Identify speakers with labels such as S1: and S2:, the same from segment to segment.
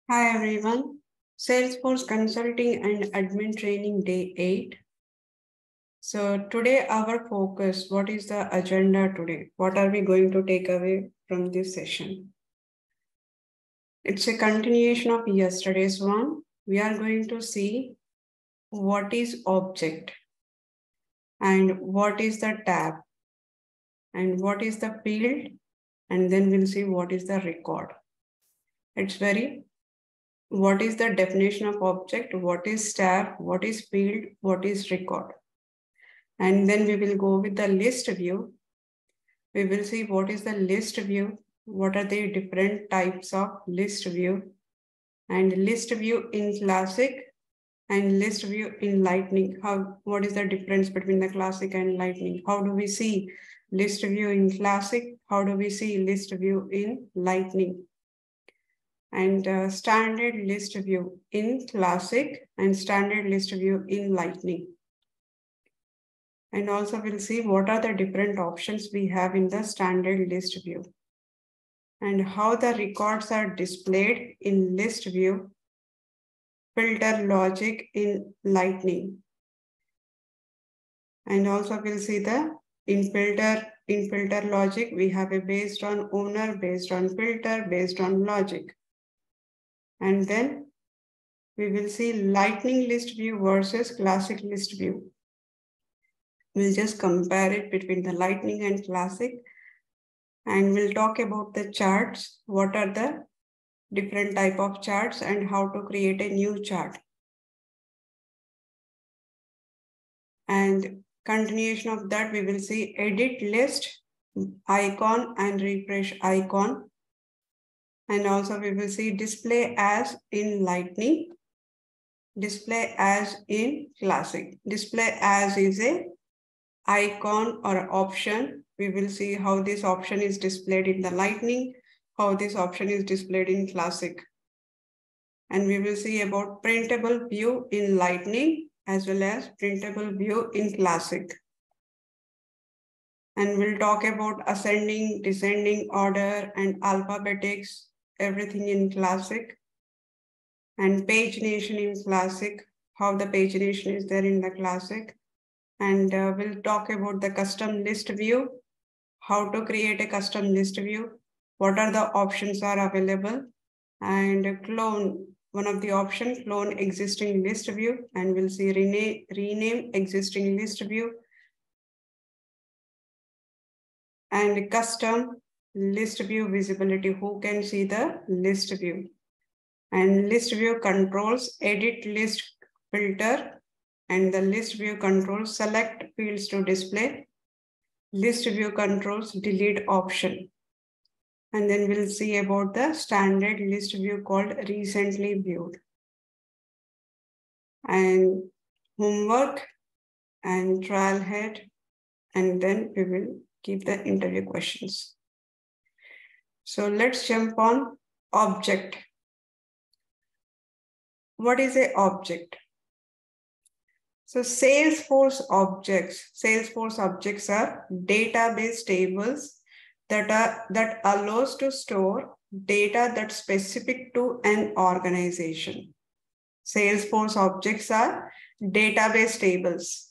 S1: Hi everyone, Salesforce Consulting and Admin Training Day 8. So today our focus, what is the agenda today? What are we going to take away from this session? It's a continuation of yesterday's one. We are going to see what is object and what is the tab and what is the field, and then we'll see what is the record. What is the definition of object, what is tab, what is field, what is record. And then we will go with the list view. We will see what is the list view, what are the different types of list view, and list view in classic and list view in lightning. What is the difference between the classic and lightning? How do we see list view in classic? How do we see list view in lightning? And standard list view in classic and standard list view in lightning. And also we'll see what are the different options we have in the standard list view and how the records are displayed in list view, filter logic in lightning. And also we'll see the in filter logic, we have a based on owner, based on filter, based on logic. And then we will see lightning list view versus classic list view. We'll just compare it between the lightning and classic, and we'll talk about the charts, what are the different type of charts and how to create a new chart. And continuation of that, we will see edit list, icon and refresh icon. And also we will see display as in lightning, display as in classic. Display as is a icon or option. We will see how this option is displayed in the lightning, how this option is displayed in classic. And we will see about printable view in lightning as well as printable view in classic. And we'll talk about ascending, descending order and alphabetics, everything in classic. And pagination in classic, how the pagination is there in the classic. And we'll talk about the custom list view, how to create a custom list view, what are the options are available, and clone, one of the options, clone existing list view, and we'll see rename existing list view, and custom list view visibility, who can see the list view, and list view controls, edit list filter, and the list view controls select fields to display, list view controls delete option. And then we'll see about the standard list view called recently viewed. And homework and trial head, and then we will keep the interview questions. So let's jump on object. What is an object? So Salesforce objects are database tables that allows to store data that's specific to an organization. Salesforce objects are database tables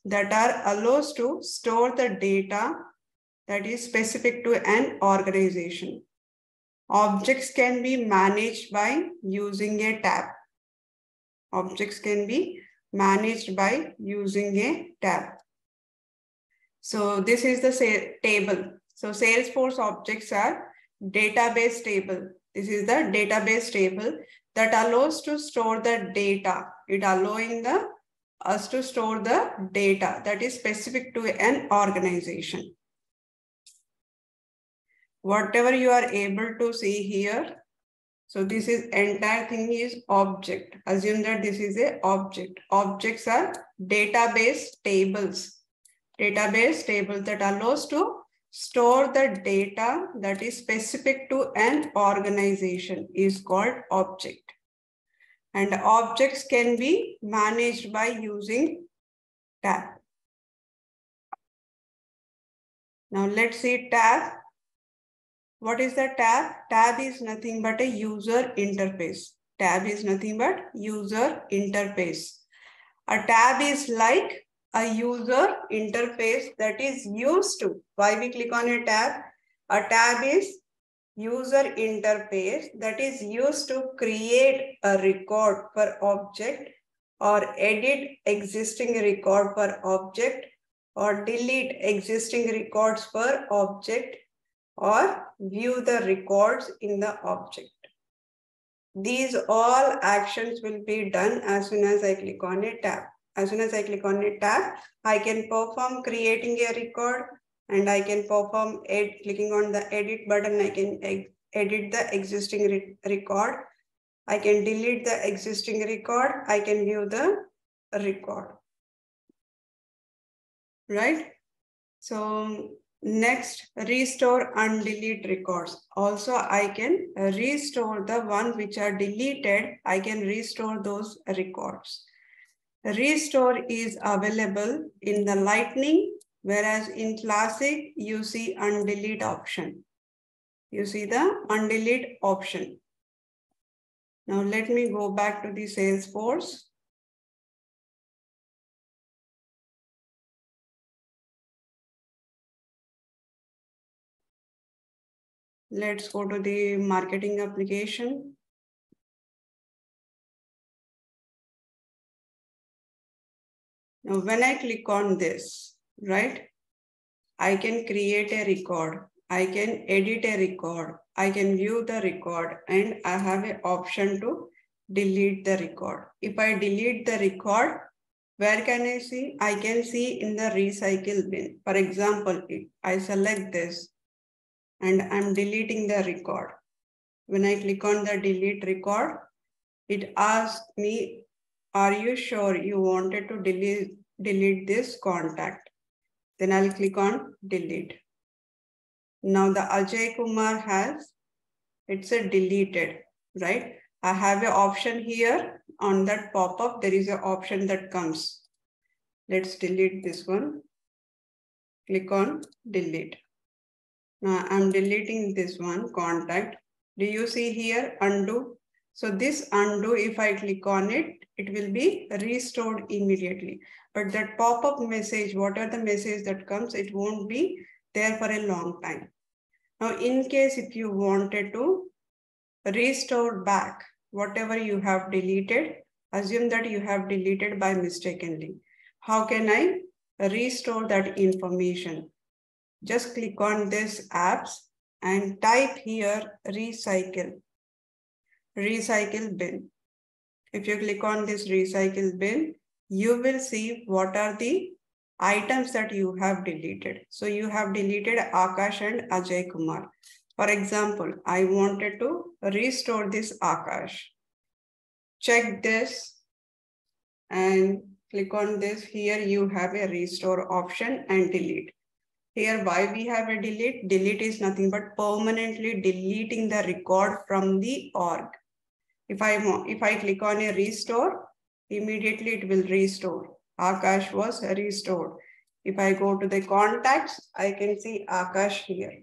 S1: that are allows to store the data that is specific to an organization. Objects can be managed by using a tab. Objects can be managed by using a tab. So this is the table. So Salesforce objects are database table. This is the database table that allows to store the data. It allowing us to store the data that is specific to an organization. Whatever you are able to see here. So this is entire thing is object. Assume that this is a object. Objects are database tables. Database table that allows to store the data that is specific to an organization is called object. And objects can be managed by using tab. Now let's see tab. What is the tab? Tab is nothing but a user interface. Tab is nothing but user interface. A tab is like a user interface that is used to. Why we click on a tab? A tab is user interface that is used to create a record per object or edit existing record per object or delete existing records per object or view the records in the object. These all actions will be done as soon as I click on a tab. As soon as I click on a tab, I can perform creating a record and I can perform clicking on the edit button. I can edit the existing record. I can delete the existing record. I can view the record. Right? So next, restore and delete records. Also, I can restore the one which are deleted. I can restore those records. Restore is available in the Lightning, whereas in Classic, you see undelete option. You see the undelete option. Now let me go back to the Salesforce. Let's go to the marketing application. Now, when I click on this, right, I can create a record. I can edit a record. I can view the record and I have an option to delete the record. If I delete the record, where can I see? I can see in the recycle bin. For example, if I select this and I'm deleting the record. When I click on the delete record, it asks me, are you sure you wanted to delete this contact? Then I'll click on delete. Now the Ajay Kumar it's a deleted, right? I have an option here on that pop-up. There is an option that comes. Let's delete this one. Click on delete. Now I'm deleting this one, contact. Do you see here, undo? So this undo, if I click on it, it will be restored immediately. But that pop-up message, whatever the message that comes, it won't be there for a long time. Now, in case if you wanted to restore back whatever you have deleted, assume that you have deleted by mistakenly. How can I restore that information? Just click on this apps and type here recycle bin. If you click on this recycle bin, you will see what are the items that you have deleted. So you have deleted Akash and Ajay Kumar. For example, I wanted to restore this Akash. Check this and click on this. Here you have a restore option and delete. Here, why we have a delete? Delete is nothing but permanently deleting the record from the org. If I click on a restore, immediately it will restore. Akash was restored. If I go to the contacts, I can see Akash here.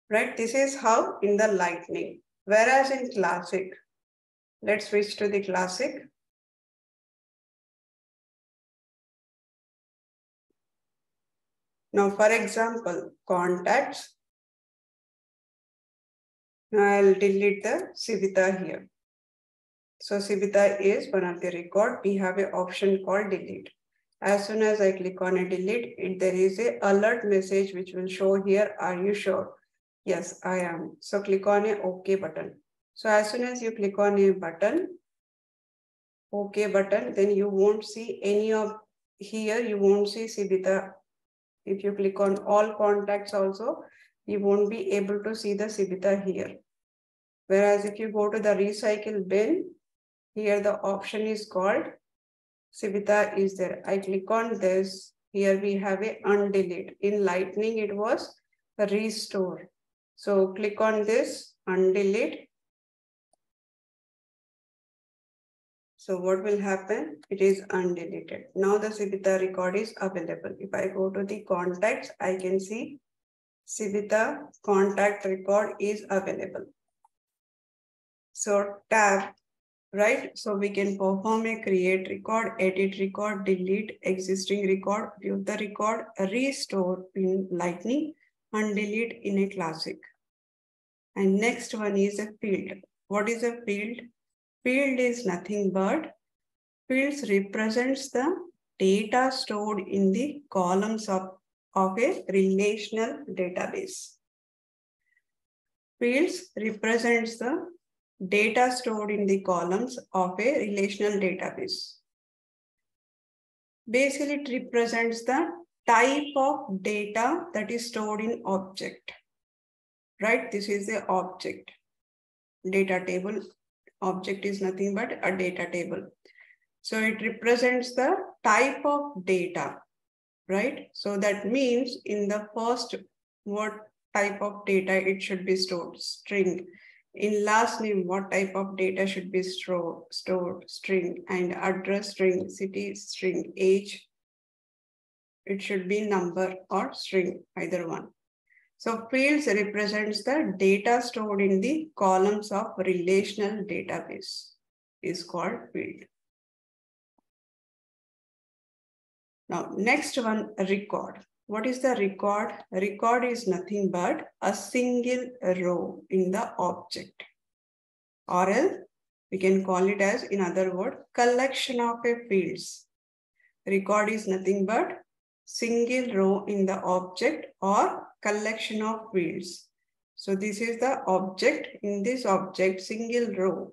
S1: Right? This is how in the Lightning. Whereas in Classic, let's switch to the Classic. Now, for example, contacts. Now I'll delete the Sivita here. So Sivita is one of the record. We have an option called delete. As soon as I click on a delete, there is a alert message which will show here. Are you sure? Yes, I am. So click on a OK button. So as soon as you click on a button, OK button, then you won't see any of here. You won't see Sivita. If you click on all contacts also, you won't be able to see the Sivita here. Whereas if you go to the recycle bin, here the option is called Sivita is there. I click on this. Here we have a undelete. In Lightning, it was a restore. So click on this, undelete. So what will happen? It is undeleted. Now the Sivita record is available. If I go to the contacts, I can see Sivita contact record is available. So tab right? So we can perform a create record, edit record, delete existing record, view the record, restore in Lightning, and delete in a Classic. And next one is a field. What is a field? Field is nothing but fields represents the data stored in the columns of a relational database. Fields represents the data stored in the columns of a relational database. Basically, it represents the type of data that is stored in object, right? This is the object. Data table. Object is nothing but a data table. So it represents the type of data, right? So that means in the first, what type of data it should be stored? String. In last name, what type of data should be stored? String. And address string, city string, age, it should be number or string, either one. So fields represents the data stored in the columns of relational database is called field. Now, next one, record. What is the record? Record is nothing but a single row in the object. Or else we can call it as, in other words, collection of a fields. Record is nothing but single row in the object or collection of fields. So this is the object. In this object, single row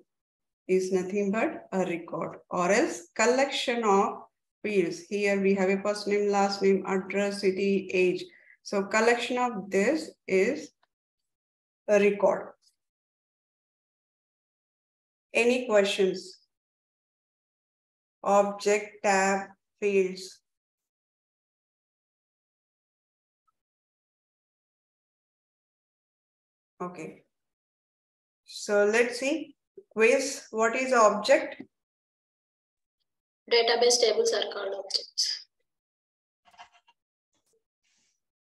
S1: is nothing but a record, or else collection of fields. Here we have a first name, last name, address, city, age. So collection of this is a record. Any questions? Object, tab, fields. Okay. So let's see. Quiz. What is the object?
S2: Database tables are called objects.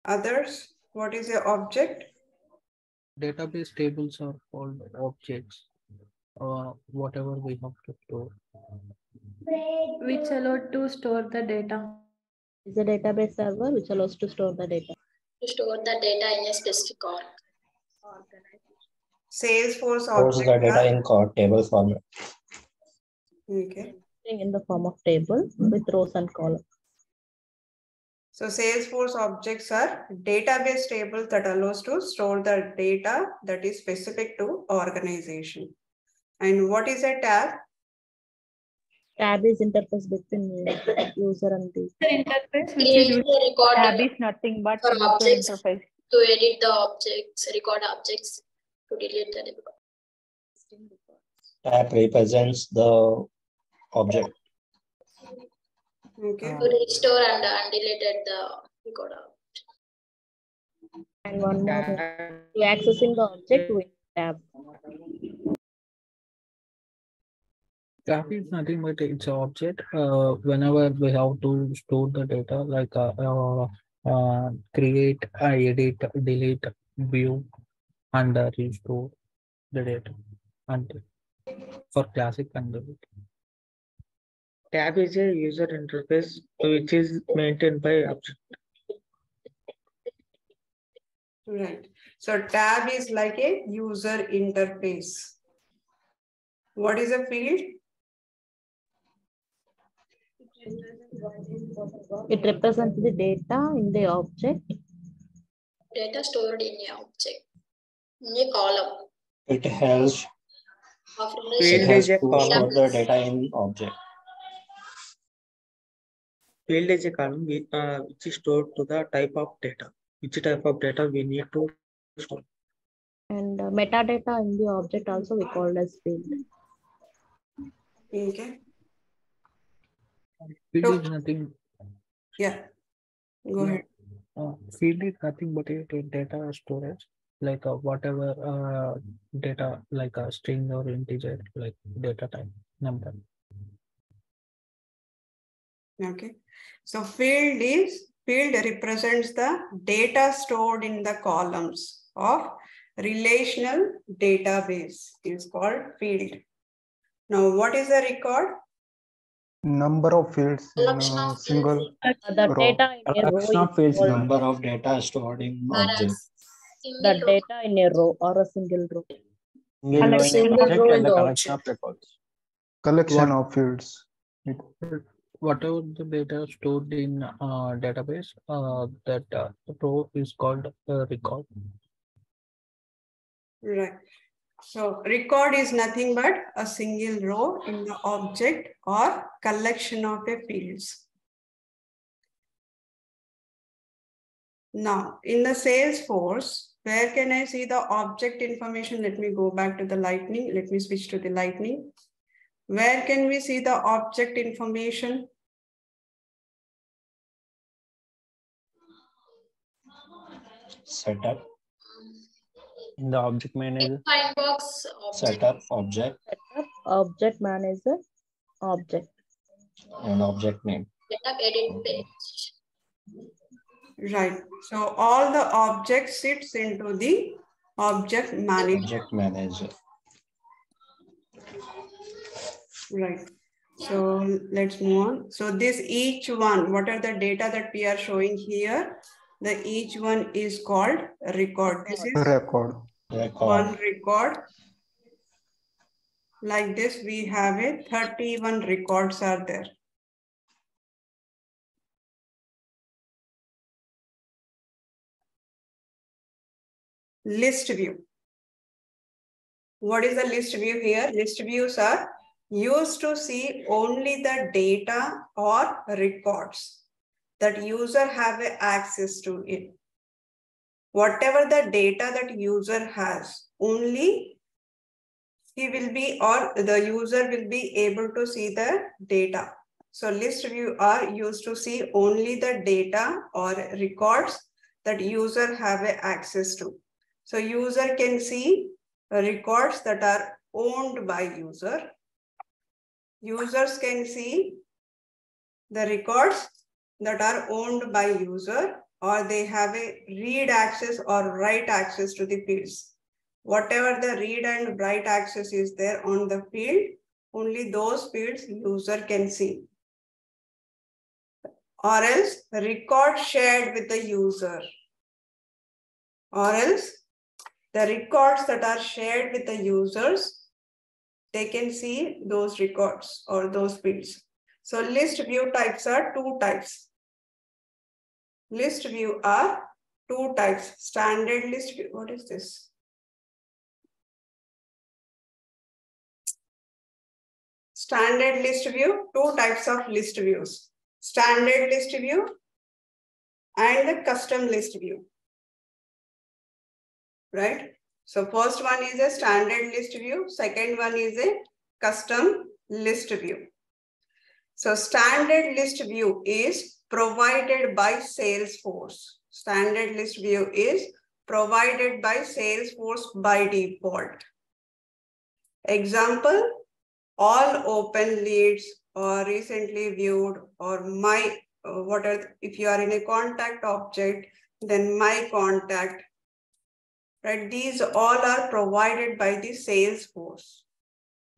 S1: Others. What is the object?
S3: Database tables are called objects. Whatever we have to store.
S4: Which allowed to store the data.
S5: Is a database server which allows to store the data.
S2: To store the data in a specific organization.
S1: Salesforce
S6: Stores
S1: object.
S6: the data in table format.
S1: Okay.
S5: In the form of table with rows and columns.
S1: So Salesforce objects are database tables that allows to store the data that is specific to organization. And what is a tab?
S5: Tab is interface between user and the
S4: Interface, which
S2: Create
S4: is
S2: a record
S4: tab is nothing but
S2: for
S4: user
S2: objects.
S4: interface.
S2: To edit the objects, record objects, to delete the record.
S6: Tab represents the object.
S1: Okay.
S2: To restore and undeleted the record object.
S5: and one more to accessing the object with tab.
S3: Tab is nothing but it's an object. Whenever we have to store the data, like create, edit, delete, view, and restore the data. And for classic and delete.
S7: Tab is a user interface which is maintained by object.
S1: Right. So tab is like a user interface. What is a field?
S5: It represents the data in the object.
S2: Data stored in a object, in a column.
S6: It helps.
S2: Of
S6: It
S7: Field
S6: has
S7: is a
S6: to
S7: column.
S6: store the data in object.
S7: Field is a column which is stored to the type of data. Which type of data we need to store.
S5: And metadata in the object also we call as field.
S1: Okay.
S3: Field
S1: So-
S3: is nothing.
S1: Yeah. Go ahead.
S3: Field is nothing but a data storage, like whatever data, like a string or integer, like data type number.
S1: Okay. So field represents the data stored in the columns of relational database is called field. Now, what is a record?
S8: Number of fields in
S2: Collection
S8: a
S2: of
S8: single
S2: fields.
S5: The
S8: row.
S5: data in a row
S6: Collection of
S5: is
S6: fields,
S5: called
S6: number of data stored in
S2: Or a
S6: object.
S5: the
S2: single row.
S5: data in a row or a single row.
S6: Single row in
S1: Single
S6: object
S1: row in
S6: and the
S1: the
S6: collection of
S1: object.
S6: records.
S8: Collection
S3: What-
S8: of fields.
S3: Whatever the data stored in database, that row is called a record.
S1: Right. So record is nothing but a single row in the object or collection of a fields. Now, in the Salesforce, where can I see the object information? Let me go back to the Lightning. Let me switch to the Lightning. Where can we see the object information?
S6: Setup. In the object manager.
S2: Define box object.
S6: Setup, object,
S5: Setup, object manager, object.
S6: and object name.
S2: Setup edit page.
S1: Right. So all the objects sits into the object manager.
S6: Object manager.
S1: Right. So let's move on. So this each one, what are the data that we are showing here? The each one is called record. This is
S8: Record.
S1: one record. Like this, we have 31 records are there. List view. What is the list view here? List views are used to see only the data or records that user have access to it. Whatever the data that user has, only he will be or the user will be able to see the data. So list view are used to see only the data or records that user have access to. So user can see records that are owned by user. Users can see the records that are owned by user, or they have a read access or write access to the fields. Whatever the read and write access is there on the field, only those fields user can see. Or else record shared with the user. Or else the records that are shared with the users, they can see those records or those fields. So list view types are two types. List view are two types. Standard list view. What is this? Standard list view, two types of list views. Standard list view and the custom list view. Right? So first one is a standard list view. Second one is a custom list view. So standard list view is provided by Salesforce. Standard list view is provided by Salesforce by default. Example, all open leads or recently viewed or my, if you are in a contact object, then my contact, right? These all are provided by the Salesforce.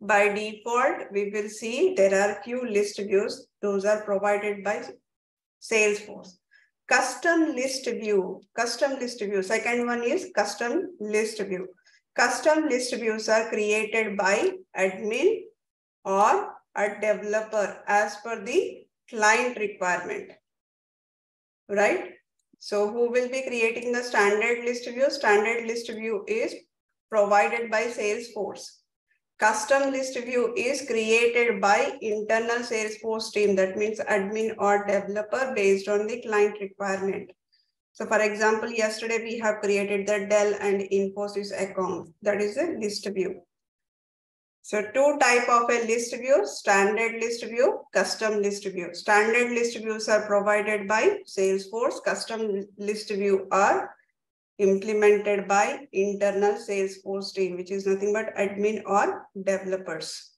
S1: By default, we will see there are few list views. Those are provided by Salesforce. Custom list view. Second one is custom list view. Custom list views are created by admin or a developer as per the client requirement. Right? So who will be creating the standard list view? Standard list view is provided by Salesforce. Custom list view is created by internal Salesforce team. That means admin or developer based on the client requirement. So for example, yesterday we have created the Dell and Infosys account. That is a list view. So two type of a list view, standard list view, custom list view. Standard list views are provided by Salesforce. Custom list view are implemented by internal Salesforce team, which is nothing but admin or developers.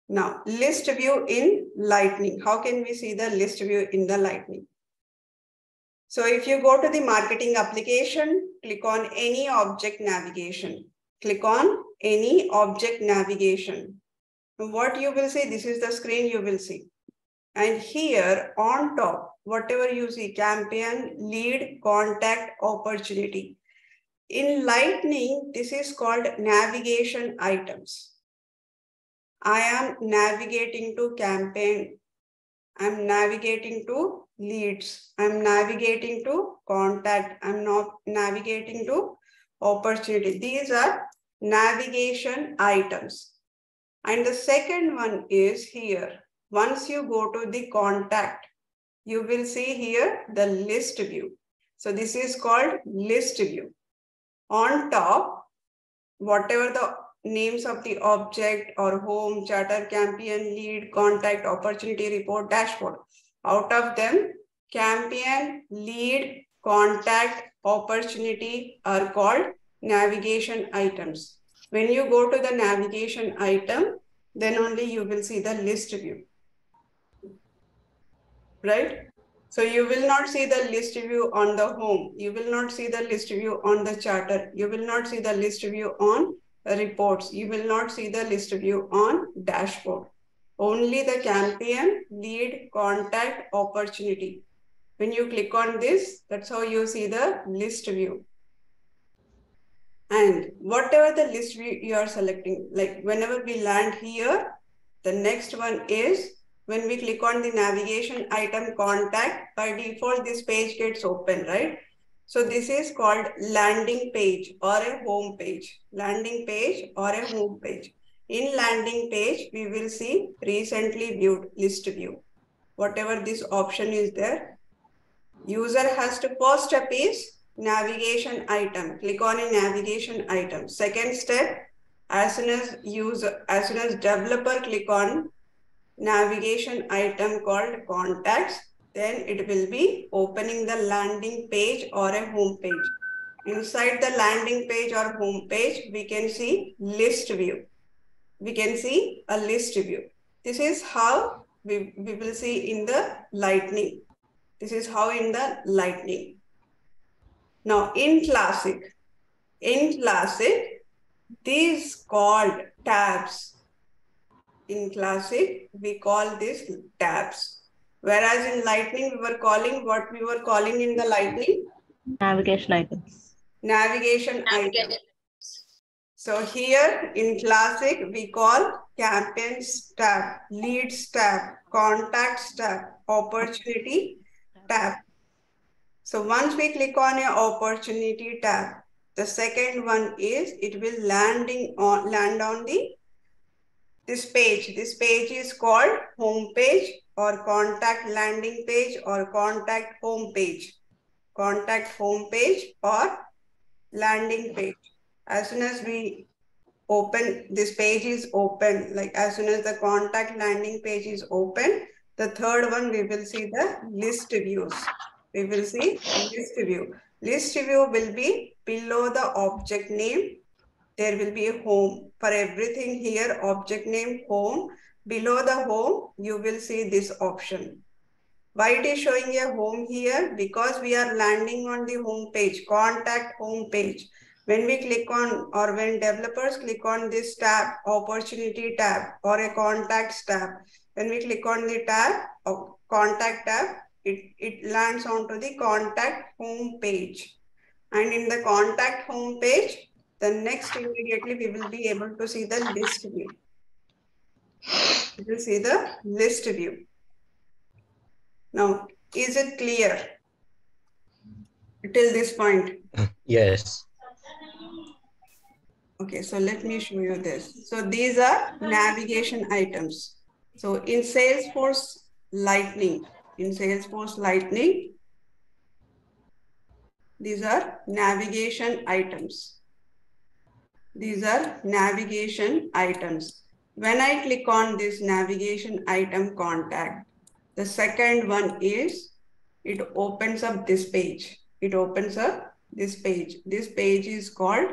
S1: Now, list view in Lightning. How can we see the list view in the Lightning? So if you go to the marketing application, click on any object navigation. click on any object navigation. What you will see, this is the screen you will see. And here on top, whatever you see, campaign, lead, contact, opportunity. In Lightning, this is called navigation items. I am navigating to campaign. I'm navigating to leads. I'm navigating to contact. I'm not navigating to opportunity. These are navigation items. And the second one is here. Once you go to the contact, you will see here the list view. So this is called list view. On top, whatever the names of the object or home, charter, campaign, lead, contact, opportunity, report, dashboard. Out of them, campaign, lead, contact, opportunity are called navigation items. When you go to the navigation item, then only you will see the list view. Right? So you will not see the list view on the home. You will not see the list view on the charter. You will not see the list view on reports. You will not see the list view on dashboard. Only the campaign, lead, contact, opportunity. When you click on this, that's how you see the list view. And whatever the list view you are selecting, like whenever we land here, the next one is when we click on the navigation item contact, by default, this page gets open, right? So this is called landing page or a home page. Landing page or a home page. In landing page, we will see recently viewed list view. Whatever this option is there, user has to first step is navigation item. Click on a navigation item. Second step, as soon as developer click on navigation item called contacts, then it will be opening the landing page or a home page. Inside the landing page or home page, we can see list view. We can see a list view. This is how we will see in the Lightning. This is how in the Lightning. Now in Classic, these called tabs. In Classic, we call this tabs. Whereas in Lightning, we were calling in the Lightning?
S5: Navigation items.
S1: Navigation items. So here in Classic, we call campaigns tab, leads tab, contacts tab, opportunity tab. So once we click on an opportunity tab, the second one is it will land on this page. This page is called home page or contact landing page or contact home page. Contact home page or landing page. As soon as we open, this page is open, like as soon as the contact landing page is open, the third one we will see the list views. We will see list view. List view will be below the object name. There will be a home. For everything here, object name, home. Below the home, you will see this option. Why it is showing a home here? Because we are landing on the home page, contact home page. When we click on, or when developers click on this tab, opportunity tab or a contacts tab, when we click on the tab, or contact tab, it lands onto the contact home page. And in the contact home page, the next immediately we will be able to see the list view. We will see the list view. Now, is it clear till this point?
S6: Yes.
S1: Okay, so let me show you this. So these are navigation items. So in Salesforce Lightning, these are navigation items. These are navigation items. When I click on this navigation item contact, the second one is, it opens up this page. It opens up this page. This page is called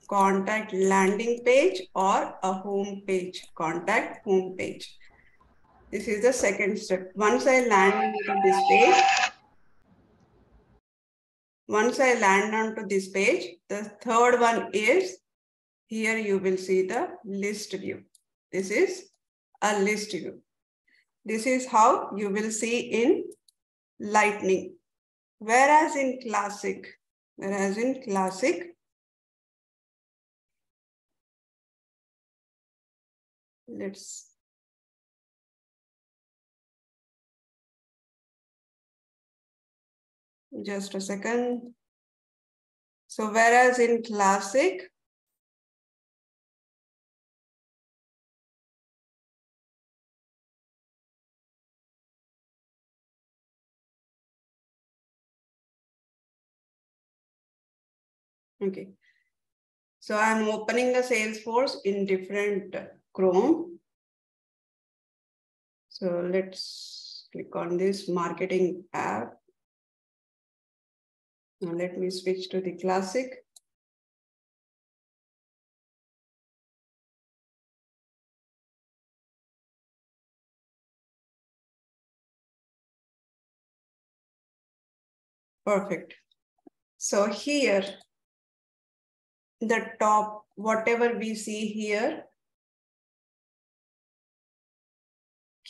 S1: contact landing page or a home page, contact home page. This is the second step. Once I land onto this page, the third one is Here you will see the list view. This is a list view. This is how you will see in Lightning. Whereas in Classic, let's just a second. So whereas in Classic, okay. So I'm opening the Salesforce in different Chrome. So let's click on this marketing app. Now let me switch to the Classic. Perfect. So here, the top, whatever we see here,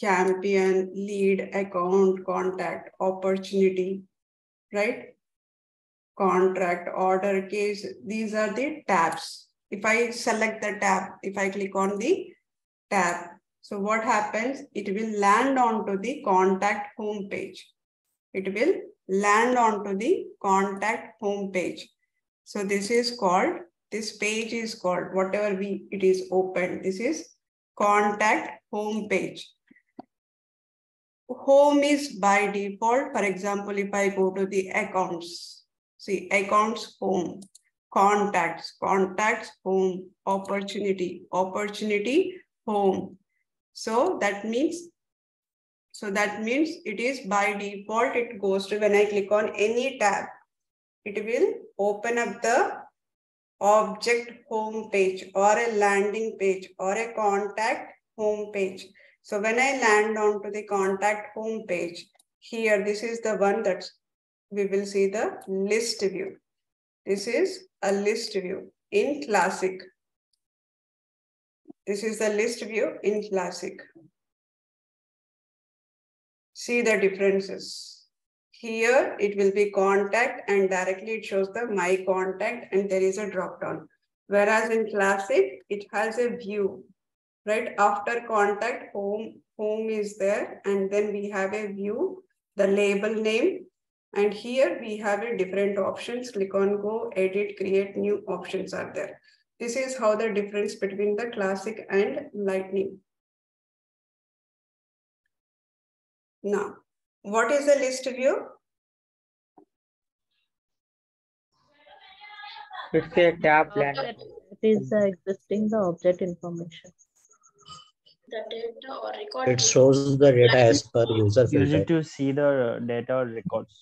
S1: campaign, lead, account, contact, opportunity, right? Contract, order, case, these are the tabs. If I select the tab, if I click on the tab, so what happens? It will land onto the contact home page. It will land onto the contact home page. So this is called, this page is called, whatever it is open, this is contact home page. Home is by default. For example, if I go to the accounts, see accounts home, contacts home, opportunity home. So that means it is by default, it goes to, when I click on any tab, it will open up the object home page or a landing page or a contact home page. So when I land onto the contact home page, here, this is the one that we will see the list view. This is a list view in Classic. This is the list view in Classic. See the differences. Here it will be contact and directly it shows the my contact and there is a drop down. Whereas in Classic, it has a view, right? After contact, home is there, and then we have a view, the label name, and here we have a different options. Click on go, edit, create, new options are there. This is how the difference between the Classic and Lightning. Now, what is the list view?
S7: It's a tab landing.
S5: It is existing the object information.
S2: The data or record.
S6: It shows the data as per user
S9: Use
S6: filter.
S9: it to see the data or records.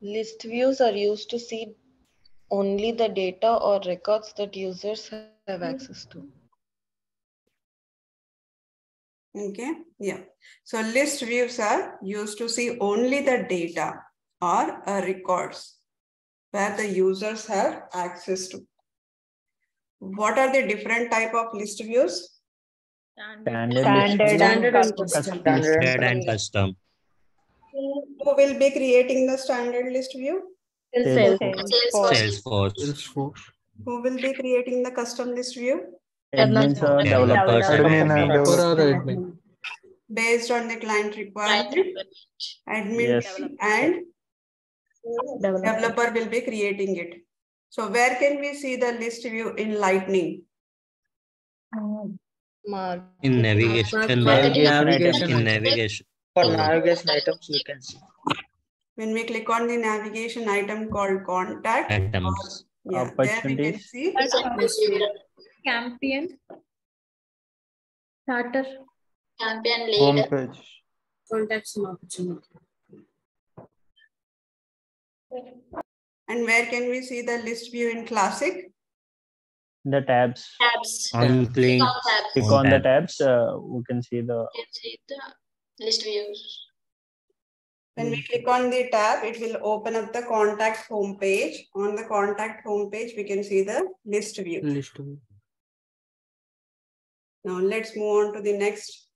S10: List views are used to see only the data or records that users have access to.
S1: Okay, yeah. So list views are used to see only the data or records where the users have access to. What are the different type of list views?
S5: Standard
S9: and custom.
S6: Standard and custom.
S1: Who will be creating the standard list view?
S6: Salesforce.
S1: Who will be creating the custom list view?
S9: Admins or developers.
S8: Admin and
S3: Admin.
S1: Based on the client requirement, admin
S9: Yes.
S1: and developer will be creating it. So where can we see the list view in Lightning?
S6: In navigation.
S7: Navigation For navigation items, you can see.
S1: When we click on the navigation item called contact,
S6: Items.
S1: yeah, there we can see list view.
S4: Campaign. Starter.
S2: Campaign
S8: home
S2: lead.
S8: page.
S10: Contacts and opportunity.
S1: And where can we see the list view in Classic?
S9: The tabs.
S2: Tabs.
S6: On
S2: Click on
S9: Click
S2: tabs.
S9: on the tabs. We can see the
S2: You can see the list views.
S1: When we click on the tab, it will open up the contact homepage. On the contact homepage, we can see the list view.
S3: List view.
S1: Now let's move on to the next.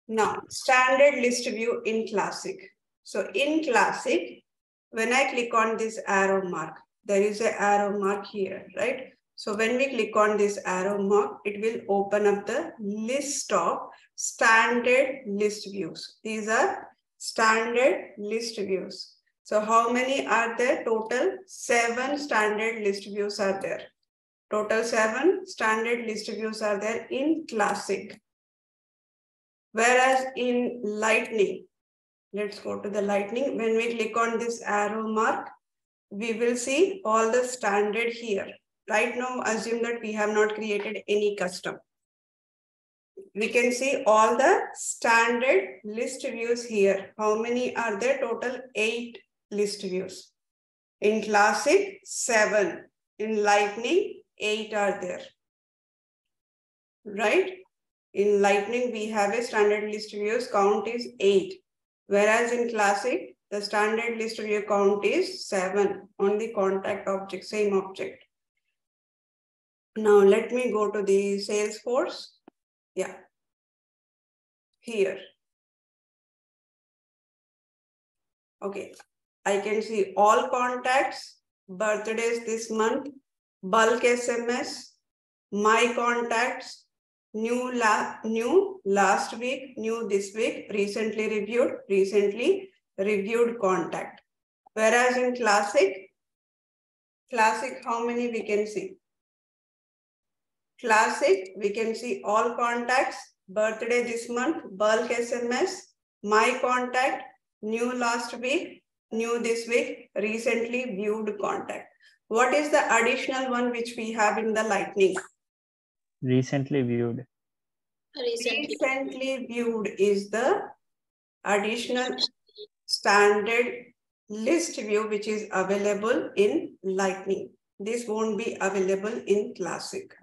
S1: Now, standard list view in Classic. So in Classic, when I click on this arrow mark, there is an arrow mark here, right? So when we click on this arrow mark, it will open up the list of standard list views. These are standard list views. So how many are there? Total 7 standard list views are there. Total 7 standard list views are there in Classic. Whereas in Lightning, let's go to the Lightning. When we click on this arrow mark, we will see all the standard here. Right now, assume that we have not created any custom. We can see all the standard list views here. How many are there? Total 8 list views. In Classic, 7. In Lightning, 8 are there. Right? In Lightning, we have a standard list views count is 8. Whereas in Classic, the standard list view count is 7 on the contact object, same object. Now let me go to the Salesforce. Yeah. Here. Okay. I can see all contacts, birthdays this month, bulk SMS, my contacts, new last week, new this week, recently reviewed contact. Whereas in Classic, how many we can see? Classic, we can see all contacts, birthday this month, bulk SMS, my contact, new last week, new this week, recently viewed contact. What is the additional one which we have in the Lightning?
S9: Recently viewed.
S1: Recently viewed is the additional standard list view which is available in Lightning. This won't be available in Classic.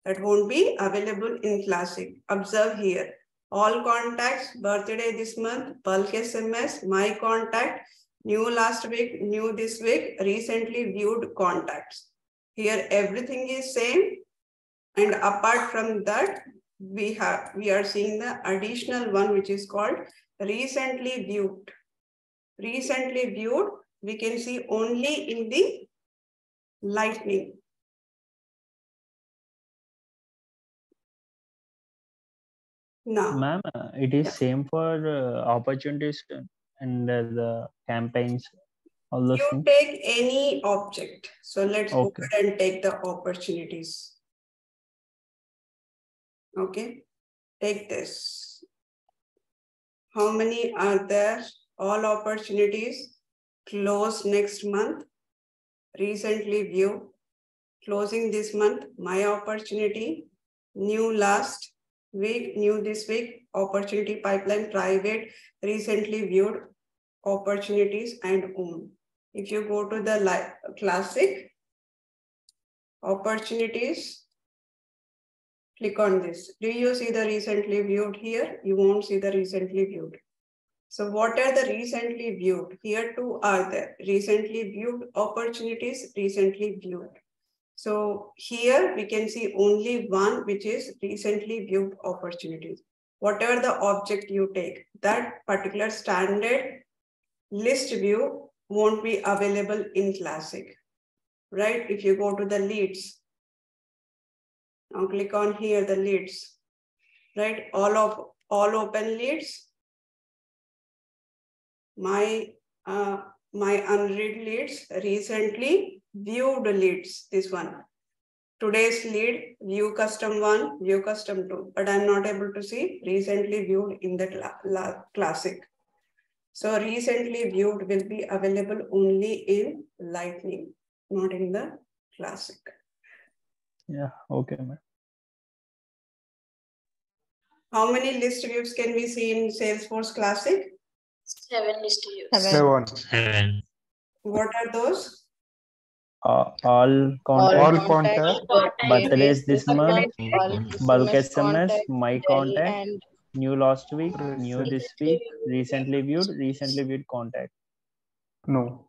S1: That won't be available in Classic. Observe here. All contacts, birthday this month, bulk SMS, my contact, new last week, new this week, recently viewed contacts. Here everything is same. And apart from that, we are seeing the additional one which is called recently viewed. Recently viewed, we can see only in the Lightning. Now,
S9: Ma'am, it is same for opportunities and the campaigns, all those
S1: you
S9: things.
S1: take any object. So let's go
S9: Okay.
S1: ahead and take the opportunities. Okay, take this. How many are there? All opportunities. Close next month. Recently viewed. Closing this month. My opportunity. New last week. New this week. Opportunity pipeline. Private. Recently viewed. Opportunities and own. If you go to the Classic. Opportunities. Click on this. Do you see the recently viewed here? You won't see the recently viewed. So what are the recently viewed? Here two are there. Recently viewed opportunities, recently viewed. So here we can see only one, which is recently viewed opportunities. Whatever the object you take, that particular standard list view won't be available in Classic, right? If you go to the leads, now click on here, the leads, right? All open leads. My unread leads, recently viewed leads, this one. Today's lead, view custom 1, view custom 2, but I'm not able to see recently viewed in the Classic. So recently viewed will be available only in Lightning, not in the Classic.
S9: Yeah, okay, ma'am.
S1: How many list views can we see in Salesforce Classic?
S2: 7 list views.
S6: 7.
S1: What are those?
S9: All
S8: All
S9: contacts,
S8: contact,
S9: birthdays this month,
S10: bulk
S9: bulk
S10: SMS
S9: SMS,
S10: contact,
S9: my
S10: tell,
S9: contact,
S10: and
S9: new last week, new this week, recently viewed contact.
S8: No.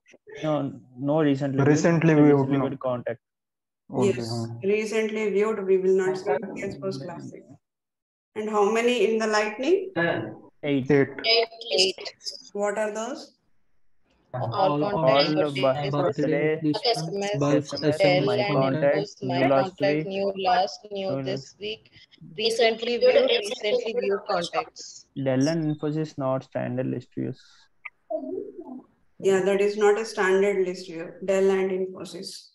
S9: No recently
S8: Recently viewed, no.
S9: viewed contact.
S8: Okay.
S1: Yes, recently viewed, we will not see Salesforce Classic. And how many in the Lightning?
S9: 8.
S8: 8.
S10: 8.
S1: What are those?
S10: All contacts,
S9: birthday,
S10: SMS,
S3: bulk
S9: SMS,
S10: Dell
S9: my
S10: and
S9: contact,
S10: Infos,
S9: new
S10: my
S9: last
S10: contact,
S9: week,
S10: new last, new this week, recently viewed contacts.
S9: Dell and Infosys not standard list views.
S1: Yeah, that is not a standard list view, Dell and Infosys.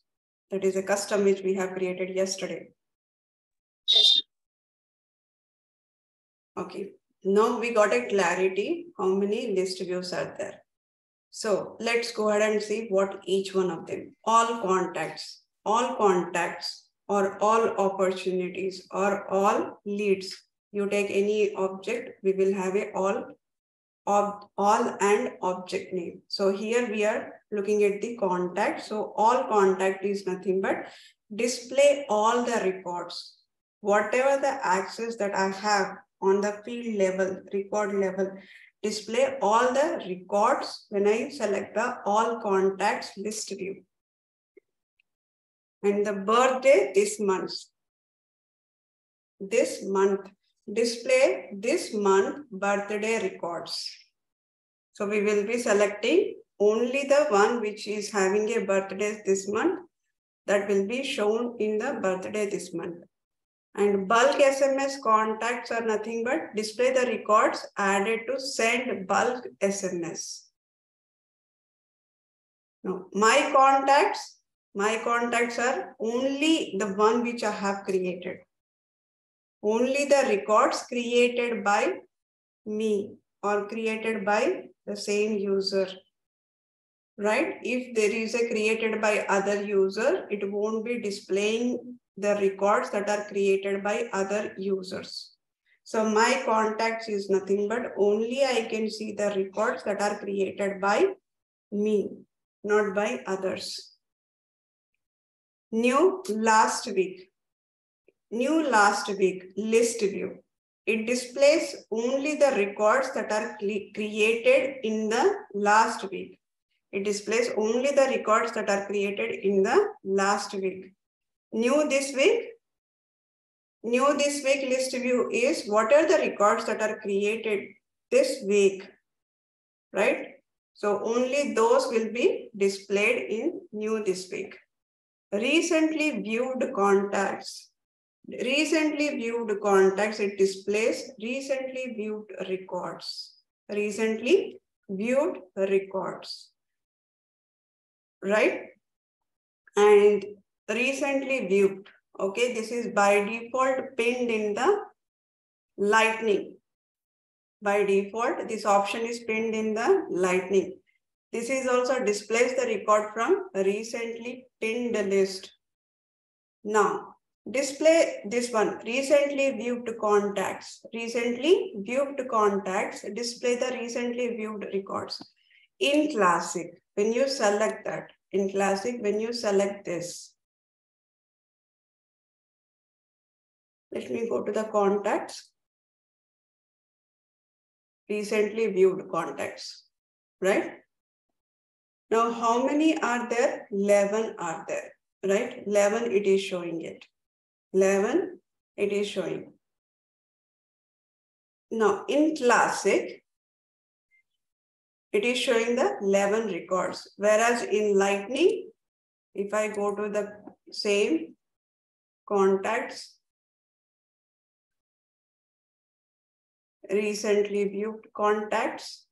S1: That is a custom which we have created yesterday. Okay, now we got a clarity how many list views are there. So let's go ahead and see what each one of them, all contacts or all opportunities or all leads. You take any object, we will have a all and object name. So here we are looking at the contact. So all contact is nothing but display all the records. Whatever the access that I have on the field level, record level, display all the records when I select the all contacts list view. And the birthday this month, display this month birthday records. So we will be selecting only the one which is having a birthday this month, that will be shown in the birthday this month. And bulk SMS contacts are nothing but display the records added to send bulk SMS. Now, my contacts are only the one which I have created. Only the records created by me or created by the same user, right? If there is a created by other user, it won't be displaying the records that are created by other users. So my contacts is nothing but only I can see the records that are created by me, not by others. New last week list view. It displays only the records that are created in the last week. It displays only the records that are created in the last week. New this week list view is what are the records that are created this week, right? So only those will be displayed in new this week. Recently viewed contacts, it displays recently viewed records. Right? And recently viewed. Okay, this is by default pinned in the Lightning. By default, this option is pinned in the Lightning. This is also displays the record from recently pinned list. Now, display this one, recently viewed contacts. Display the recently viewed records. In Classic, when you select that, when you select this, let me go to the contacts, recently viewed contacts, right? Now, how many are there? 11 are there, right? 11 it is showing it. 11 it is showing. Now, in Classic, it is showing the 11 records, whereas in Lightning, if I go to the same contacts, recently viewed contacts,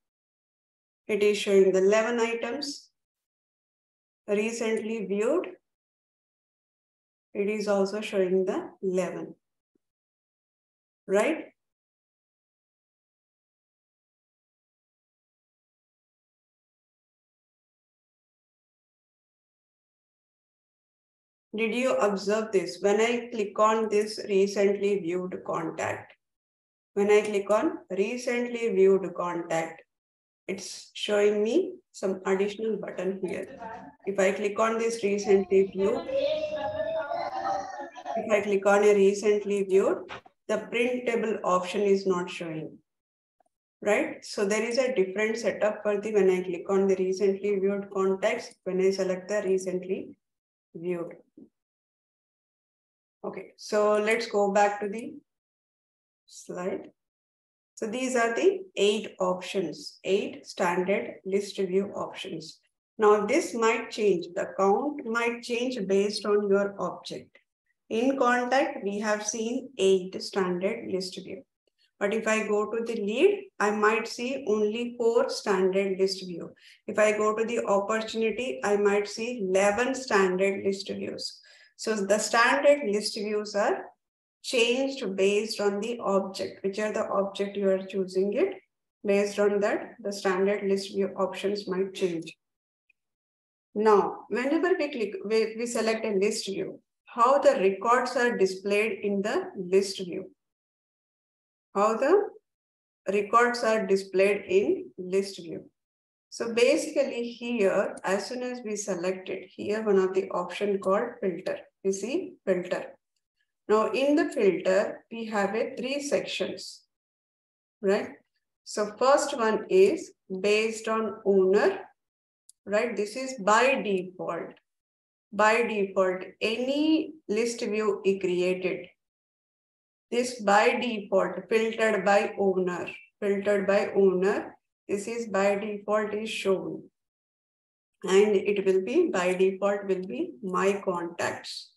S1: it is showing the 11 items. Recently viewed, it is also showing the 11, right? Did you observe this? When I click on this recently viewed contact, it's showing me some additional button here. If I click on this recently viewed, the printable option is not showing, right? So there is a different setup for the when I click on the recently viewed contacts, when I select the recently viewed. Okay, so let's go back to the slide. So these are the 8 options, 8 standard list view options. Now this might change, the count might change based on your object. In contact, we have seen 8 standard list view. But if I go to the lead, I might see only 4 standard list view. If I go to the opportunity, I might see 11 standard list views. So the standard list views are changed based on the object, which are the object you are choosing it. Based on that, the standard list view options might change. Now, whenever we select a list view, how the records are displayed in the list view. How the records are displayed in list view. So basically here, as soon as we select it, here one of the option called filter. You see filter. Now in the filter, we have 3 sections, right? So first one is based on owner, right? This is by default. By default, any list view is created. This by default, filtered by owner, filtered by owner. This is by default is shown. And it will be by default will be my contacts.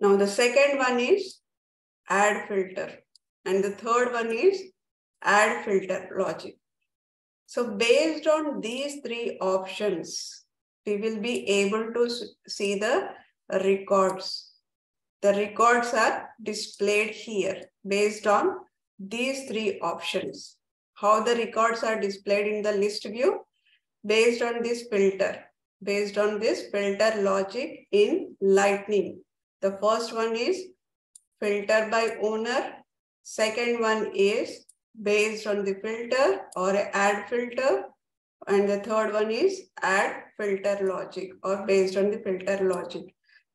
S1: Now the second one is add filter. And the third one is add filter logic. So based on these 3 options, we will be able to see the records. The records are displayed here based on these 3 options. How the records are displayed in the list view? Based on this filter. Based on this filter logic in Lightning. The first one is filter by owner. Second one is based on the filter or add filter. And the third one is add filter logic or based on the filter logic.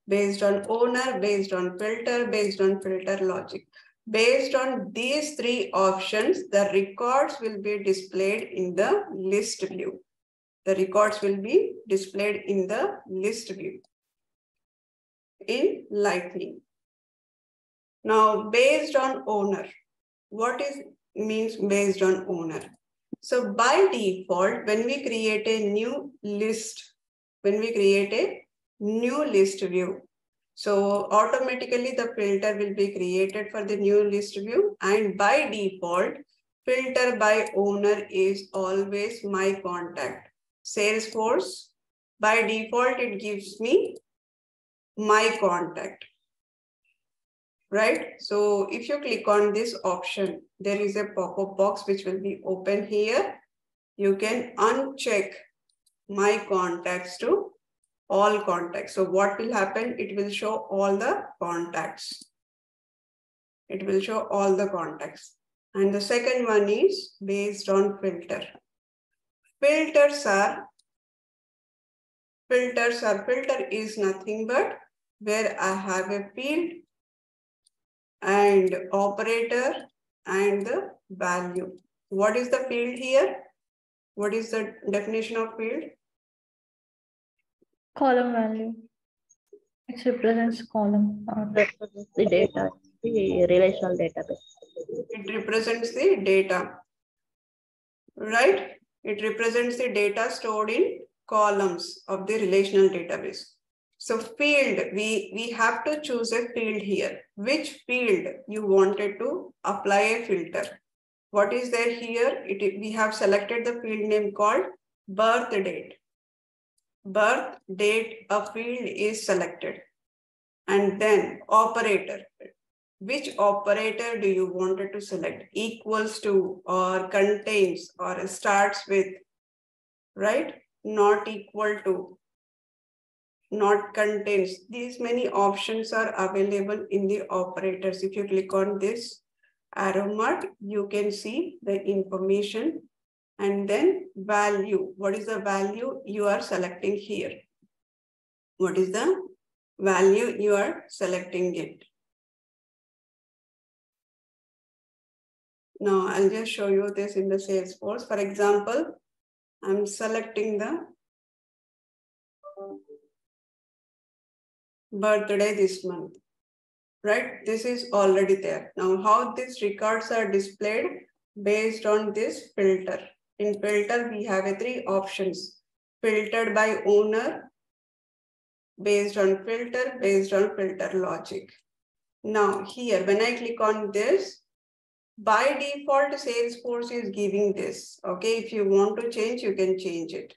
S1: Based on owner, based on filter, based on filter logic. Based on these 3 options, the records will be displayed in the list view. The records will be displayed in the list view in Lightning. Now, based on owner, what is means based on owner? So by default, when we create a new list, view, so automatically the filter will be created for the new list view, and by default, filter by owner is always my contact. Salesforce, by default, it gives me my contact. Right? So if you click on this option, there is a pop-up box which will be open here. You can uncheck my contacts to all contacts. So what will happen? It will show all the contacts. It will show all the contacts. And the second one is based on filter. Filter is nothing but where I have a field and operator and the value. What is the field here? What is the definition of field?
S4: Column value. It represents column.
S5: Represents the data, the relational database.
S1: It represents the data, right? It represents the data stored in columns of the relational database. So field, we have to choose a field here. Which field you wanted to apply a filter? What is there here? We have selected the field name called birth date. Birth date, a field is selected. And then operator. Which operator do you wanted to select? Equals to or contains or starts with, right? Not equal to, not contains. These many options are available in the operators. If you click on this arrow mark, you can see the information and then value. What is the value you are selecting here? What is the value you are selecting it? Now I'll just show you this in the Salesforce. For example, I'm selecting the birthday this month, right? This is already there. Now how these records are displayed based on this filter. In filter, we have three options. Filtered by owner, based on filter logic. Now here, when I click on this, by default, Salesforce is giving this. Okay, if you want to change, you can change it.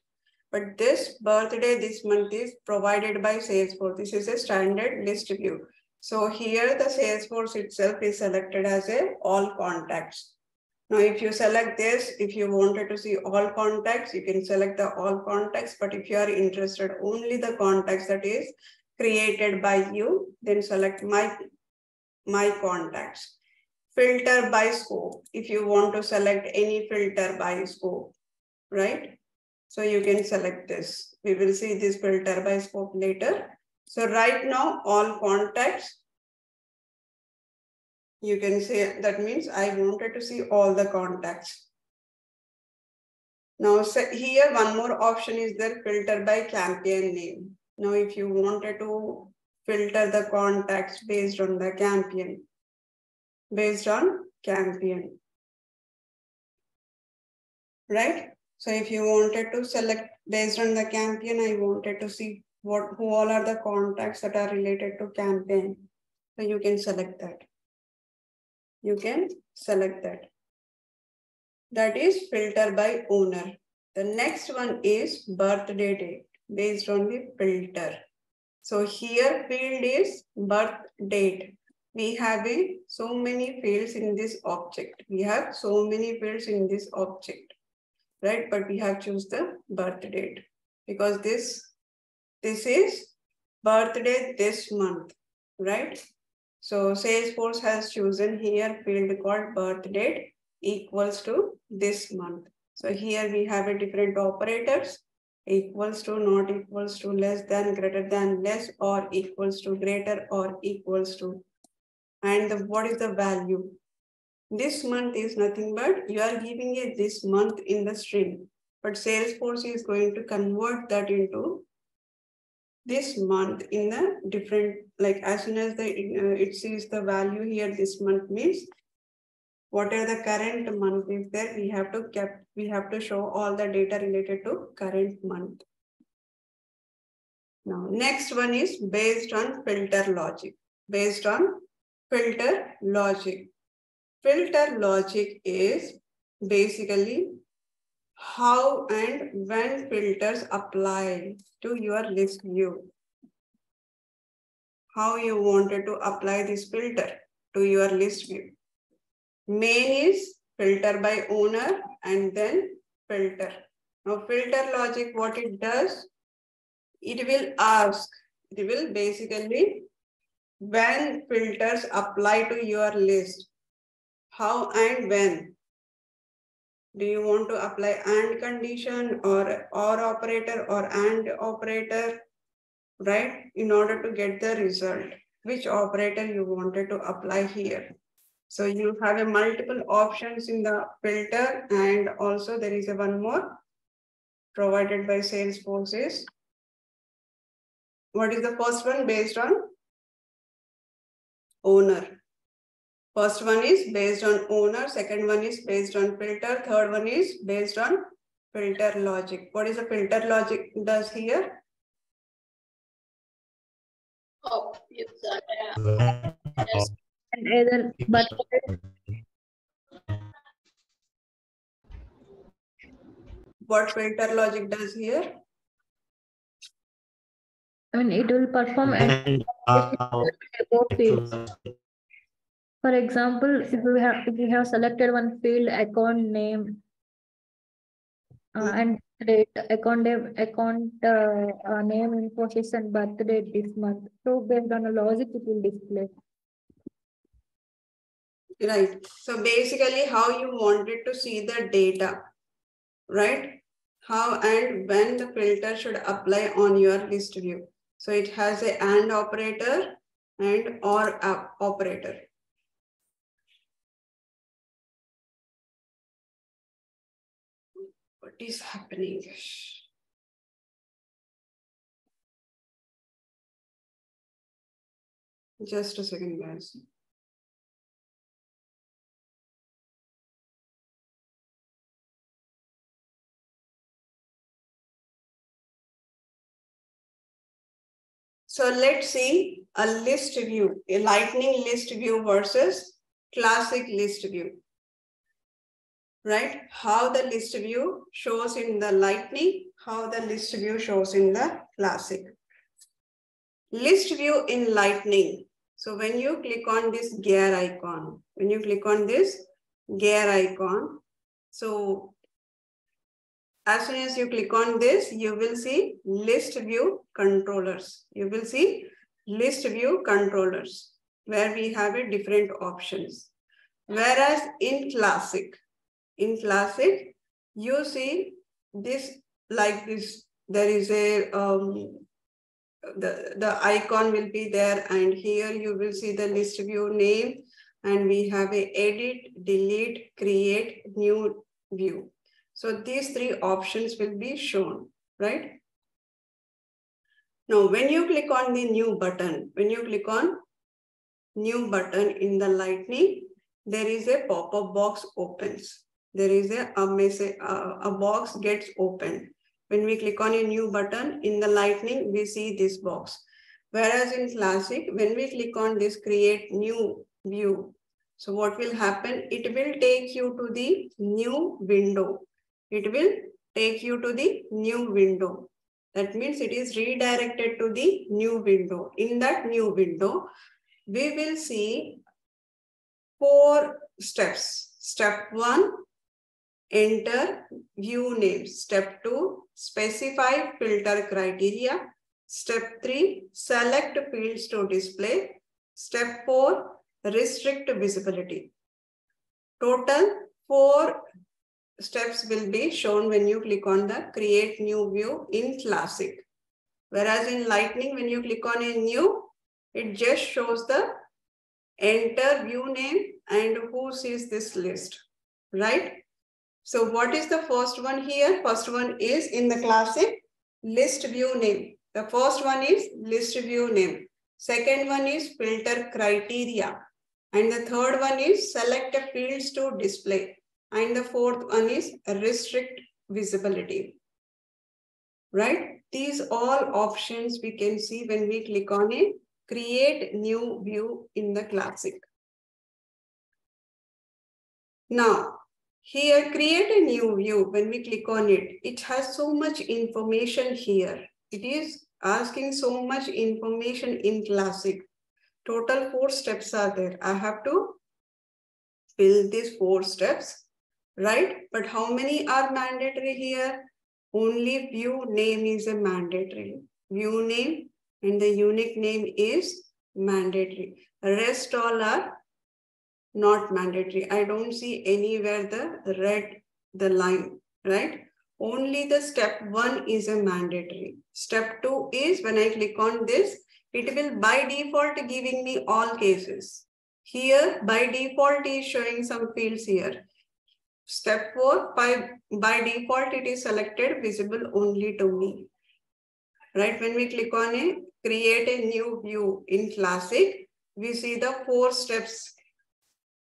S1: But this birthday this month is provided by Salesforce. This is a standard list view. So here the Salesforce itself is selected as a all contacts. Now, if you select this, if you wanted to see all contacts, you can select the all contacts. But if you are interested only the contacts that is created by you, then select my contacts. Filter by scope. If you want to select any filter by scope, right? So you can select this. We will see this filter by scope later. So right now, all contacts, you can say that means I wanted to see all the contacts. Now here one more option is there, filter by campaign name. Now if you wanted to filter the contacts based on the campaign, right? So if you wanted to select based on the campaign, I wanted to see who all are the contacts that are related to campaign. So you can select that. You can select that. That is filter by owner. The next one is birthday date based on the filter. So here field is birth date. We have so many fields in this object. We have so many fields in this object, right? But we have choose the birth date because this is birthday this month, right? So Salesforce has chosen here field called birth date equals to this month. So here we have a different operators, equals to, not equals to, less than, greater than, less, or equals to, greater, or equals to. And what is the value? This month is nothing but you are giving it this month in the string, but Salesforce is going to convert that into this month in the different, like as soon as it sees the value here, this month means whatever the current month is there, we have to show all the data related to current month. Now, next one is based on filter logic. Based on filter logic. Filter logic is basically how and when filters apply to your list view. How you wanted to apply this filter to your list view. Main is filter by owner and then filter. Now filter logic, what it does, it will basically when filters apply to your list, how and when. Do you want to apply and condition or operator or and operator, right? In order to get the result, which operator you wanted to apply here. So you have a multiple options in the filter, and also there is a one more provided by Salesforce is, what is the first one? Based on owner. First one is based on owner, second one is based on filter, third one is based on filter logic. What is the filter logic does here?
S4: And either but
S1: What filter logic does here?
S4: I mean it will perform and both fields. For example, if you have selected one field, account name and date, account name, Infosys and birth date this month. So based on the logic, it will display.
S1: Right. So basically how you wanted to see the data, right? How and when the filter should apply on your list view. So it has a and operator and or operator. is happening? Just a second, guys. So let's see a list view, a lightning list view versus classic list view. Right? How the list view shows in the lightning, how the list view shows in the classic. List view in lightning. So when you click on this gear icon, so as soon as you click on this, you will see list view controllers. You will see list view controllers where we have a different options. Whereas in classic, you see this like this. There is a the icon will be there, and here you will see the list view name, and we have a edit, delete, create, new view. So these three options will be shown, right? Now, when you click on the new button, in the lightning, there is a pop-up box opens. There is a message, a box gets opened. When we click on a new button in the lightning, we see this box. Whereas in classic, when we click on this create new view, so what will happen? It will take you to the new window. It will take you to the new window. That means it is redirected to the new window. In that new window, we will see 4 steps. Step 1, enter view name. Step 2, specify filter criteria. Step 3, select fields to display. Step 4, restrict visibility. Total 4 steps will be shown when you click on the create new view in classic. Whereas in lightning, when you click on a new, it just shows the enter view name and who sees this list, right? So what is the first one here? First one is in the classic list view name. The first one is list view name. Second one is filter criteria. And the third one is select fields to display. And the fourth one is restrict visibility, right? These all options we can see when we click on a create new view in the classic. Now, here create a new view. When we click on it, it has so much information here. It is asking so much information in classic. Total 4 steps are there. I have to fill these 4 steps, right? But how many are mandatory here? Only view name is a mandatory. View name and the unique name is mandatory. Rest all are not mandatory. I don't see anywhere the line, right? Only the step 1 is a mandatory. Step 2 is when I click on this, it will by default giving me all cases. Here by default is showing some fields here. Step 4, by default it is selected visible only to me. Right, when we click on a create a new view in classic, we see the 4 steps.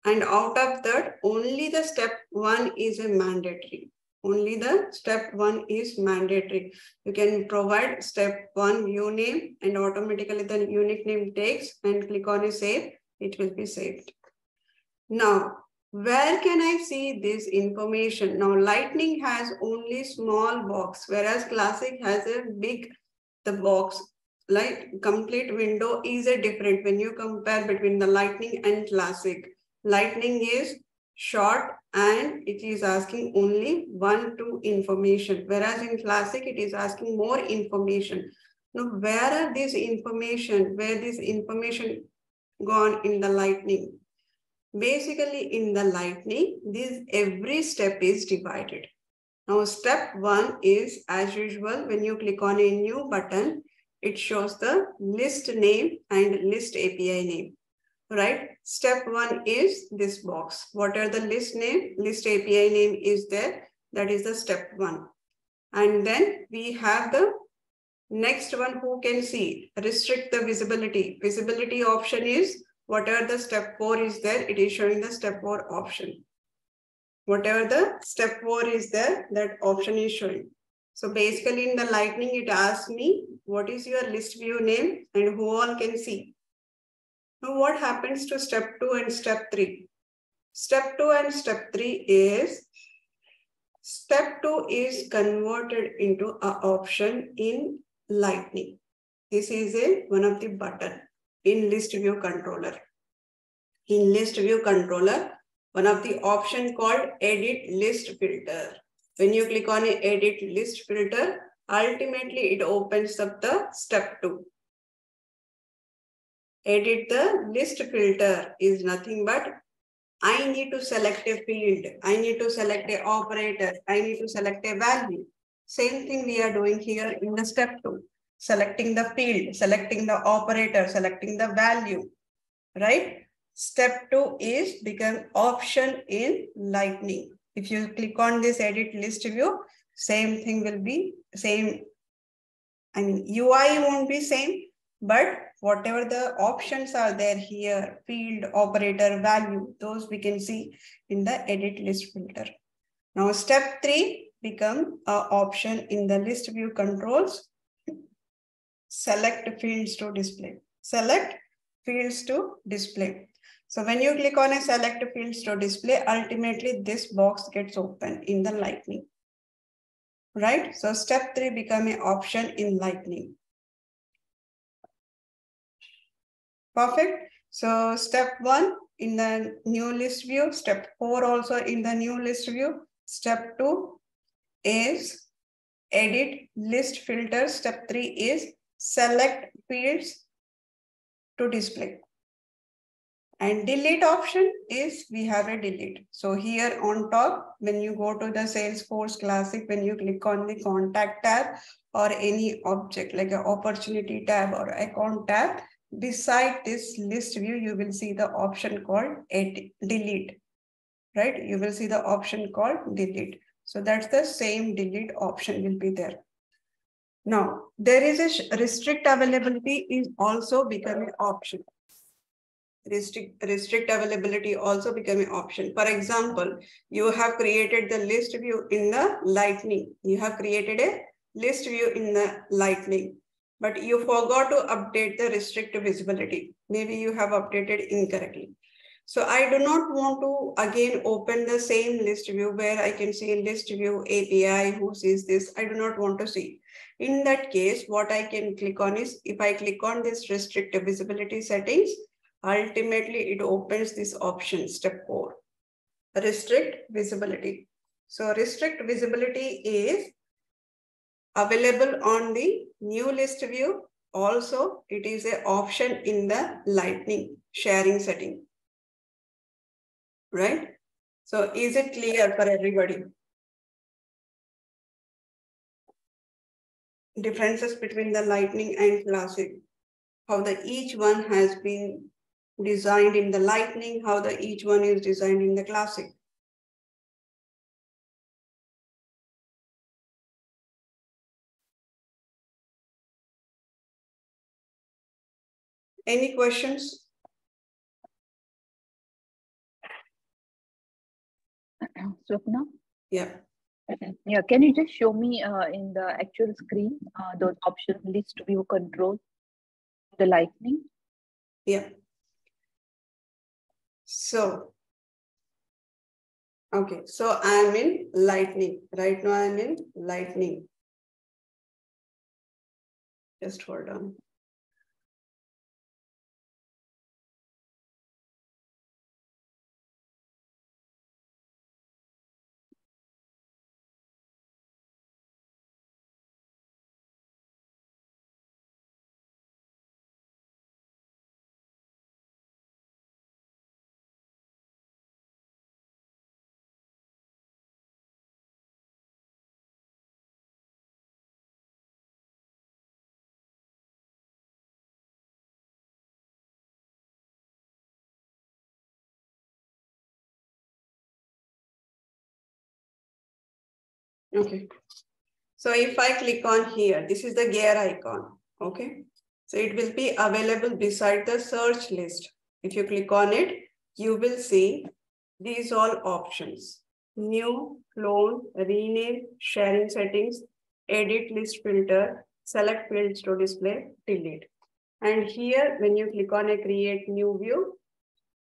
S1: And out of that, only the step 1 is a mandatory. Only the step 1 is mandatory. You can provide step 1 view name and automatically the unique name takes and click on a save. It will be saved. Now, where can I see this information? Now, lightning has only small box, whereas classic has a big, the box, like complete window is a different when you compare between the lightning and classic. Lightning is short and it is asking only 1-2 information, whereas in classic it is asking more information. Now, where are these information? Where this information gone in the lightning? Basically, in the lightning, every step is divided. Now, step 1 is as usual. When you click on a new button, it shows the list name and list API name. Right? Step 1 is this box. What are the list name? List API name is there. That is the step 1. And then we have the next one, who can see? Restrict the visibility. Visibility option is whatever the step 4 is there, it is showing the step 4 option. Whatever the step 4 is there, that option is showing. So basically in the lightning, it asks me, what is your list view name and who all can see? Now what happens to step 2 and step 3? Step 2 and step 3 is, step 2 is converted into an option in lightning. This is one of the button in list view controller. In list view controller, one of the option called edit list filter. When you click on edit list filter, ultimately it opens up the step 2. Edit the list filter is nothing but I need to select a field, I need to select a operator, I need to select a value. Same thing we are doing here in the step 2. Selecting the field, selecting the operator, selecting the value, right? Step 2 is become option in lightning. If you click on this edit list view, same thing will be same. I mean, UI won't be same, but whatever the options are there here, field, operator, value, those we can see in the edit list filter. Now step 3 become an option in the list view controls. Select fields to display. Select fields to display. So when you click on a select fields to display, ultimately this box gets open in the lightning. Right? So step 3 become an option in lightning. Perfect. So step 1 in the new list view, step 4 also in the new list view. Step 2 is edit list filter. Step 3 is select fields to display. And delete option is we have a delete. So here on top, when you go to the Salesforce Classic, when you click on the contact tab or any object like an opportunity tab or account tab, beside this list view, you will see the option called delete, right? You will see the option called delete. So that's the same delete option will be there. Now, there is a restrict availability is also becoming option. Restrict availability also become an option. For example, you have created the list view in the lightning. You have created a list view in the lightning, but you forgot to update the restrict visibility. Maybe you have updated incorrectly. So I do not want to again open the same list view where I can see list view API, who sees this. I do not want to see. In that case, what I can click on is, if I click on this restrict visibility settings, ultimately it opens this option, step 4, restrict visibility. So restrict visibility is available on the new list view. Also, it is an option in the lightning sharing setting, right? So is it clear for everybody? Differences between the lightning and classic, how the each one has been designed in the lightning, how the each one is designed in the classic. Any questions?
S11: Swapna?
S1: Yeah.
S11: Yeah, can you just show me in the actual screen those options, list view control, the lightning?
S1: Yeah. So, okay, so I'm in lightning. Right now I'm in lightning. Just hold on. Okay. So if I click on here, this is the gear icon. Okay. So it will be available beside the search list. If you click on it, you will see these all options: new, clone, rename, sharing settings, edit list filter, select fields to display, delete. And here, when you click on a create new view,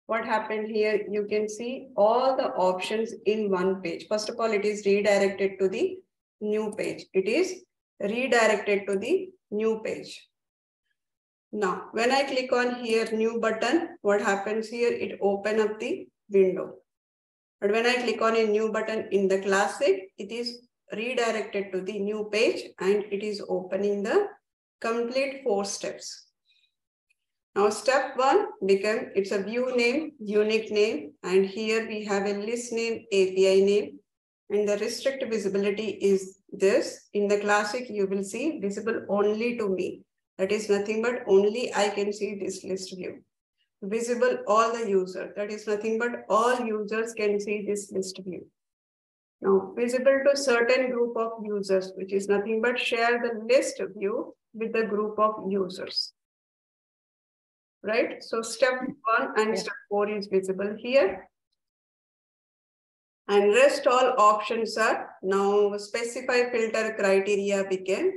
S1: what happened here, you can see all the options in one page. First of all, it is redirected to the new page. It is redirected to the new page. Now, when I click on here, new button, what happens here? It opens up the window. But when I click on a new button in the classic, it is redirected to the new page and it is opening the complete 4 steps. Now, step 1 become, it's a view name, unique name, and here we have a list name, API name, and the restrict visibility is this. In the classic, you will see visible only to me. That is nothing but only I can see this list view. Visible all the user, that is nothing but all users can see this list view. Now, visible to certain group of users, which is nothing but share the list view with the group of users. Right? So step 1 and step 4 is visible here. And rest all options are now specify filter criteria became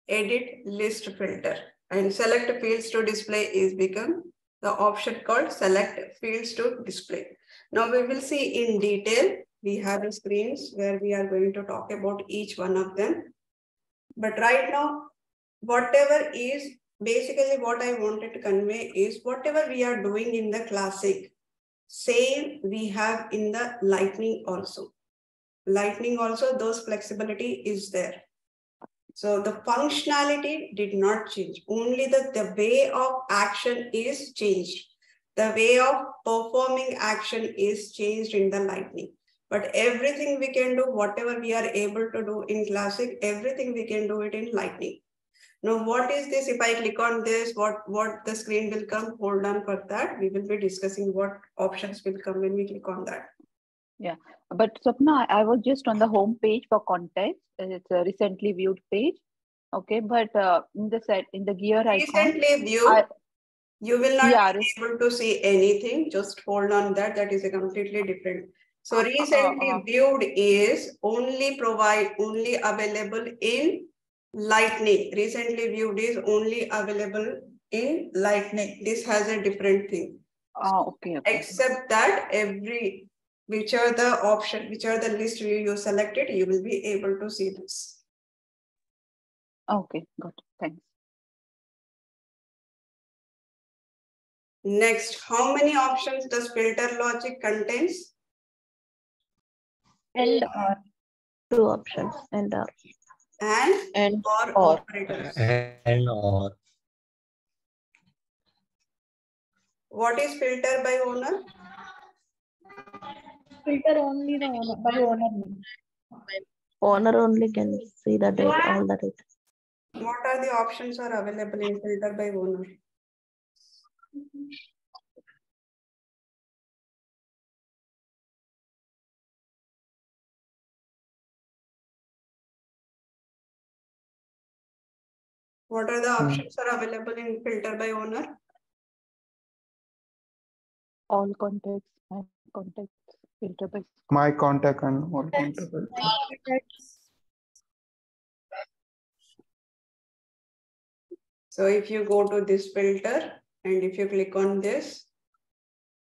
S1: edit list filter, and select fields to display is become the option called select fields to display. Now we will see in detail. We have screens where we are going to talk about each one of them. But right now, whatever is basically what I wanted to convey is whatever we are doing in the classic, same we have in the lightning also. Lightning also, those flexibility is there. So the functionality did not change. Only the way of action is changed. The way of performing action is changed in the lightning. But everything we can do, whatever we are able to do in classic, everything we can do it in lightning. Now, what is this? If I click on this, what the screen will come? Hold on for that. We will be discussing what options will come when we click on that.
S11: Yeah, but Swapna, I was just on the home page for context. It's a recently viewed page. Okay, but in the gear icon,
S1: recently viewed, you will not be able to see anything. Just hold on that. That is a completely different. So recently viewed is only available in Lightning. Recently viewed is only available in Lightning. This has a different thing.
S11: Okay.
S1: Except that which are the list view you selected, you will be able to see this.
S11: Okay, got it. Thanks.
S1: Next, how many options does filter logic contains?
S5: And or 2 options. And or.
S1: And or operators.
S6: And or.
S1: What is filter by owner?
S5: Filter only the owner by owner. Owner only can see the data, all the data.
S1: What are the options are available in filter by owner? What are the options are available in filter by owner?
S11: All contacts, my contacts, filter by
S8: my contact and all contacts.
S1: So if you go to this filter and if you click on this,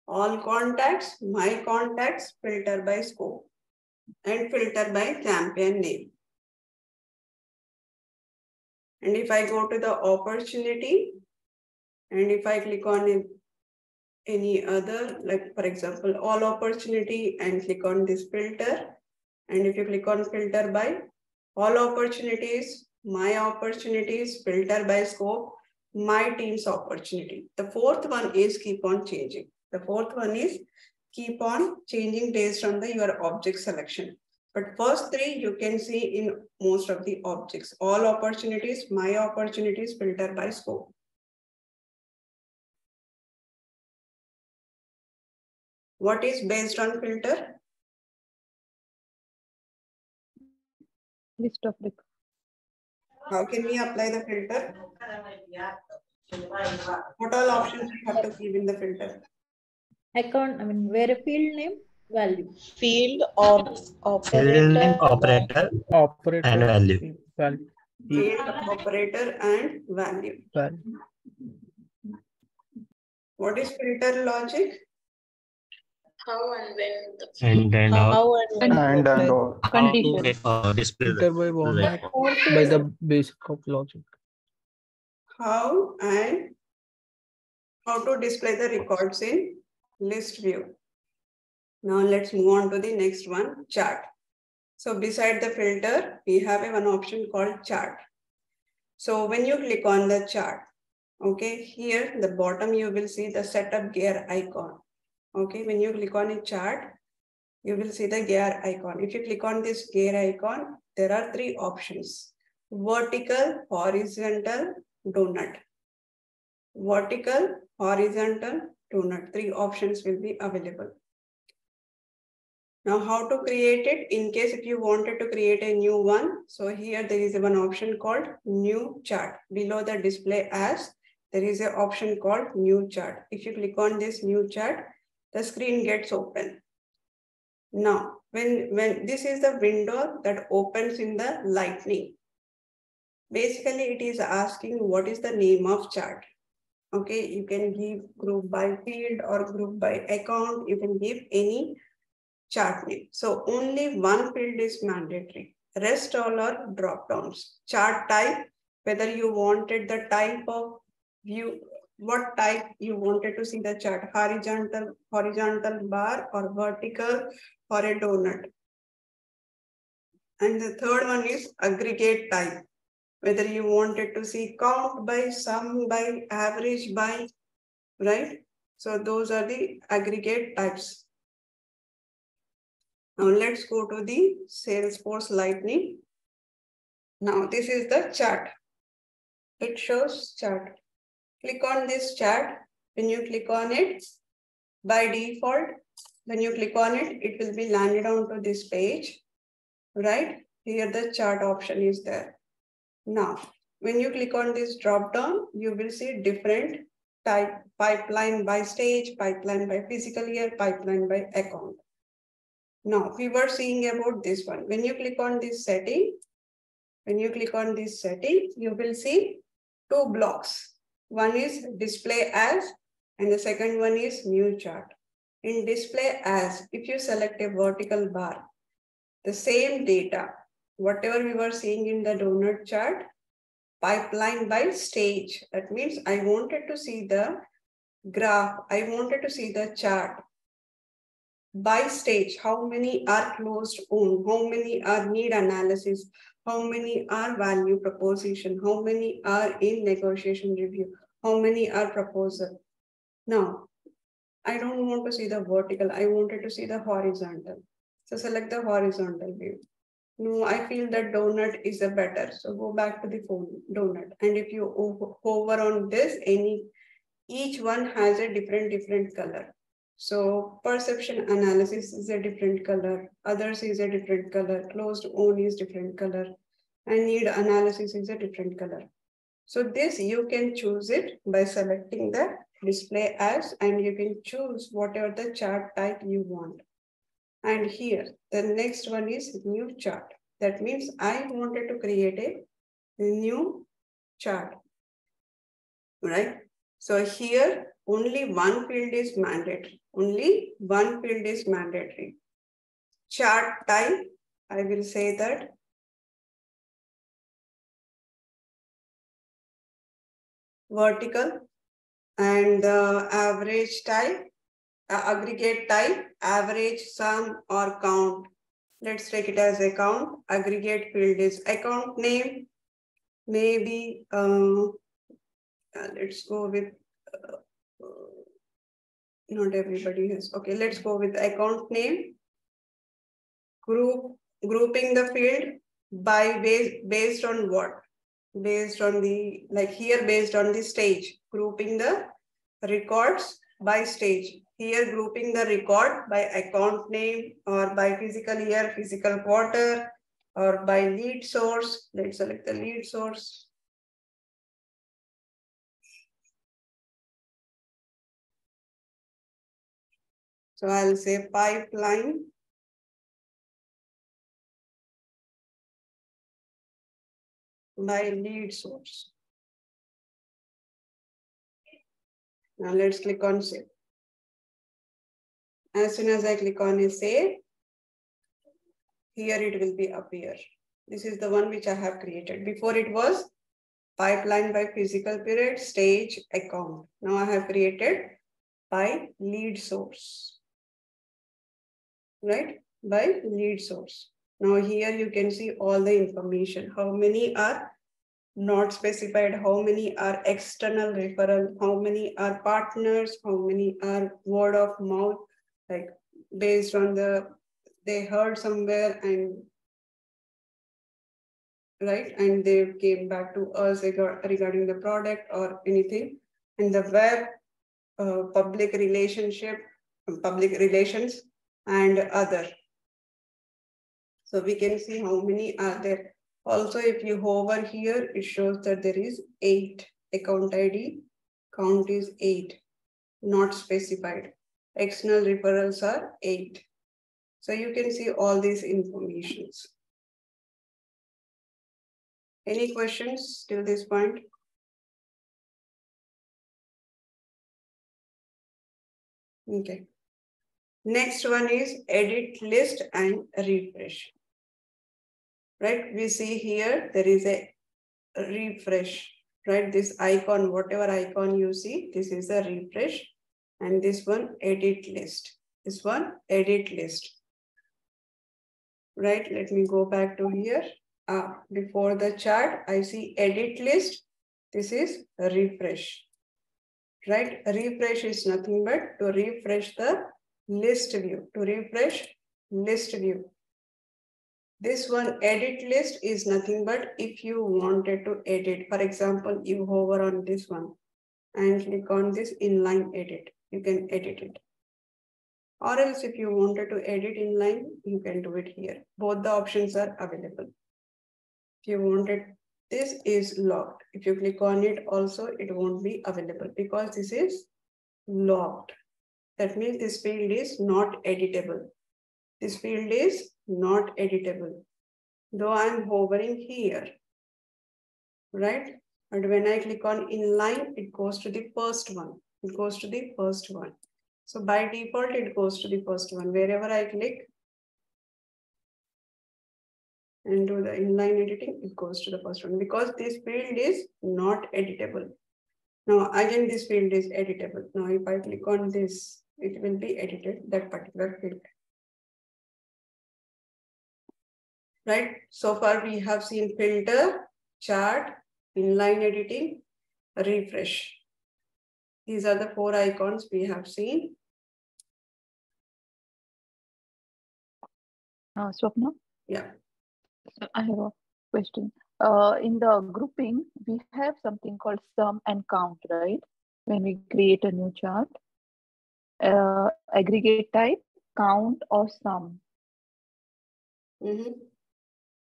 S1: all contacts, my contacts, filter by scope and filter by campaign name. And if I go to the opportunity and if I click on any other, like for example, all opportunity and click on this filter. And if you click on filter by all opportunities, my opportunities, filter by scope, my team's opportunity. The fourth one is keep on changing. The fourth one is keep on changing based on your object selection. But first 3 you can see in most of the objects. All opportunities, my opportunities, filter by scope. What is based on filter?
S11: List of records.
S1: How can we apply the filter? What all options we have to give in the filter?
S4: Account, where a field name, value.
S10: Field or operator.
S6: Operator and value.
S1: Field, operator and value. What is filter logic?
S2: How and when the
S6: And then
S10: How and
S8: or
S11: Condition.
S6: display
S3: Filter by format
S1: Fourth
S3: by
S1: is
S3: the basic of logic.
S1: how and how to display the records in list view. Now let's move on to the next one, chart. So beside the filter, we have one option called chart. So when you click on the chart, okay, here the bottom you will see the setup gear icon. Okay, when you click on a chart, you will see the gear icon. If you click on this gear icon, there are three options: vertical, horizontal, donut. Vertical, horizontal, donut. Three options will be available. Now, how to create it? In case if you wanted to create a new one, so here there is one option called new chart. Below the display as, there is an option called new chart. If you click on this new chart, the screen gets open. Now, when this is the window that opens in the Lightning. Basically, it is asking what is the name of chart. Okay, you can give group by field or group by account. You can give any chart name. So only one field is mandatory. Rest all are drop downs. Chart type, whether you wanted the type of view, what type you wanted to see the chart, horizontal bar or vertical or a donut. And the third one is aggregate type, whether you wanted to see count by, sum by, average by, right? So those are the aggregate types. Now let's go to the Salesforce Lightning. Now this is the chart. It shows chart. Click on this chart. When you click on it, by default, when you click on it, it will be landed onto this page, right? Here the chart option is there. Now, when you click on this drop down, you will see different type: pipeline by stage, pipeline by fiscal year, pipeline by account. Now, we were seeing about this one. When you click on this setting, you will see two blocks. One is display as, and the second one is new chart. In display as, if you select a vertical bar, the same data, whatever we were seeing in the donut chart, pipeline by stage. That means I wanted to see the graph, I wanted to see the chart by stage. How many are closed on? How many are need analysis? How many are value proposition? How many are in negotiation review? How many are proposal? Now, I don't want to see the vertical. I wanted to see the horizontal. So select the horizontal view. No, I feel that donut is a better. So go back to the phone donut. And if you hover on this, each one has a different color. So perception analysis is a different color. Others is a different color. Closed on is different color. And need analysis is a different color. So this you can choose it by selecting the display as, and you can choose whatever the chart type you want. And here, the next one is new chart. That means I wanted to create a new chart, right? So here, only one field is mandatory. Only one field is mandatory. Chart type, I will say that vertical, and the average type, aggregate type, average, sum, or count. Let's take it as account. Aggregate field is account name. Maybe let's go with not everybody has. Okay, let's go with account name. Grouping the field by based on what? Based on the, like here, based on the stage. Grouping the records by stage. Here, grouping the record by account name or by fiscal year, fiscal quarter, or by lead source. Let's select the lead source. So I'll say pipeline by lead source. Now let's click on save. As soon as I click on save, here it will be appear. This is the one which I have created. Before it was pipeline by physical period, stage, account. Now I have created by lead source, right? By lead source. Now here you can see all the information. How many are not specified, how many are external referral, how many are partners, how many are word of mouth, like based on they heard somewhere and right, and they came back to us regarding the product or anything. And the web, public relations, and other. So we can see how many are there. Also, if you hover here, it shows that there is 8 account ID. Count is 8, not specified. External referrals are 8. So you can see all these informations. Any questions till this point? Okay. Next one is edit list and refresh. Right? We see here there is a refresh. Right? This icon, whatever icon you see, this is a refresh. And this one edit list. This one edit list. Right? Let me go back to here. Before the chart, I see edit list. This is a refresh. Right? Refresh is nothing but to refresh the list view. To refresh list view. This one edit list is nothing but if you wanted to edit. For example, you hover on this one and click on this inline edit. You can edit it. Or else if you wanted to edit inline, you can do it here. Both the options are available. If you wanted, this is locked. If you click on it also, it won't be available because this is locked. That means this field is not editable. This field is not editable. Though I'm hovering here, right? And when I click on inline, it goes to the first one. It goes to the first one. So by default, it goes to the first one. Wherever I click and do the inline editing, it goes to the first one because this field is not editable. Now again, this field is editable. Now if I click on this, it will be edited, that particular field. Right? So far we have seen filter, chart, inline editing, refresh. These are the 4 icons we have seen.
S11: Swapna?
S1: Yeah.
S11: So I have a question. In the grouping, we have something called sum and count, right? When we create a new chart, aggregate type, count or sum.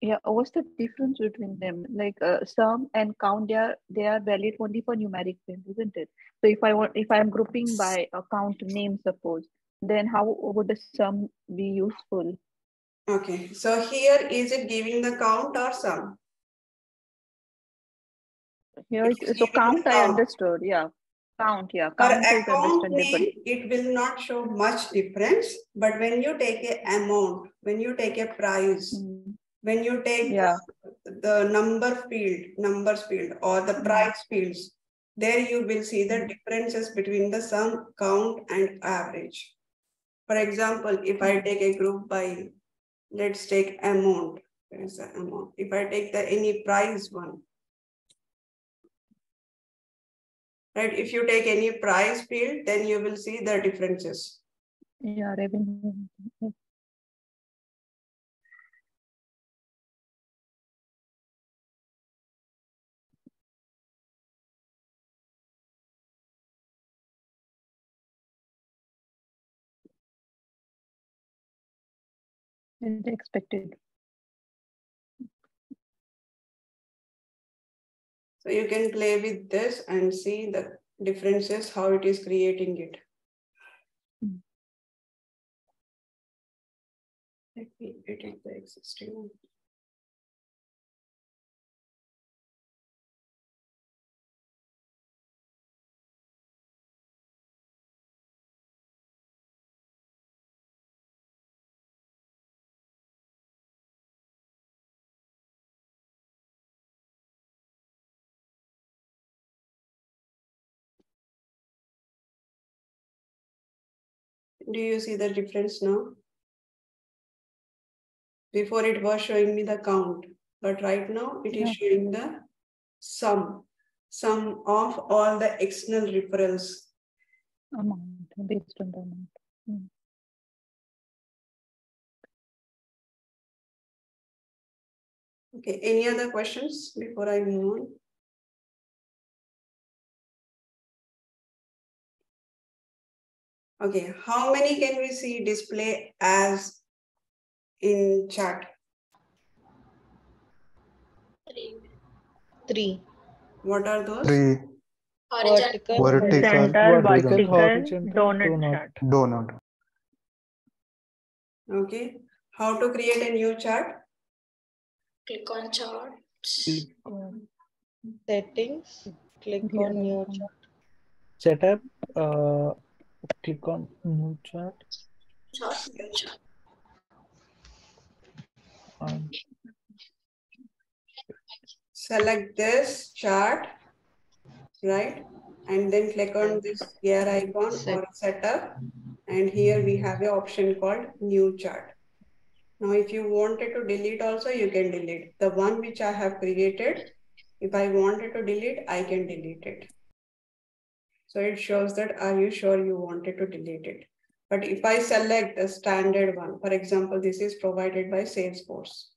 S11: Yeah, what's the difference between them? Like sum and count, they are valid only for numeric field, isn't it? So if I'm grouping by a count name, suppose, then how would the sum be useful?
S1: Okay, so here is it giving the count or sum?
S11: Here, so count I understood, yeah. Count, yeah. Count is understandable.
S1: It will not show much difference, but when you take an amount, when you take a price, when you take the numbers field or the price fields, there you will see the differences between the sum, count, and average. For example, if I take a group by, let's take amount. Where is the amount? If I take the any price one, right? If you take any price field, then you will see the differences.
S11: Yeah, revenue. Is expected.
S1: So you can play with this and see the differences, how it is creating it. Let me edit the existing one. Do you see the difference now? Before it was showing me the count, but right now it is showing the sum of all the external referrals.
S11: Amount, based on the amount.
S1: Okay, any other questions before I move on? Okay, how many can we see display as in chart?
S10: 3.
S1: What are those?
S8: 3.
S10: Vertical.
S11: Center,
S3: vertical,
S11: vertical,
S3: horizontal,
S11: donut chart.
S8: Donut.
S1: Okay, how to create a new chart?
S2: Click on charts.
S10: Settings. Click on new chart.
S3: Setup. Click on new chart.
S2: New chart.
S1: Select this chart, right? And then click on this gear icon or setup. And here we have an option called new chart. Now, if you wanted to delete also, you can delete. The one which I have created, if I wanted to delete, I can delete it. So it shows that, are you sure you wanted to delete it? But if I select the standard one, for example, this is provided by Salesforce.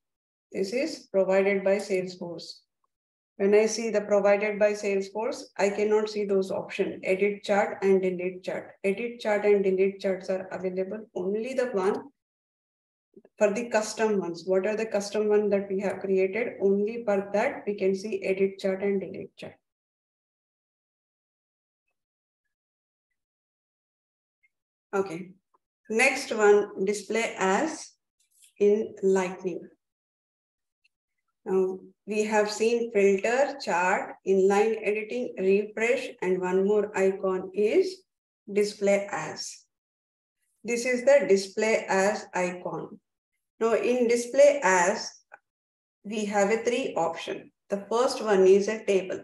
S1: This is provided by Salesforce. When I see the provided by Salesforce, I cannot see those options, edit chart and delete chart. Edit chart and delete charts are available, only the one for the custom ones. What are the custom ones that we have created? Only for that we can see edit chart and delete chart. Okay, next one, display as in Lightning. Now, we have seen filter, chart, inline editing, refresh, and one more icon is display as. This is the display as icon. Now, in display as, we have a 3 option. The first one is a table.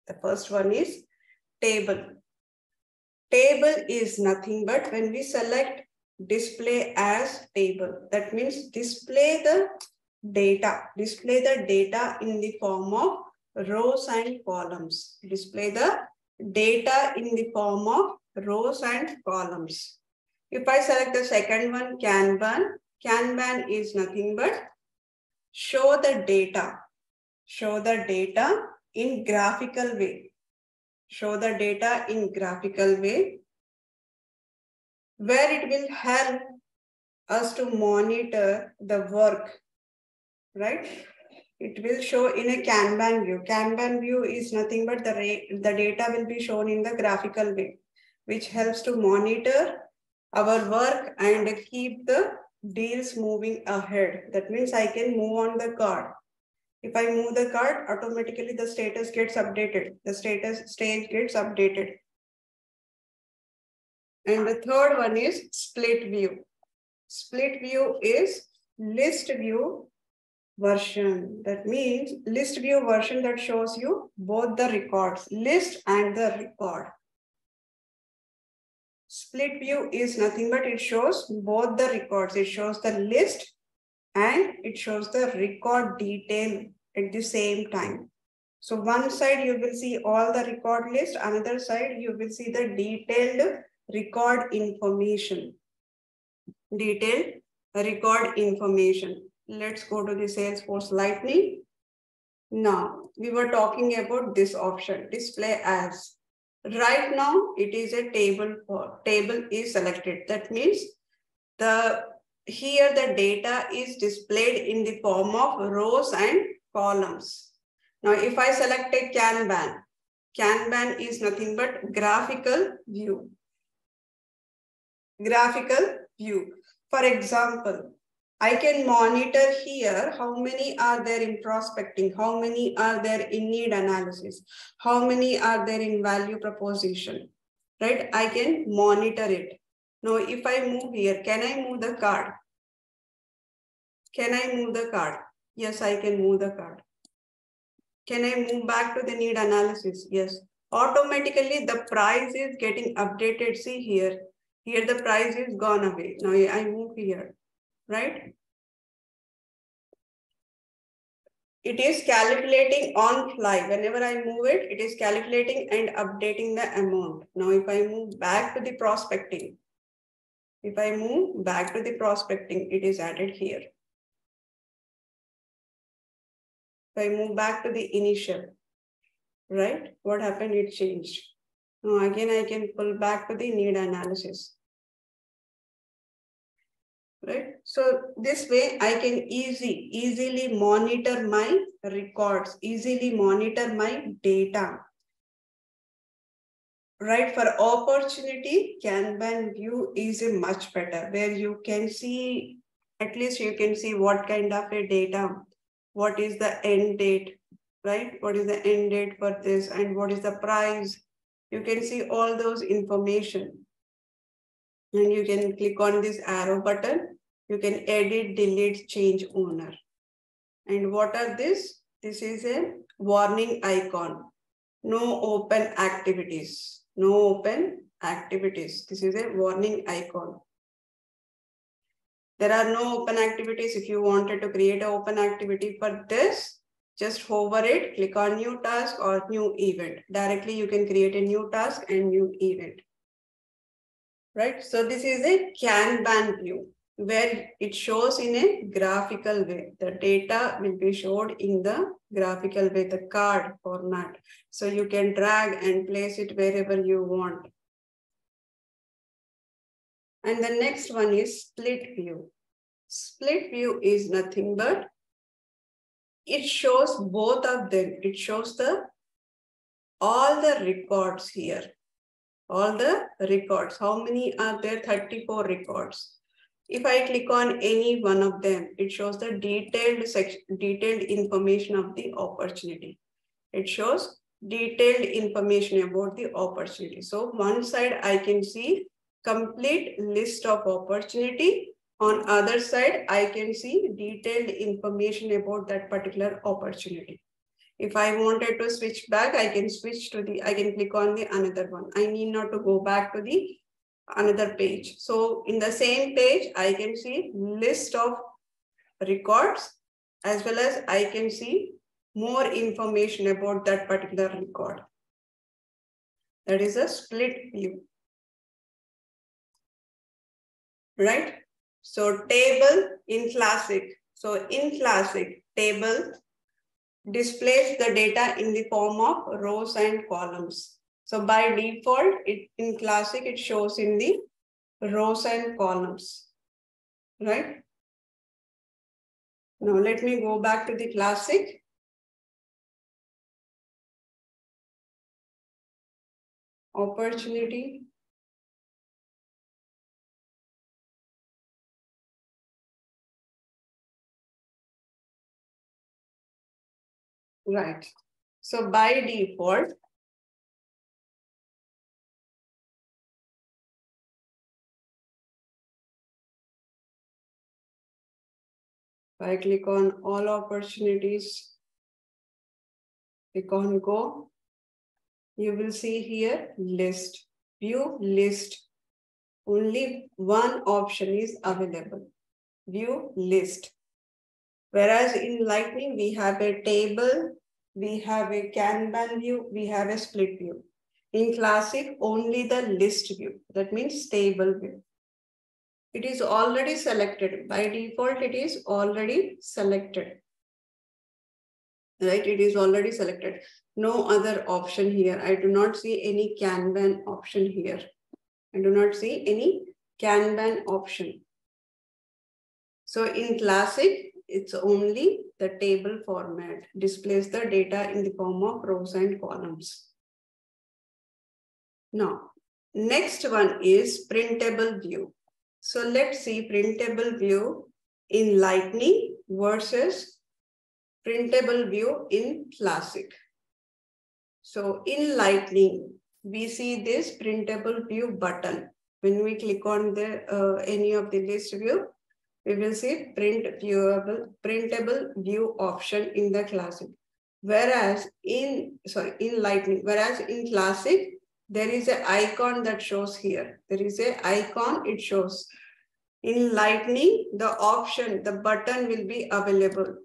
S1: The first one is table. Table is nothing but when we select display as table, that means display the data in the form of rows and columns. Display the data in the form of rows and columns. If I select the second one, Kanban, Kanban is nothing but show the data in graphical way. Show the data in graphical way, where it will help us to monitor the work, right? It will show in a Kanban view. Kanban view is nothing but the data will be shown in the graphical way, which helps to monitor our work and keep the deals moving ahead. That means I can move on the card. If I move the card, automatically the status gets updated. The status stage gets updated. And the third one is split view. Split view is list view version. That means list view version that shows you both the records, list and the record. Split view is nothing but it shows both the records. It shows the list and it shows the record detail at the same time. So one side you will see all the record list, another side you will see the detailed record information. Detailed record information. Let's go to the Salesforce Lightning. Now, we were talking about this option, display as. Right now, it is a table is selected. That means here the data is displayed in the form of rows and columns. Now, if I select a Kanban, Kanban is nothing but graphical view. Graphical view. For example, I can monitor here how many are there in prospecting, how many are there in need analysis, how many are there in value proposition, right? I can monitor it. Now, if I move here, can I move the card? Can I move the card? Yes, I can move the card. Can I move back to the need analysis? Yes. Automatically, the price is getting updated. See here. Here, the price is gone away. Now, I move here, right? It is calculating on fly. Whenever I move it, it is calculating and updating the amount. Now, if I move back to the prospecting, it is added here. If I move back to the initial, right? What happened? It changed. Now, again, I can pull back to the need analysis. Right? So this way I can easily monitor my records, easily monitor my data. Right? For opportunity, Kanban view is a much better, where you can see, at least you can see what kind of a data, what is the end date, right? What is the end date for this and what is the price? You can see all those information. And you can click on this arrow button. You can edit, delete, change owner. And what are this? This is a warning icon. No open activities. No open activities. This is a warning icon. There are no open activities. If you wanted to create an open activity for this, just hover it, click on new task or new event. Directly you can create a new task and new event. Right? So this is a Kanban view where it shows in a graphical way. The data will be showed in the graphical way, the card format. So you can drag and place it wherever you want. And the next one is split view. Split view is nothing but it shows both of them. It shows all the records here. All the records. How many are there? 34 records. If I click on any one of them, it shows the detailed information of the opportunity. It shows detailed information about the opportunity. So one side I can see complete list of opportunity. On other side, I can see detailed information about that particular opportunity. If I wanted to switch back, I can click on the another one. I need not to go back to the another page. So in the same page, I can see list of records as well as I can see more information about that particular record. That is a split view. Right? So table in Classic. So in Classic, table displays the data in the form of rows and columns. So by default, in Classic, it shows in the rows and columns, right? Now let me go back to the Classic. Opportunity. Right. So by default, if I click on all opportunities, click on go, you will see here list, view list. Only one option is available, view list. Whereas in Lightning, we have a table, we have a Kanban view, we have a split view. In Classic, only the list view, that means table view. It is already selected. By default, it is already selected. Right, it is already selected. No other option here. I do not see any Kanban option here. I do not see any Kanban option. So in Classic, it's only the table format, displays the data in the form of rows and columns. Now, next one is printable view. So let's see printable view in Lightning versus printable view in Classic. So in Lightning, we see this printable view button. When we click on the any of the list view, we will see printable view option in the Classic. Whereas in Lightning, whereas in Classic, there is an icon that shows here. There is an icon it shows. In Lightning, the option, the button will be available,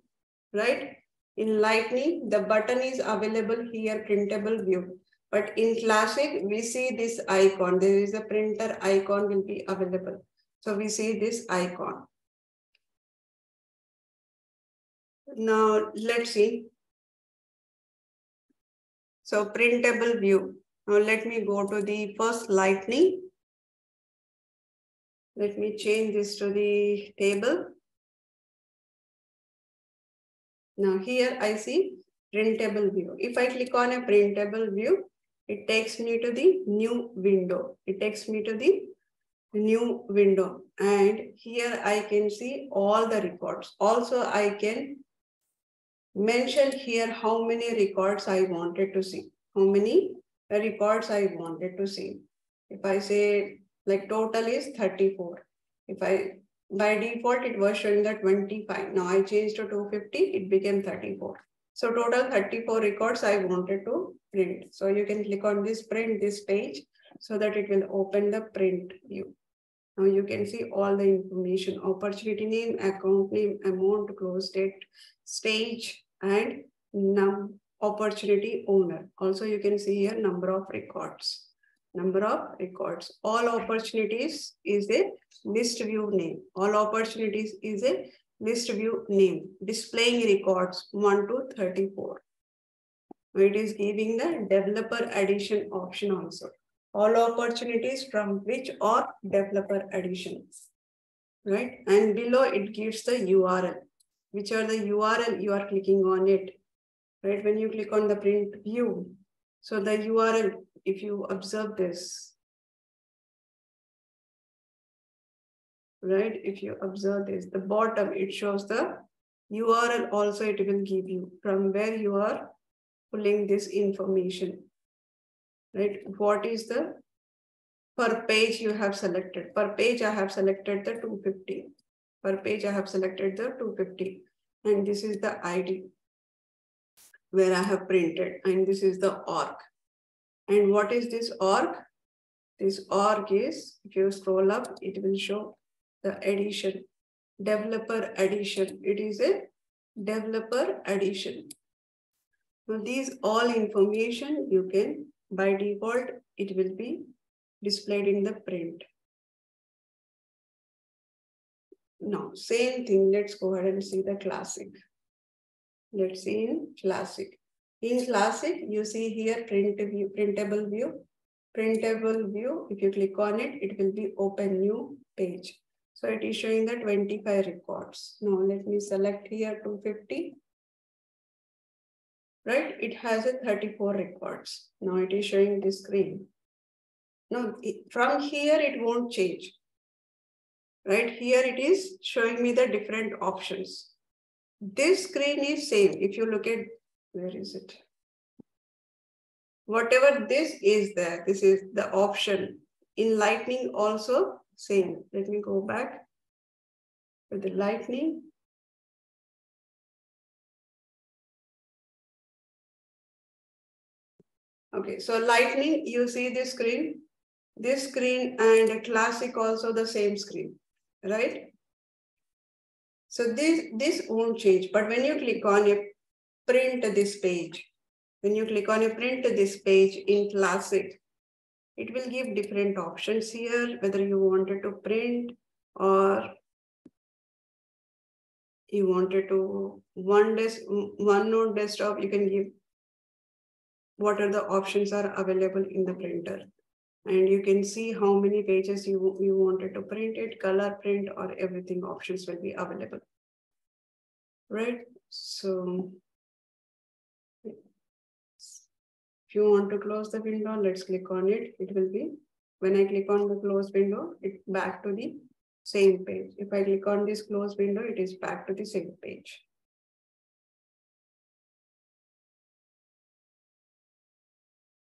S1: right? In Lightning, the button is available here, printable view. But in Classic, we see this icon. There is a printer icon will be available. So we see this icon. Now let's see. So printable view. Now let me go to the first Lightning. Let me change this to the table. Now here I see printable view. If I click on a printable view, it takes me to the new window. It takes me to the new window. And here I can see all the records. Also, I can mention here how many records I wanted to see. How many records I wanted to see. If I say like total is 34. If I, by default, it was showing that 25. Now I changed to 250, it became 34. So total 34 records I wanted to print. So you can click on this print this page so that it will open the print view. Now you can see all the information, opportunity name, account name, amount, close date, stage, and opportunity owner. Also you can see here number of records. Number of records. All opportunities is a list view name. All opportunities is a list view name. Displaying records 1 to 34. It is giving the developer addition option also. All opportunities from which or developer additions, right? And below it gives the URL, which are the URL you are clicking on it, right? When you click on the print view, so the URL, if you observe this, right? If you observe this, the bottom, it shows the URL also it will give you from where you are pulling this information, right? What is the per page you have selected. Per page I have selected the 250. Per page I have selected the 250. And this is the ID where I have printed. And this is the org. And what is this org? This org is, if you scroll up, it will show the addition. Developer addition. It is a developer addition. Now these all information you can, by default, it will be displayed in the print. Now, same thing, let's go ahead and see the Classic. Let's see in Classic. In Classic, you see here printable view. Printable view, if you click on it, it will be open new page. So it is showing the 25 records. Now let me select here 250. Right, it has a 34 records. Now it is showing this screen. Now from here it won't change. Right here it is showing me the different options. This screen is same. If you look at, where is it? Whatever this is there, this is the option. In Lightning also same. Let me go back to the Lightning. Okay, so Lightning, you see this screen and Classic also the same screen, right? So this won't change, but when you click on a print this page, when you click on a print this page in Classic, it will give different options here, whether you wanted to print or you wanted to OneNote desktop, you can give what are the options are available in the printer. And you can see how many pages you wanted to print it, color print, or everything options will be available. right? So if you want to close the window, let's click on it. It will be, when I click on the close window, it's back to the same page. If I click on this close window, it is back to the same page.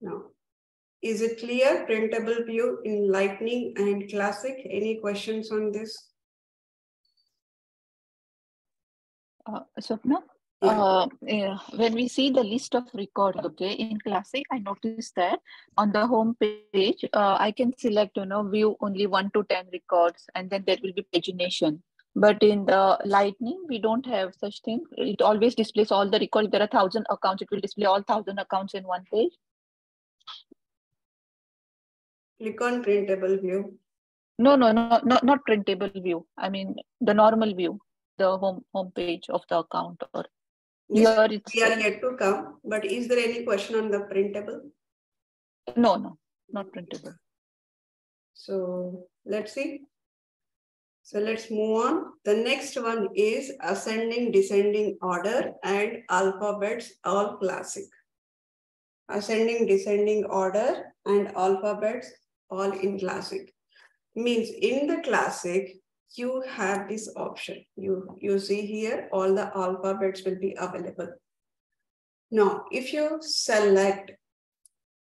S1: Now, is it clear? Printable view in Lightning and Classic. Any questions on this?
S11: Swapna, when we see the list of records, okay, in Classic, I noticed that on the home page, I can select, view only 1 to 10 records, and then there will be pagination. But in the Lightning, we don't have such thing. It always displays all the records. If there are 1,000 accounts, it will display all 1,000 accounts in one page.
S1: Click on printable view.
S11: No, not printable view. I mean the normal view, the home page of the account. Or
S1: Yes,
S11: here it's
S1: we are yet to come. But is there any question on the printable?
S11: no, not printable.
S1: So let's see. So let's move on. The next one is ascending, descending order and alphabets, all Classic. Ascending, descending order and alphabets, all in Classic. Means in the Classic, you have this option. You see here, all the alphabets will be available. Now, if you select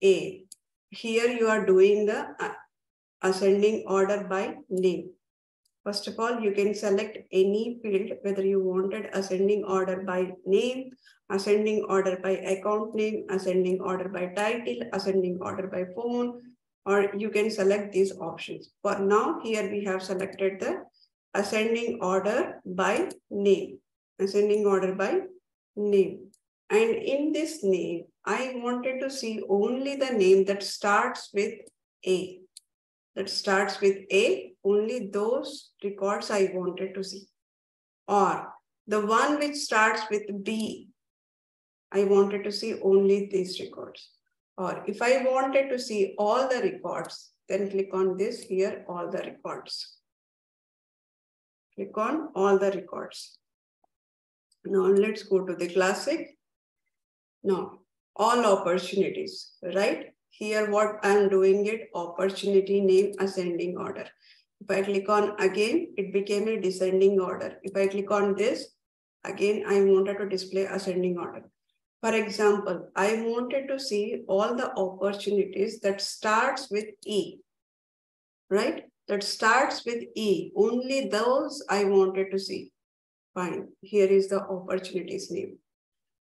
S1: A, here you are doing the ascending order by name. First of all, you can select any field, whether you wanted ascending order by name, ascending order by account name, ascending order by title, ascending order by phone, or you can select these options. For now, here we have selected the ascending order by name, ascending order by name. And in this name, I wanted to see only the name that starts with A. That starts with A, only those records I wanted to see. Or the one which starts with B, I wanted to see only these records. Or if I wanted to see all the records, then click on this here, all the records. Click on all the records. Now let's go to the Classic. Now, all opportunities, right? Here what I'm doing it, opportunity name ascending order. If I click on again, it became a descending order. If I click on this, again, I wanted to display ascending order. For example, I wanted to see all the opportunities that starts with E, right? That starts with E, only those I wanted to see. Fine, here is the opportunities name.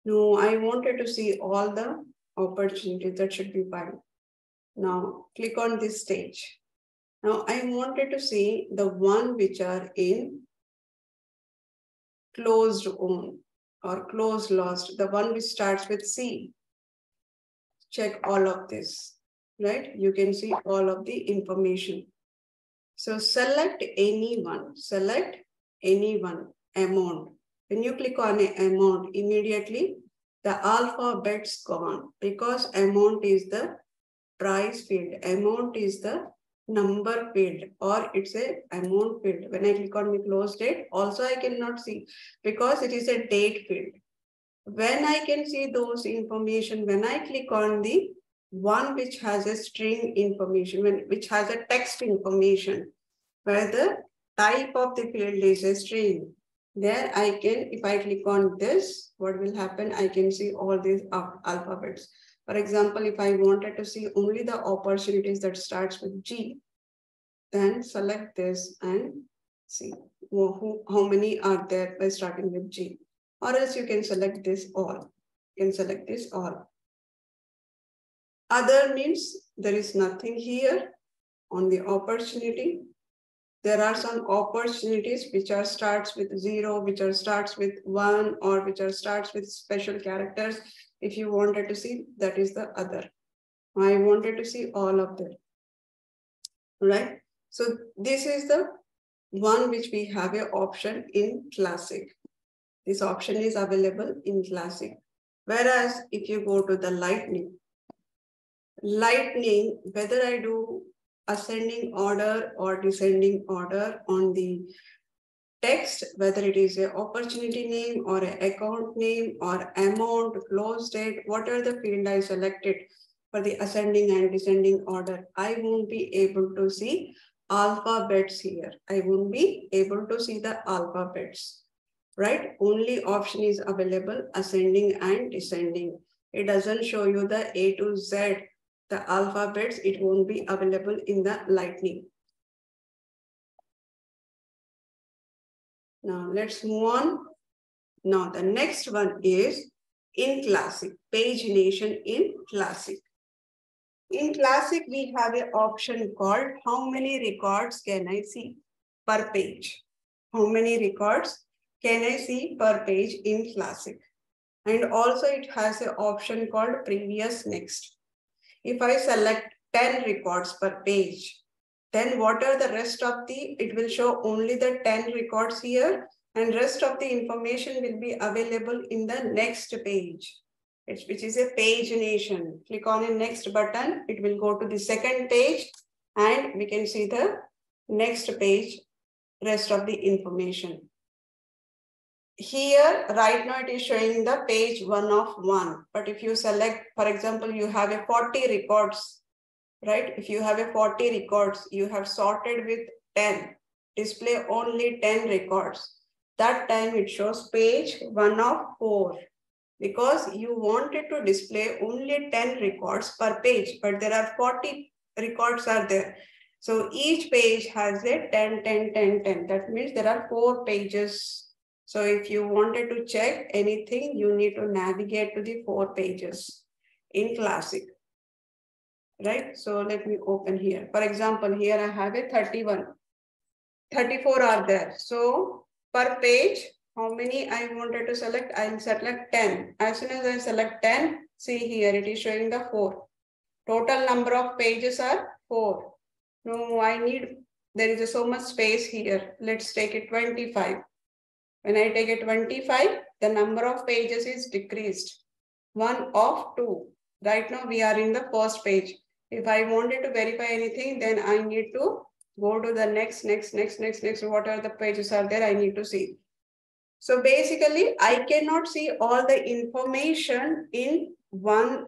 S1: No, I wanted to see all the opportunities, that should be fine. Now click on this stage. Now I wanted to see the one which are in closed own or closed lost, the one which starts with C. Check all of this, right? You can see all of the information. So select anyone, amount. When you click on an amount, immediately the alphabet's gone because amount is the price field. Amount is the number field or it's a amount field. When I click on the close date, also I cannot see because it is a date field. When I can see those information, when I click on the one which has a string information, which has a text information, where the type of the field is a string, there I can, if I click on this, what will happen? I can see all these alphabets. For example, if I wanted to see only the opportunities that starts with G, then select this and see how many are there by starting with G. Or else you can select this all. You can select this all. Other means there is nothing here on the opportunity. There are some opportunities which are starts with 0, which are starts with 1, or which are starts with special characters. If you wanted to see, that is the other. I wanted to see all of them, right? So this is the one which we have an option in Classic. This option is available in Classic. Whereas if you go to the Lightning, whether I do ascending order or descending order on the text, whether it is an opportunity name or an account name or amount, close date, whatever the field I selected for the ascending and descending order, I won't be able to see alphabets here. I won't be able to see the alphabets, right? Only option is available ascending and descending. It doesn't show you the A to Z, the alphabets, it won't be available in the Lightning. Now let's move on. Now the next one is in Classic, pagination in Classic. In Classic, we have an option called how many records can I see per page? How many records can I see per page in Classic? And also it has an option called previous next. If I select 10 records per page, then what are the rest of it will show only the 10 records here, and rest of the information will be available in the next page, which is a pagination. Click on the next button, it will go to the second page, and we can see the next page, rest of the information. Here, right now it is showing the page 1 of 1. But if you select, for example, you have a 40 records, right? If you have a 40 records, you have sorted with 10, display only 10 records. That time it shows page 1 of 4 because you wanted to display only 10 records per page, but there are 40 records are there. So each page has a 10, 10, 10, 10. That means there are 4 pages. So if you wanted to check anything, you need to navigate to the 4 pages in Classic, right? So let me open here. For example, here I have a 31, 34 are there. So per page, how many I wanted to select? I'll select 10. As soon as I select 10, see here, it is showing the 4. Total number of pages are 4. No, there is so much space here. Let's take it 25. When I take it 25, the number of pages is decreased. 1 of 2. Right now we are in the first page. If I wanted to verify anything, then I need to go to the next. What are the pages are there? I need to see. So basically, I cannot see all the information in one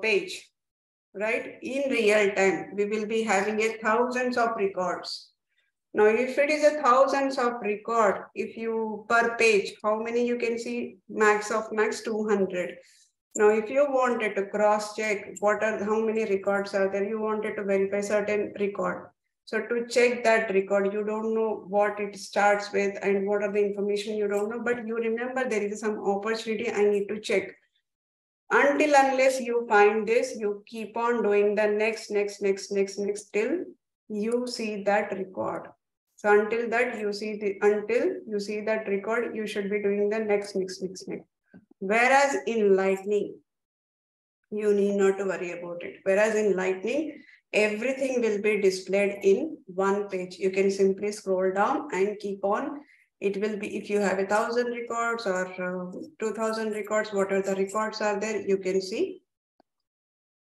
S1: page, right? In real time, we will be having thousands of records. Now, if it is thousands of record, if you per page, how many you can see? Max 200. Now, if you wanted to cross check how many records are there, you wanted to verify certain record. So to check that record, you don't know what it starts with and what are the information you don't know, but you remember there is some opportunity I need to check. Unless you find this, you keep on doing the next till you see that record. So until you see that record, you should be doing the next. Whereas in Lightning, you need not to worry about it. Whereas in Lightning, everything will be displayed in one page. You can simply scroll down and keep on. It will be, if you have 1,000 records or 2,000 records, whatever the records are there, you can see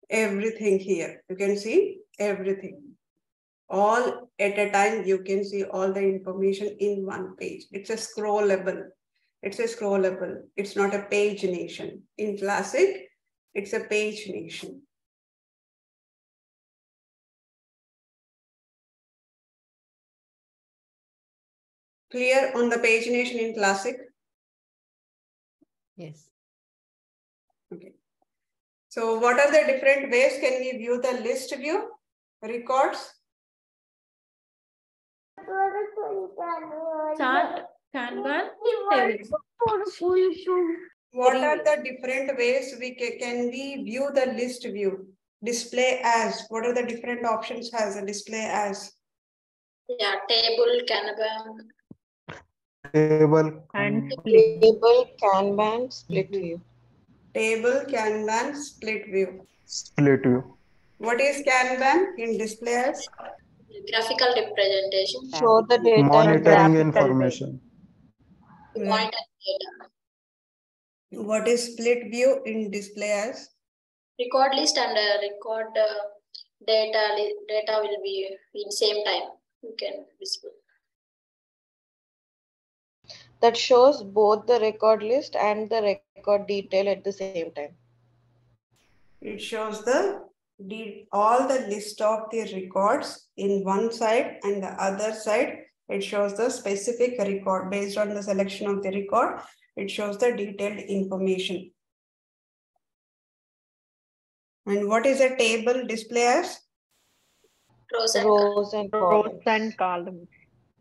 S1: everything here. You can see everything. All at a time, you can see all the information in one page. It's a scrollable. It's not a pagination. In Classic, it's a pagination. Clear on the pagination in Classic?
S12: Yes.
S1: Okay. So what are the different ways can we view the list view records?
S4: Chart, Kanban,
S1: What are the different ways can we view the list view? Display as. What are the different options has a display as?
S2: Yeah, table, Kanban.
S8: Table,
S10: Kanban, split view.
S1: Table, Kanban, split view.
S8: split view.
S1: What is Kanban in display as?
S2: Graphical representation.
S10: Show the data
S8: Monitoring information.
S2: Monitor data.
S1: What is split view in display as?
S2: Record list and record data will be in same time. You can display.
S10: that shows both the record list and the record detail at the same time.
S1: It shows all the list of the records in one side, and the other side it shows the specific record. Based on the selection of the record, it shows the detailed information. And what is a table display as?
S10: Rows and
S11: columns.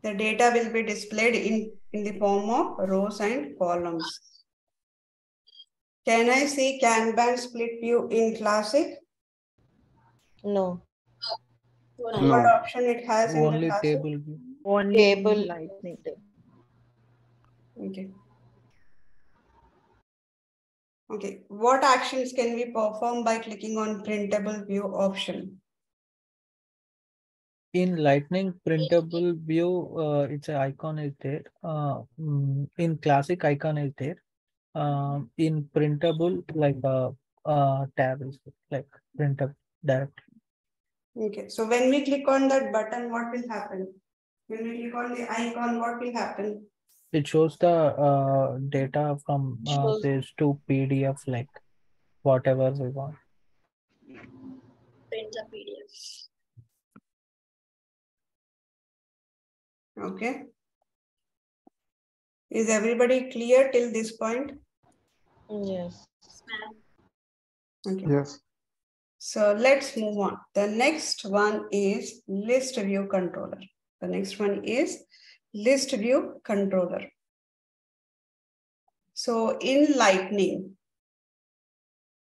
S1: The data will be displayed in the form of rows and columns. Can I see Kanban split view in Classic?
S10: No.
S1: What option it has in the Classic?
S3: Table view.
S11: Only
S10: Table.
S11: Lightning.
S1: Okay. Okay. What actions can we perform by clicking on printable view option?
S3: In Lightning printable view, it's an icon is there. In Classic, icon is there. In printable, like tab is like printable directly.
S1: Okay, so when we click on that button, what will happen? When we click on the icon, what will happen?
S3: It shows the data from says to PDF, like whatever we want.
S2: Print the PDF.
S1: Okay. Is everybody clear till this point?
S10: Yes.
S1: Okay.
S8: Yes.
S1: So let's move on. The next one is list view controller. The next one is list view controller. So in Lightning,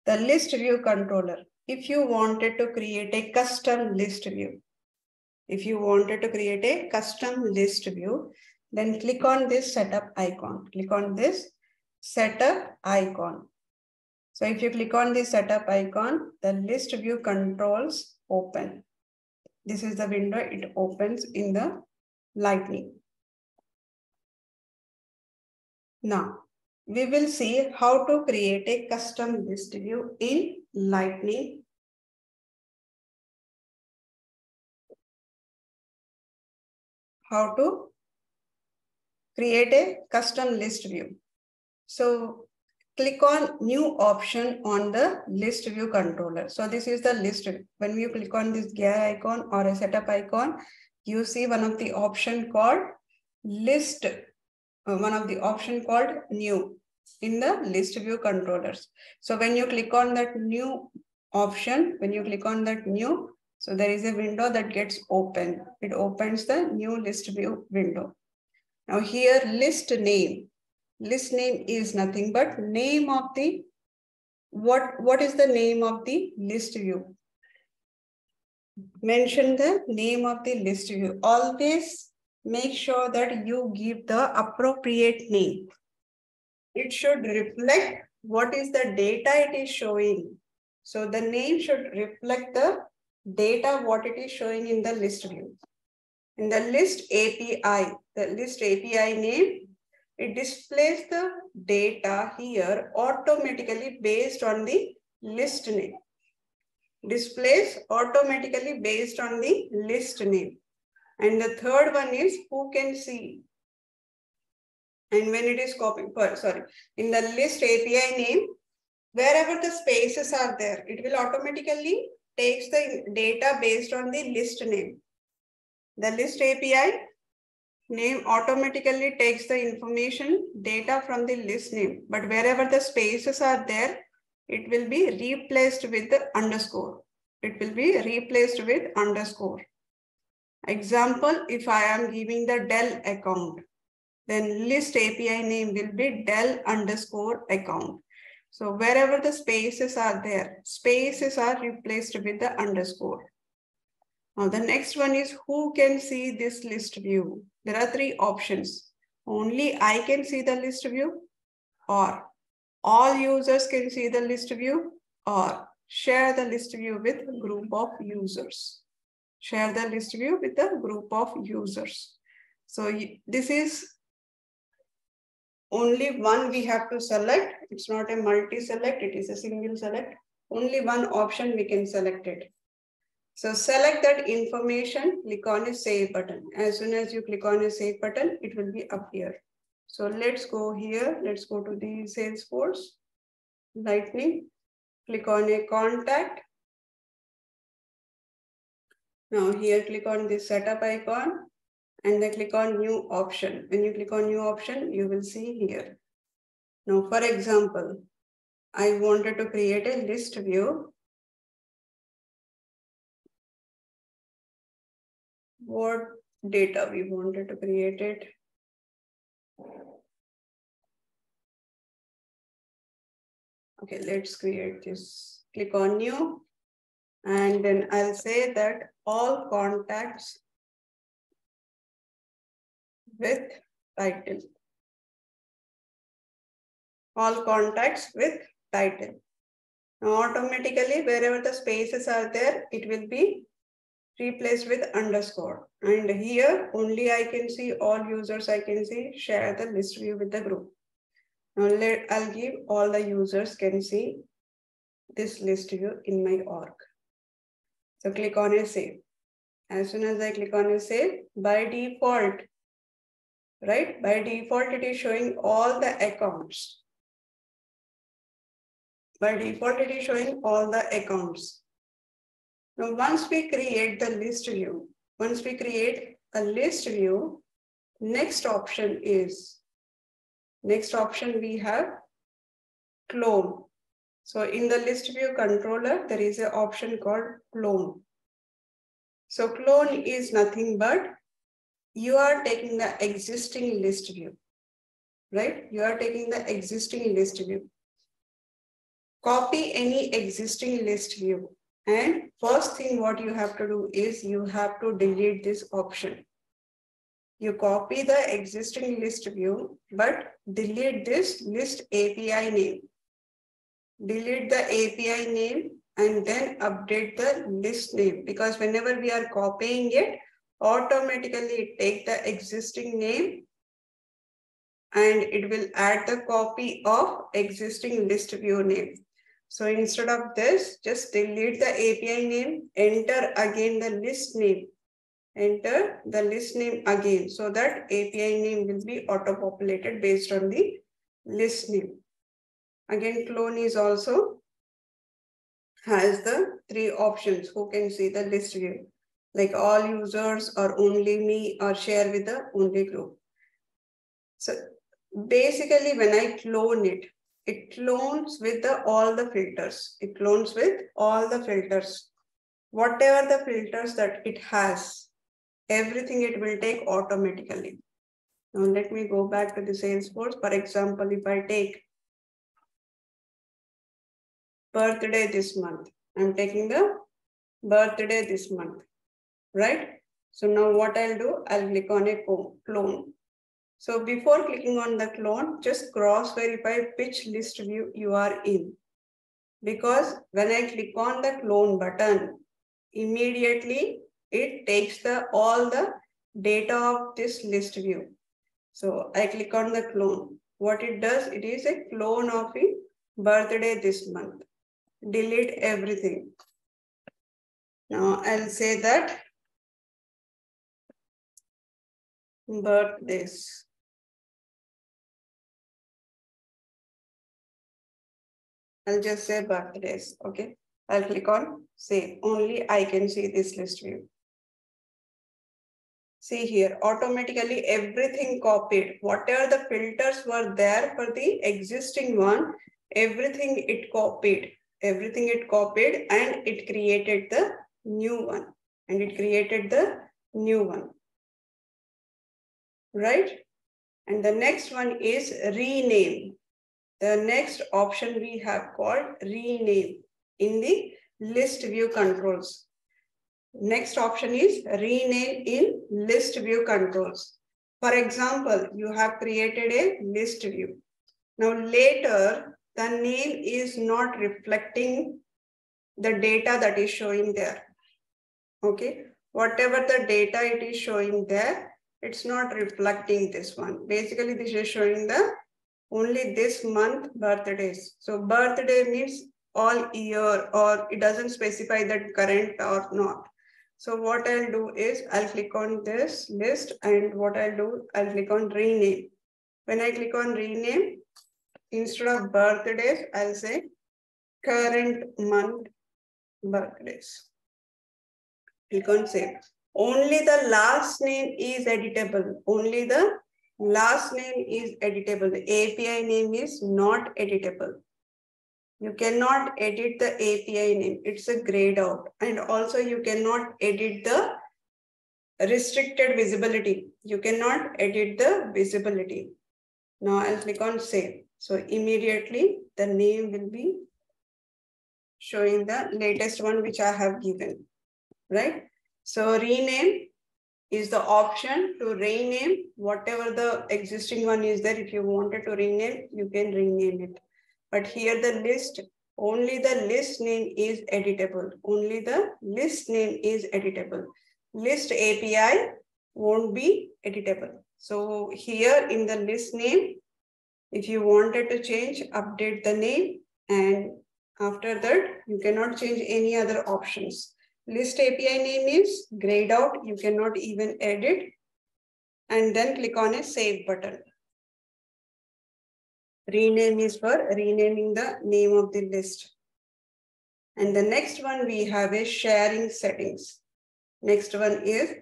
S1: the list view controller, if you wanted to create a custom list view, then click on this setup icon. Click on this setup icon. So if you click on the setup icon, the list view controls open. This is the window, it opens in the Lightning. Now, we will see how to create a custom list view in Lightning. How to create a custom list view. So click on new option on the list view controller. So this is the list. When you click on this gear icon or a setup icon, you see one of the option called list, one of the option called new in the list view controllers. So when you click on that new option, so there is a window that gets open. It opens the new list view window. Now here list name is nothing but name of the, what is the name of the list view? Mention the name of the list view. Always make sure that you give the appropriate name. It should reflect what is the data it is showing. So the name should reflect the data what it is showing in the list view. In the list API, the list API name, it displays the data here automatically based on the list name. Displays automatically based on the list name. And the third one is who can see. And when it is copied, in the list API name, wherever the spaces are there, it will automatically takes the data based on the list name. The list API name automatically takes the information data from the list name, but wherever the spaces are there, it will be replaced with the underscore. It will be replaced with underscore. Example, if I am giving the Dell account, then list API name will be Dell underscore account. So wherever the spaces are there, spaces are replaced with the underscore. Now the next one is who can see this list view? There are three options. Only I can see the list view, or all users can see the list view, or share the list view with a group of users. Share the list view with a group of users. So this is only one we have to select. It's not a multi-select, it is a single select. Only one option we can select it. So select that information, click on a save button. As soon as you click on a save button, it will be up here. So let's go here. Let's go to the Salesforce, Lightning, click on a contact. Now here, click on this setup icon and then click on new option. When you click on new option, you will see here. Now, for example, I wanted to create a list view. What data we wanted to create it? Okay, let's create this. Click on new. And then I'll say that all contacts with title. All contacts with title. Now automatically, wherever the spaces are there, it will be replaced with underscore. And here only I can see all users, I can see share the list view with the group. Now I'll give all the users can see this list view in my org. So click on a save. As soon as I click on a save, by default, right? By default, it is showing all the accounts. By default, it is showing all the accounts. Now, once we create the list view, once we create a list view, next option we have clone. So in the list view controller, there is an option called clone. So clone is nothing but you are taking the existing list view, right? You are taking the existing list view. Copy any existing list view. And first thing what you have to do is you have to delete this option. You copy the existing list view, but delete this list API name. Delete the API name and then update the list name, because whenever we are copying it, automatically take the existing name and it will add the copy of existing list view name. So instead of this, just delete the API name, enter again the list name. Enter the list name again, so that API name will be auto-populated based on the list name. Again, clone is also has the 3 options. Who can see the list view? Like all users or only me or share with the only group. So basically when I clone it, it clones with all the filters. It clones with all the filters. Whatever the filters that it has, everything it will take automatically. Now let me go back to the Salesforce. For example, if I take birthday this month, I'm taking the birthday this month, right? So now what I'll do, I'll click on a clone. So before clicking on the clone, just cross verify which list view you are in. Because when I click on the clone button, immediately it takes all the data of this list view. So I click on the clone. What it does, it is a clone of a birthday this month. Delete everything. Now I'll say that birthdays. I'll just say birthdays, okay? I'll click on save. Only I can see this list view. See here, automatically everything copied. Whatever the filters were there for the existing one, everything it copied. Everything it copied and it created the new one. And it created the new one. Right? And the next one is rename. The next option we have called rename in the list view controls. Next option is rename in list view controls. For example, you have created a list view. Now later, the name is not reflecting the data that is showing there. Okay, whatever the data it is showing there, it's not reflecting this one. Basically, this is showing the only this month birthdays. So birthday means all year, or it doesn't specify that current or not. So what I'll do is I'll click on this list, and what I'll do, I'll click on rename. When I click on rename, instead of birthdays, I'll say current month birthdays. Click on save. Only the last name is editable. Only the last name is editable. The API name is not editable. You cannot edit the API name. It's a grayed out. And also you cannot edit the restricted visibility. You cannot edit the visibility. Now I'll click on save. So immediately the name will be showing the latest one which I have given, right? So rename is the option to rename whatever the existing one is there. If you wanted to rename, you can rename it. But here the list, only the list name is editable. Only the list name is editable. List API won't be editable. So here in the list name, if you wanted to change, update the name, and after that, you cannot change any other options. List API name is grayed out. You cannot even edit. And then click on a save button. Rename is for renaming the name of the list. And the next one we have is sharing settings. Next one is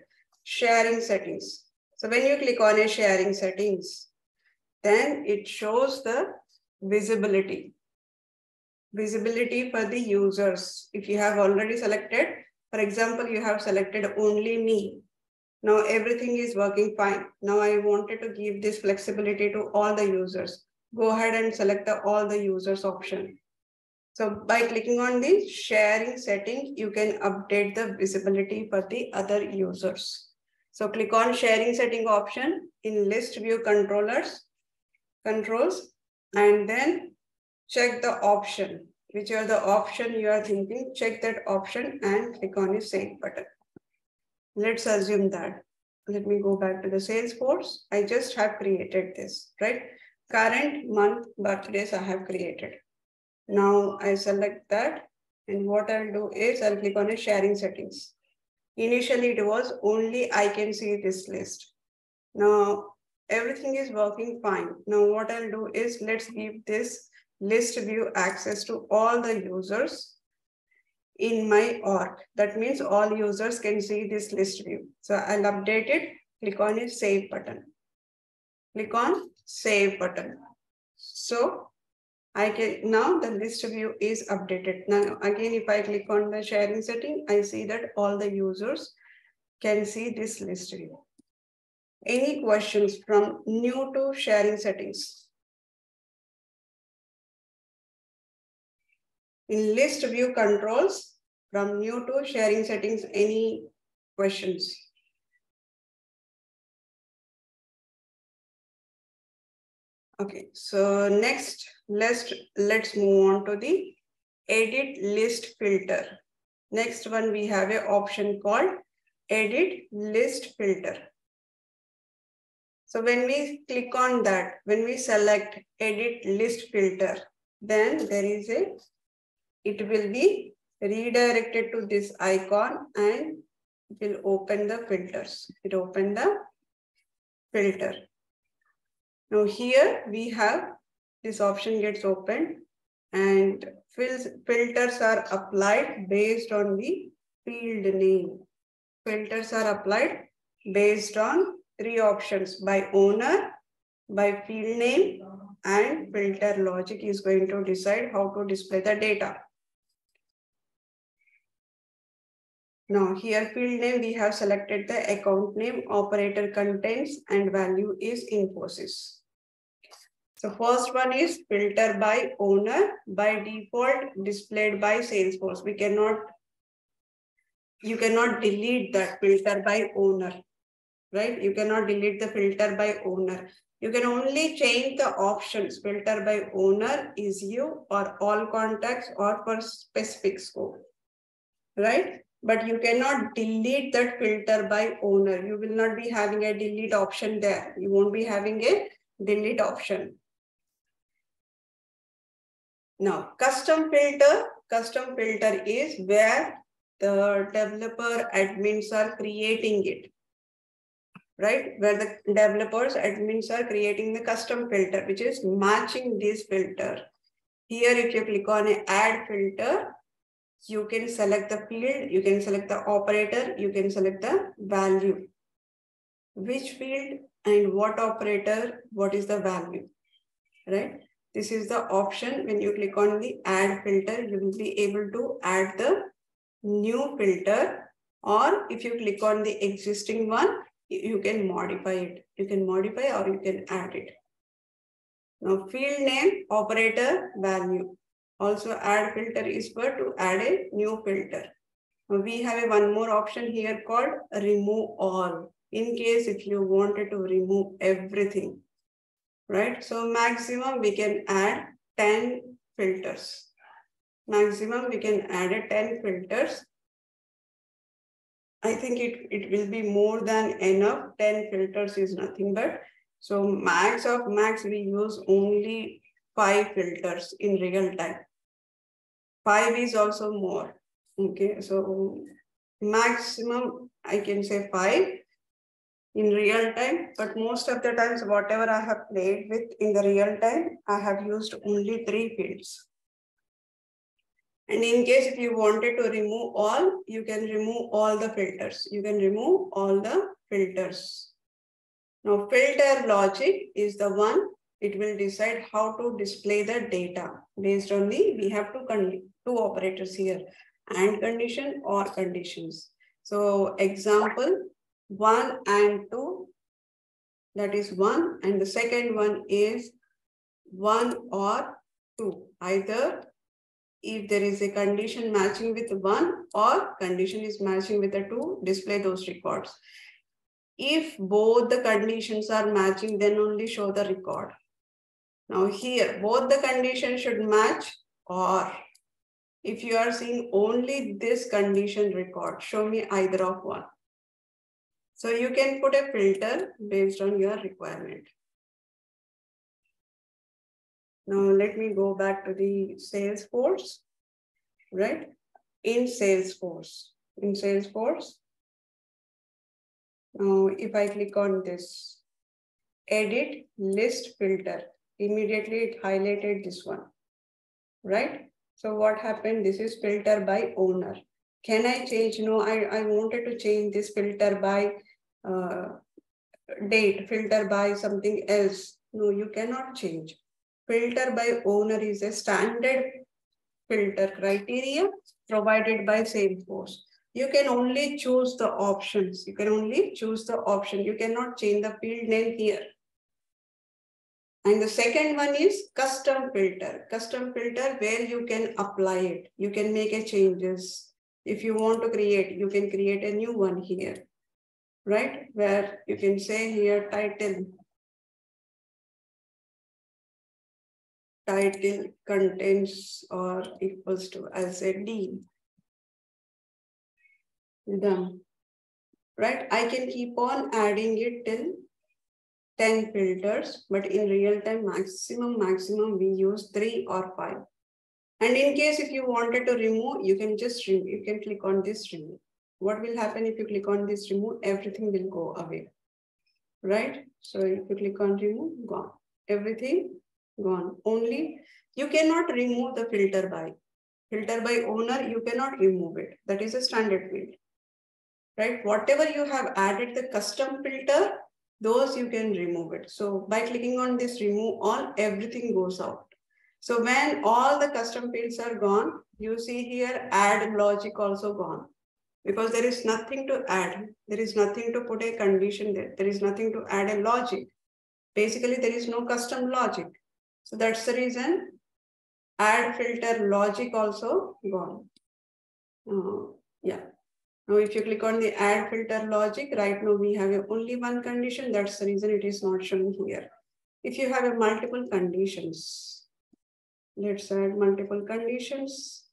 S1: sharing settings. So when you click on a sharing settings, then it shows the visibility. Visibility for the users. If you have already selected, for example, you have selected only me. Now everything is working fine. Now I wanted to give this flexibility to all the users. Go ahead and select the all the users option. So by clicking on the sharing setting, you can update the visibility for the other users. So click on sharing setting option in list view controls, and then check the option, whichever the option you are thinking, check that option and click on the save button. Let's assume that. Let me go back to the Salesforce. I just have created this, right? Current month birthdays I have created. Now I select that, and what I'll do is I'll click on a sharing settings. Initially it was only I can see this list. Now everything is working fine. Now what I'll do is let's give this list view access to all the users in my org. That means all users can see this list view. So I'll update it, click on a save button. Click on save button. So I can, now the list view is updated. Now again, if I click on the sharing setting, I see that all the users can see this list view. Any questions from new to sharing settings? In list view controls, from new to sharing settings, any questions? Okay, so next, let's move on to the edit list filter. Next one, we have an option called edit list filter. So when we click on that, when we select edit list filter, then there is a, it will be redirected to this icon and it will open the filters. It opened the filter. Now here we have this option gets opened and filters are applied based on the field name. Filters are applied based on three options: by owner, by field name, and filter logic is going to decide how to display the data. Now here field name, we have selected the account name, operator contains, and value is Infosys. So first one is filter by owner, by default displayed by Salesforce. You cannot delete that filter by owner, right? You cannot delete the filter by owner. You can only change the options. Filter by owner is you or all contacts or for specific scope, right? But you cannot delete that filter by owner. You will not be having a delete option there. You won't be having a delete option. Now, custom filter is where the developer admins are creating it, right? Where the developers, admins are creating the custom filter, which is matching this filter. Here, if you click on a add filter, you can select the field, you can select the operator, you can select the value. Which field and what operator, what is the value, right? This is the option. When you click on the add filter, you will be able to add the new filter, or if you click on the existing one, you can modify it. You can modify or you can add it. Now field name, operator, value. Also add filter is for to add a new filter. Now we have one more option here called remove all. In case if you wanted to remove everything, right? So maximum we can add 10 filters. Maximum we can add 10 filters. I think it will be more than enough. 10 filters is nothing but. So max of max, we use only 5 filters in real time. 5 is also more. Okay, so maximum I can say 5 in real time, but most of the times whatever I have played with in the real time, I have used only 3 fields. And in case if you wanted to remove all, you can remove all the filters. You can remove all the filters. Now filter logic is the one, it will decide how to display the data based on the, we have two operators here, and condition or conditions. So example 1 and 2, that is 1, and the second one is 1 or 2. Either if there is a condition matching with 1 or condition is matching with a 2, display those records. If both the conditions are matching, then only show the record. Now here, both the conditions should match, or if you are seeing only this condition record, show me either of one. So you can put a filter based on your requirement. Now let me go back to the Salesforce, right? In Salesforce, now if I click on this, edit list filter, immediately it highlighted this one, right? So what happened? This is filter by owner. Can I change? No, I wanted to change this filter by date, filter by something else. No, you cannot change. Filter by owner is a standard filter criteria provided by Salesforce. You can only choose the options. You can only choose the option. You cannot change the field name here. And the second one is custom filter. Custom filter where you can apply it. You can make a changes. If you want to create, you can create a new one here, right? Where you can say here title. Title contains or equals to as a D. Done. Right? I can keep on adding it till 10 filters, but in real time, maximum, we use 3 or 5. And in case if you wanted to remove, you can just remove, you can click on this remove. What will happen if you click on this remove? Everything will go away, right? So if you click on remove, gone. Everything gone. Only you cannot remove the filter by. Filter by owner, you cannot remove it. That is a standard field, right? Whatever you have added the custom filter, those you can remove it. So by clicking on this remove all, everything goes out. So when all the custom fields are gone, you see here add logic also gone, because there is nothing to add. There is nothing to put a condition there. There is nothing to add a logic. Basically, there is no custom logic. So that's the reason add filter logic also gone. Yeah. Now, if you click on the add filter logic, right now we have only one condition. That's the reason it is not shown here. If you have a multiple conditions, let's add multiple conditions.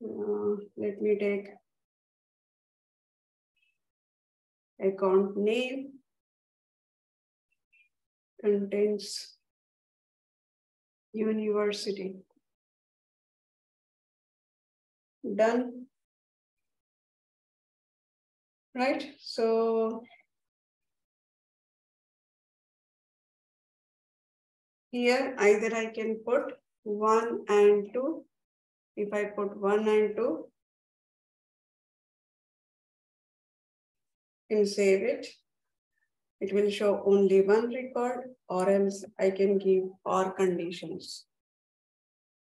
S1: Let me take account name contains university. Done. right? So here either I can put 1 and 2. If I put 1 and 2 and save it, it will show only one record, or else I can give OR conditions.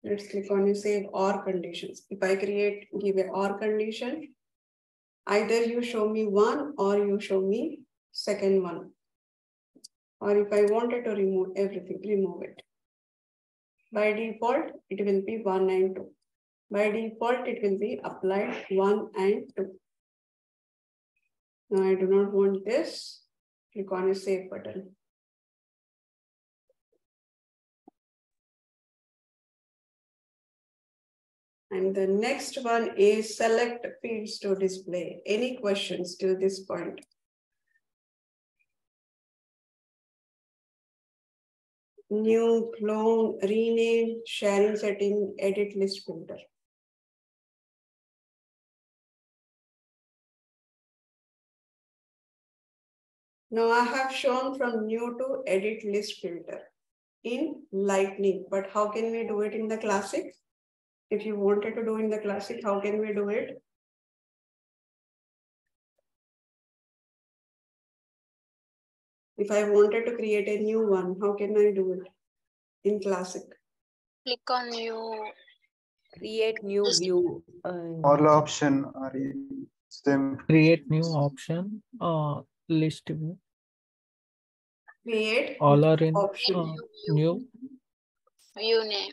S1: Let's click on save OR conditions. If I give a OR condition, either you show me 1 or you show me second one. Or if I wanted to remove everything, remove it. By default, it will be 1 and 2. By default, it will be applied 1 and 2. Now I do not want this. Click on a save button. And the next one is select fields to display. Any questions till this point? New, clone, rename, sharing setting, edit list filter. Now I have shown from new to edit list filter in Lightning, but how can we do it in the Classic? If you wanted to do in the Classic, how can we do it? If I wanted to create a new one, how can I do it in Classic?
S2: Click on new.
S12: Create new view.
S8: All option are same.
S3: Create new option, list view.
S1: Create
S3: All are in
S1: option.
S3: new.
S2: View name.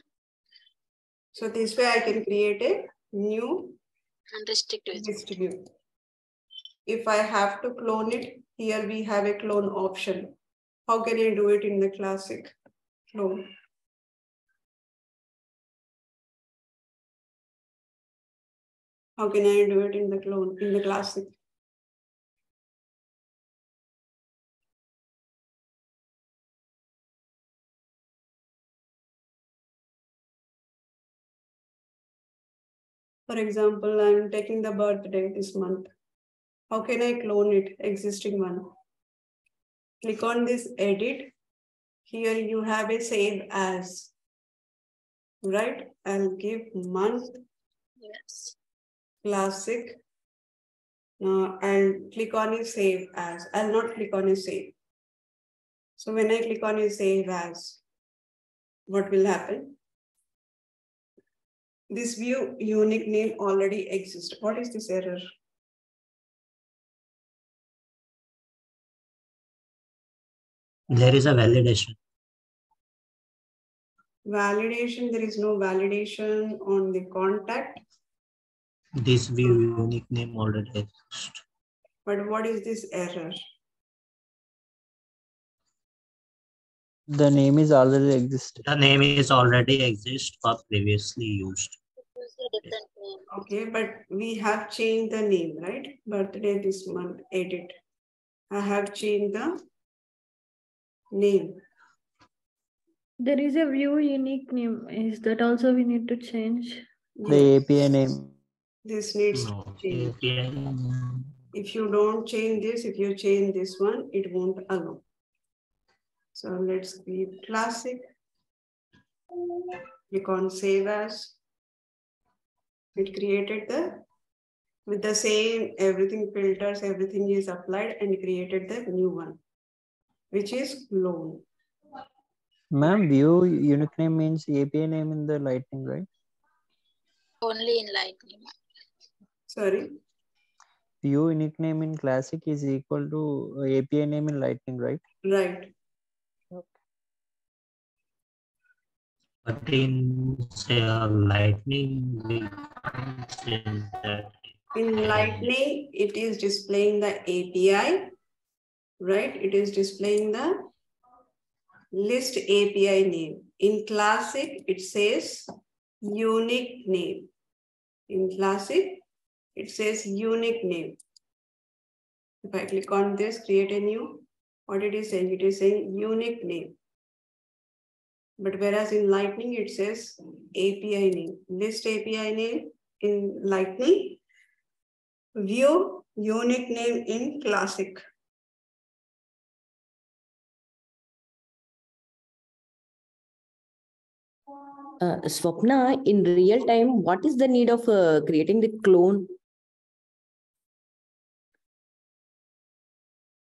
S1: So this way I can create a new
S2: Unrestricted
S1: list view. If I have to clone it, here we have a clone option. How can I do it in the Classic clone? How can I do it in the clone, in the Classic? For example, I'm taking the birthday this month. How can I clone it, existing one? Click on this edit. Here you have a save as, right? I'll give month.
S2: Yes.
S1: Classic. I'll click on a save as. I'll not click on a save. So when I click on a save as, what will happen? This view unique name already exists. What is this error?
S6: There is a validation.
S1: Validation, there is no validation on the contact.
S6: This view unique name already exists.
S1: But what is this error?
S9: The name is already existed.
S6: The name is already exist or previously used.
S1: Okay, but we have changed the name, right? Birthday this month, edit. I have changed the name.
S4: There is a view unique name. Is that also we need to change?
S9: The API name.
S1: This needs to change. If you don't change this, if you change this one, it won't allow. So let's give Classic. Click on save as. It created with the same, everything filters, everything is applied and created the new one, which is clone.
S9: Ma'am, view unique name means API name in the Lightning, right?
S2: Only in Lightning.
S1: Sorry?
S9: View unique name in Classic is equal to API name in Lightning, right?
S1: Right.
S6: But in say Lightning, we can't change that.
S1: In Lightning, it is displaying the API, right? It is displaying the list API name. In Classic, it says unique name. In Classic, it says unique name. If I click on this, create a new, what it is saying? It is saying unique name. But whereas in Lightning, it says API name. List API name in Lightning. View unique name in Classic.
S12: Swapna, in real time, what is the need of creating the clone?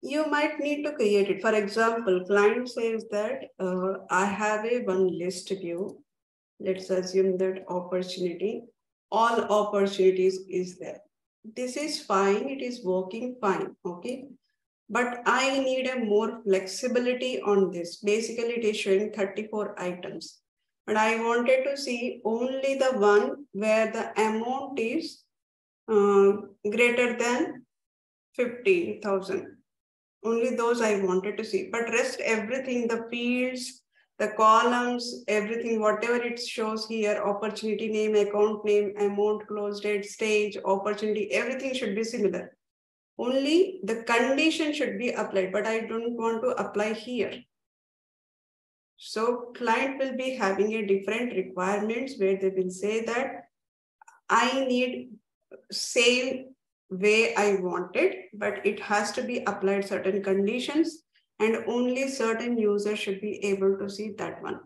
S1: You might need to create it. For example, client says that I have a one list view. Let's assume that opportunity, all opportunities is there. This is fine, it is working fine, okay? But I need a more flexibility on this. Basically, it is showing 34 items. But I wanted to see only the one where the amount is greater than 50,000. Only those I wanted to see. But rest everything, the fields, the columns, everything, whatever it shows here, opportunity name, account name, amount, close date, stage, opportunity, everything should be similar. Only the condition should be applied, but I don't want to apply here. So client will be having a different requirements where they will say that I need same way I want it, but it has to be applied certain conditions and only certain users should be able to see that one.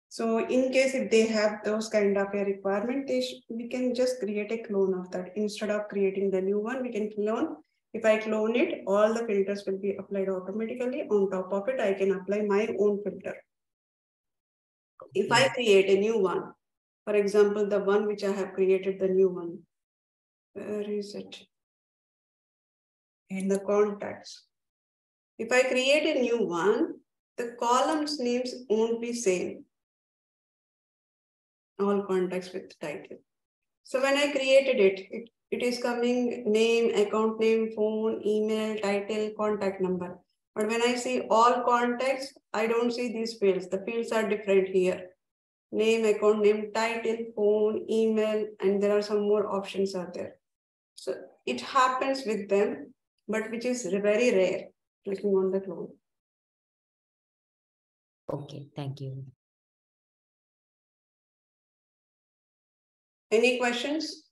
S1: So in case if they have those kind of a requirement, we can just create a clone of that. Instead of creating the new one, we can clone. If I clone it, all the filters will be applied automatically. On top of it, I can apply my own filter. If I create a new one, for example, the one which I have created, the new one, where is it? In the contacts. If I create a new one, the columns names won't be same. All contacts with title. So when I created it, it is coming name, account name, phone, email, title, contact number. But when I see all contacts, I don't see these fields. The fields are different here. Name, account name, title, phone, email, and there are some more options are there. So it happens with them, but which is very rare, clicking on the clone.
S12: Okay, thank you.
S1: Any questions?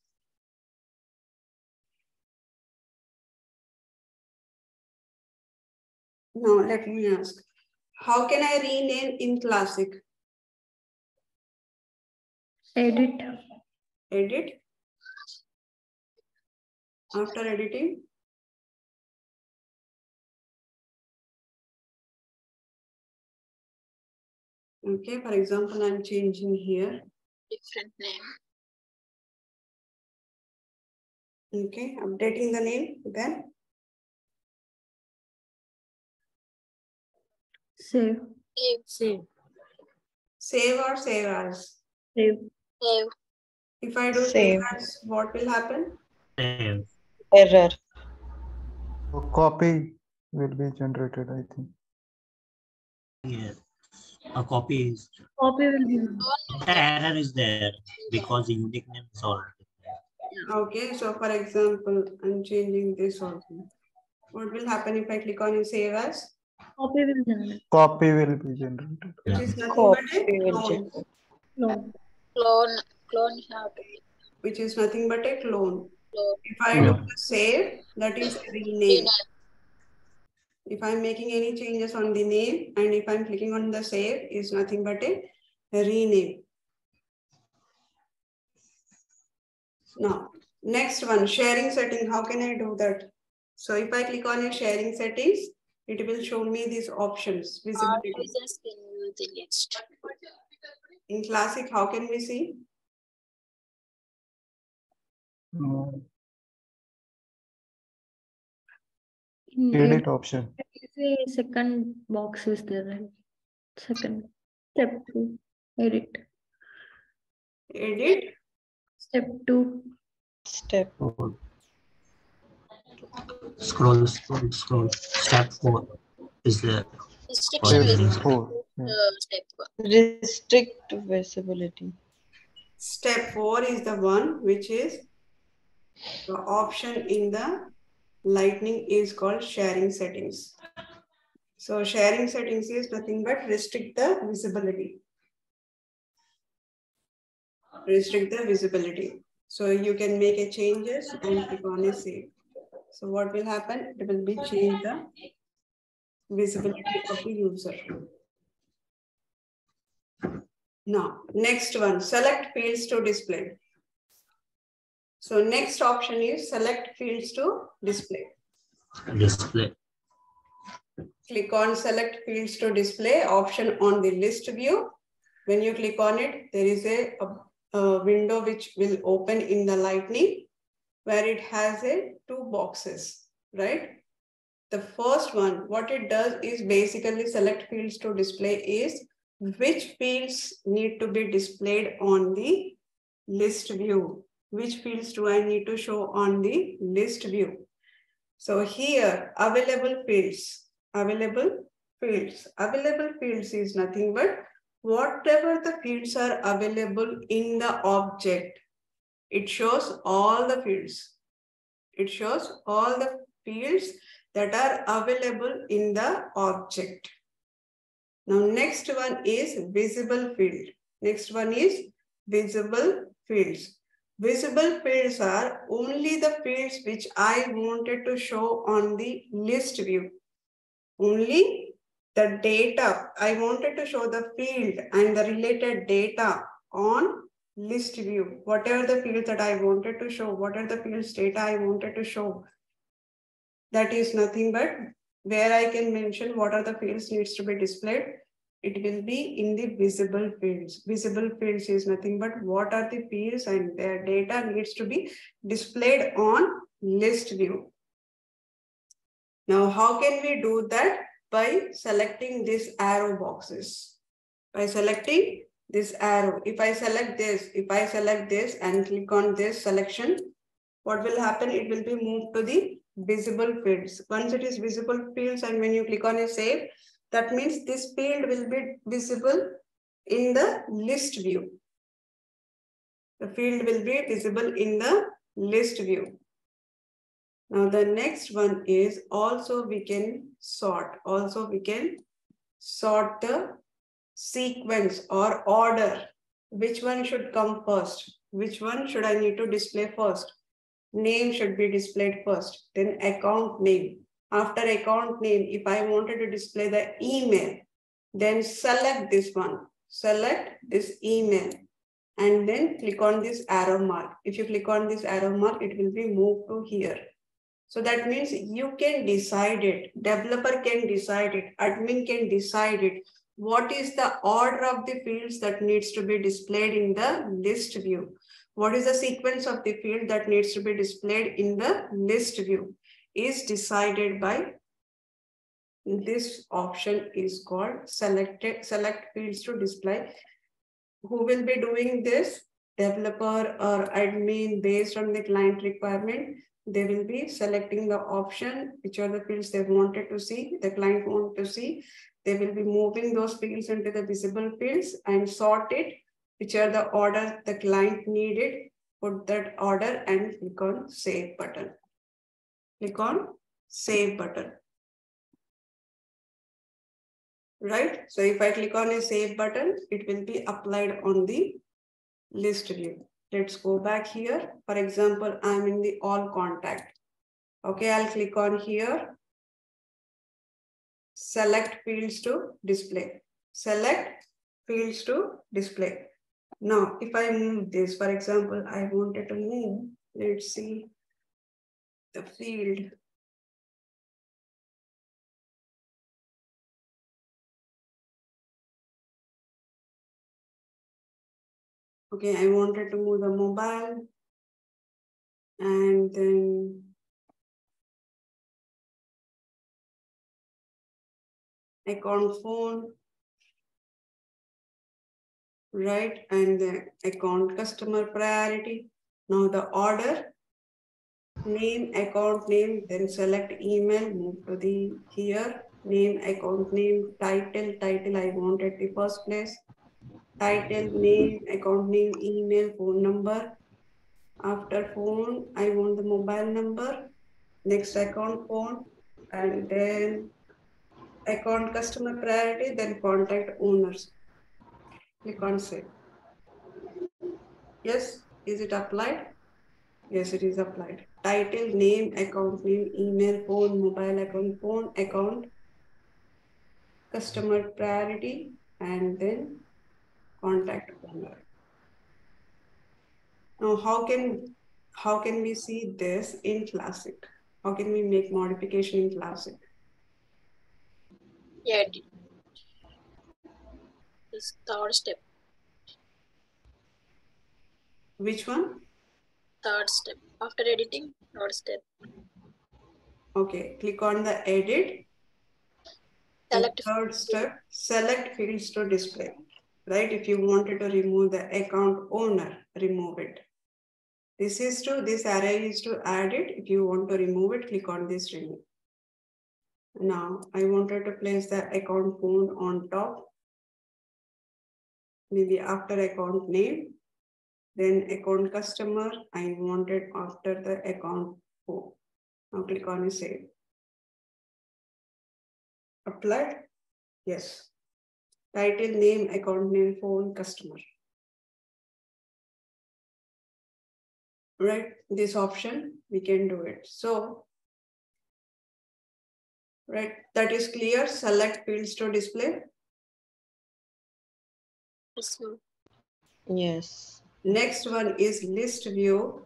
S1: Now let me ask, how can I rename in Classic?
S4: Edit.
S1: Edit. After editing, okay, for example, I'm changing here.
S2: Different name.
S1: Okay, updating the name, then
S4: Save.
S2: Save.
S1: Save or save as?
S4: Save.
S2: Save.
S1: If I do save as, what will happen?
S6: Save.
S10: Error.
S8: So copy will be generated, I think.
S6: Yes. A copy is.
S4: Copy will be.
S6: The error is there because the unique name is already there.
S1: Okay, so for example, I'm changing this also. What will happen if I click on save as?
S4: Copy will generate.
S8: Copy will be generated.
S1: Which is nothing but a clone.
S4: Clone.
S2: Clone have to be.
S1: Which is nothing but a clone.
S2: Clone.
S1: If I do the save, that is rename. If I'm making any changes on the name and if I'm clicking on the save, is nothing but a rename. Now, next one, sharing setting. How can I do that? So if I click on a sharing settings, it will show me these options. Visibility.
S2: Users can view the list.
S1: In Classic, how can we see?
S8: No.
S4: In
S8: Edit option.
S4: a second box is there, right? Second. Step 2. Edit.
S1: Edit.
S4: Step 2.
S10: Step.
S6: Scroll. Step 4 is there.
S2: Restriction visibility.
S10: Step 1. Restrict visibility.
S1: Step 4 is the one which is the option in the Lightning is called sharing settings. So sharing settings is nothing but restrict the visibility. Restrict the visibility. So you can make a changes and click on a save. So what will happen? It will be change the visibility of the user. Now, next one, select fields to display. So next option is select fields to display.
S6: Display.
S1: Click on select fields to display option on the list view. When you click on it, there is a window which will open in the Lightning where it has two boxes, right? The first one, what it does is basically select fields to display is which fields need to be displayed on the list view. Which fields do I need to show on the list view? So here, available fields is nothing but whatever the fields are available in the object. It shows all the fields. It shows all the fields that are available in the object. Now, next one is visible field. Next one is visible fields. Visible fields are only the fields which I wanted to show on the list view. Only the data, I wanted to show the field and the related data on list view. Whatever the fields that I wanted to show, what are the fields data I wanted to show, that is nothing but where I can mention what are the fields needs to be displayed. It will be in the visible fields. Visible fields is nothing but what are the fields and their data needs to be displayed on list view. Now, how can we do that? By selecting these arrow boxes. By selecting this arrow. If I select this and click on this selection, what will happen? It will be moved to the visible fields. Once it is visible fields and when you click on a save, that means this field will be visible in the list view. The field will be visible in the list view. Now the next one is also we can sort. Also we can sort the sequence or order. Which one should come first? Which one should I need to display first? Name should be displayed first, then account name. After account name, if I wanted to display the email, then select this one. Select this email and then click on this arrow mark. If you click on this arrow mark, it will be moved to here. So that means you can decide it. Developer can decide it. Admin can decide it. What is the order of the fields that needs to be displayed in the list view? What is the sequence of the field that needs to be displayed in the list view is decided by this option is called select fields to display. Who will be doing this? Developer or admin based on the client requirement. They will be selecting the option, which are the fields they wanted to see, the client wanted to see. They will be moving those fields into the visible fields and sort it, which are the order the client needed. Put that order and click on save button. Click on save button. Right? So if I click on a save button, it will be applied on the list view. Let's go back here. For example, I'm in the all contact. Okay, I'll click on here. Select fields to display. Select fields to display. Now, if I move this, for example, I wanted to move, let's see, the field. Okay, I wanted to move the mobile and then account phone, right? And the account customer priority. Now the order, name, account name, then select email, move to the here, name, account name, title, I want at the first place, title, name, account name, email, phone number. After phone, I want the mobile number, next account phone, and then account customer priority, then contact owners. Click on save. Yes, is it applied? Yes, it is applied. title, name, account name, email, phone, mobile account, customer priority, and then contact owner. Now, how can we see this in Classic? How can we make modification in Classic?
S2: Yeah, this third step.
S1: Which one?
S2: Third step. After editing, third step.
S1: Okay, click on the edit.
S2: Select
S1: third step, select fields to display. Right? If you wanted to remove the account owner, remove it. This array is to add it. If you want to remove it, click on this remove. Now, I wanted to place the account phone on top. Maybe after account name. Then account customer, I wanted after the account phone. Now click on save. Applied? Yes. Title, name, account name, phone, customer. Right? This option, we can do it. So, right, that is clear. Select fields to display.
S10: Yes.
S1: Next one is list view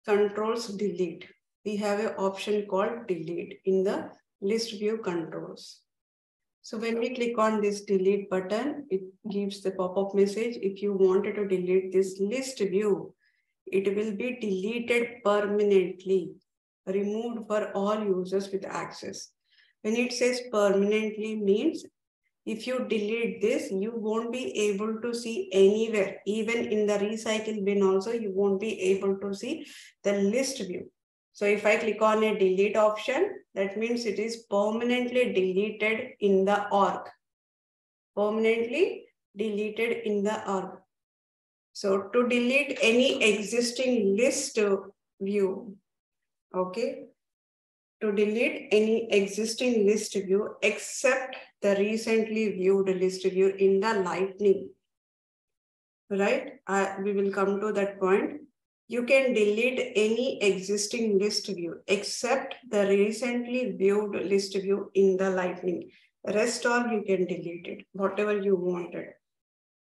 S1: controls delete. We have an option called delete in the list view controls. So when we click on this delete button, it gives the pop-up message. If you wanted to delete this list view, it will be deleted permanently, removed for all users with access. When it says permanently means if you delete this, you won't be able to see anywhere. Even in the recycle bin also, you won't be able to see the list view. So if I click on a delete option, that means it is permanently deleted in the org. Permanently deleted in the org. So to delete any existing list view, okay, to delete any existing list view except the recently viewed list view in the Lightning, right? We will come to that point. You can delete any existing list view except the recently viewed list view in the Lightning. Rest all you can delete it, whatever you wanted.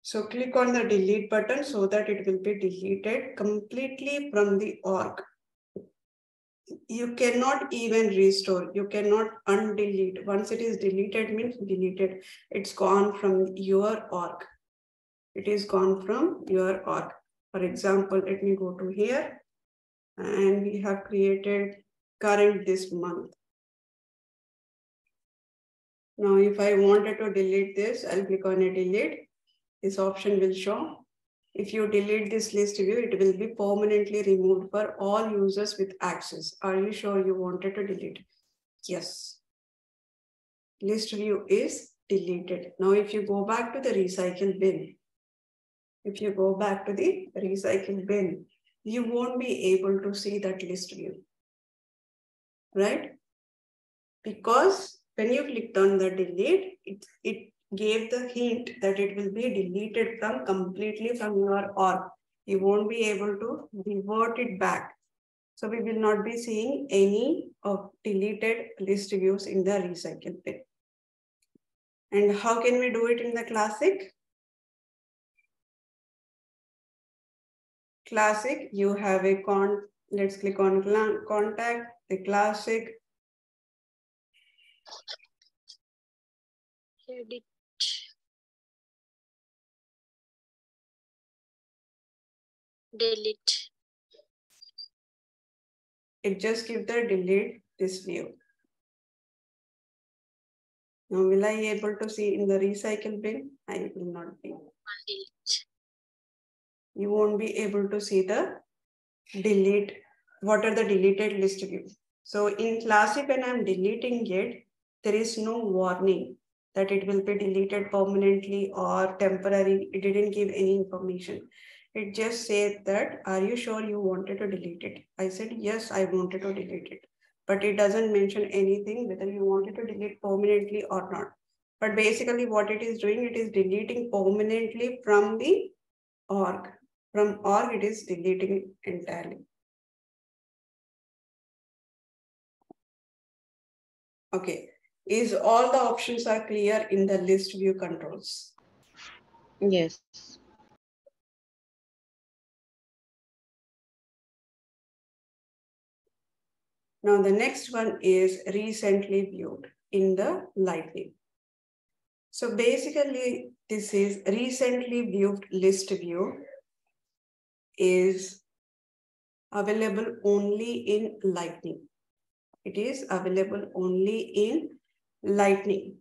S1: So click on the delete button so that it will be deleted completely from the org. You cannot even restore. You cannot undelete. Once it is deleted means deleted. It's gone from your org. It is gone from your org. For example, let me go to here and we have created current this month. Now, if I wanted to delete this, I'll click on a delete. This option will show. If you delete this list view, it will be permanently removed for all users with access. Are you sure you wanted to delete? Yes. List view is deleted. Now, if you go back to the recycle bin, you won't be able to see that list view, right? Because when you clicked on the delete, it gave the hint that it will be deleted completely from your org. You won't be able to revert it back. So we will not be seeing any of deleted list views in the recycle bin. And how can we do it in the Classic? Classic, you have a let's click on contact, the Classic.
S2: Edit. Delete.
S1: It just gives the delete this view. Now, will I be able to see in the recycle bin? I will not be.
S2: Delete.
S1: You won't be able to see the delete. What are the deleted list views? So in Classic, when I'm deleting it, there is no warning that it will be deleted permanently or temporary. It didn't give any information. It just said that, are you sure you wanted to delete it? I said, yes, I wanted to delete it. But it doesn't mention anything whether you wanted to delete permanently or not. But basically what it is doing, it is deleting permanently from the org. From org, it is deleting entirely. Okay. Is all the options are clear in the list view controls?
S10: Yes.
S1: Now the next one is recently viewed in the Lightning. So basically this is recently viewed list view is available only in Lightning. It is available only in Lightning.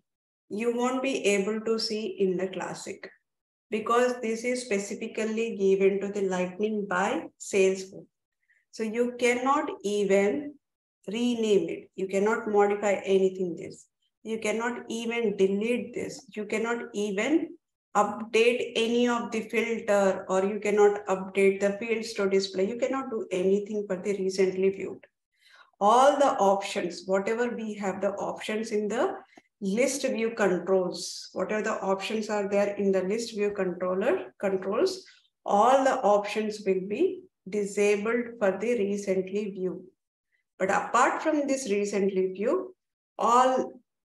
S1: You won't be able to see in the Classic because this is specifically given to the Lightning by Salesforce. So you cannot even rename it. You cannot modify anything this. You cannot even delete this. You cannot even update any of the filter, or you cannot update the fields to display. You cannot do anything for the recently viewed. All the options, whatever we have the options in the list view controls, whatever the options are there in the list view controls, all the options will be disabled for the recently view. But apart from this recently view,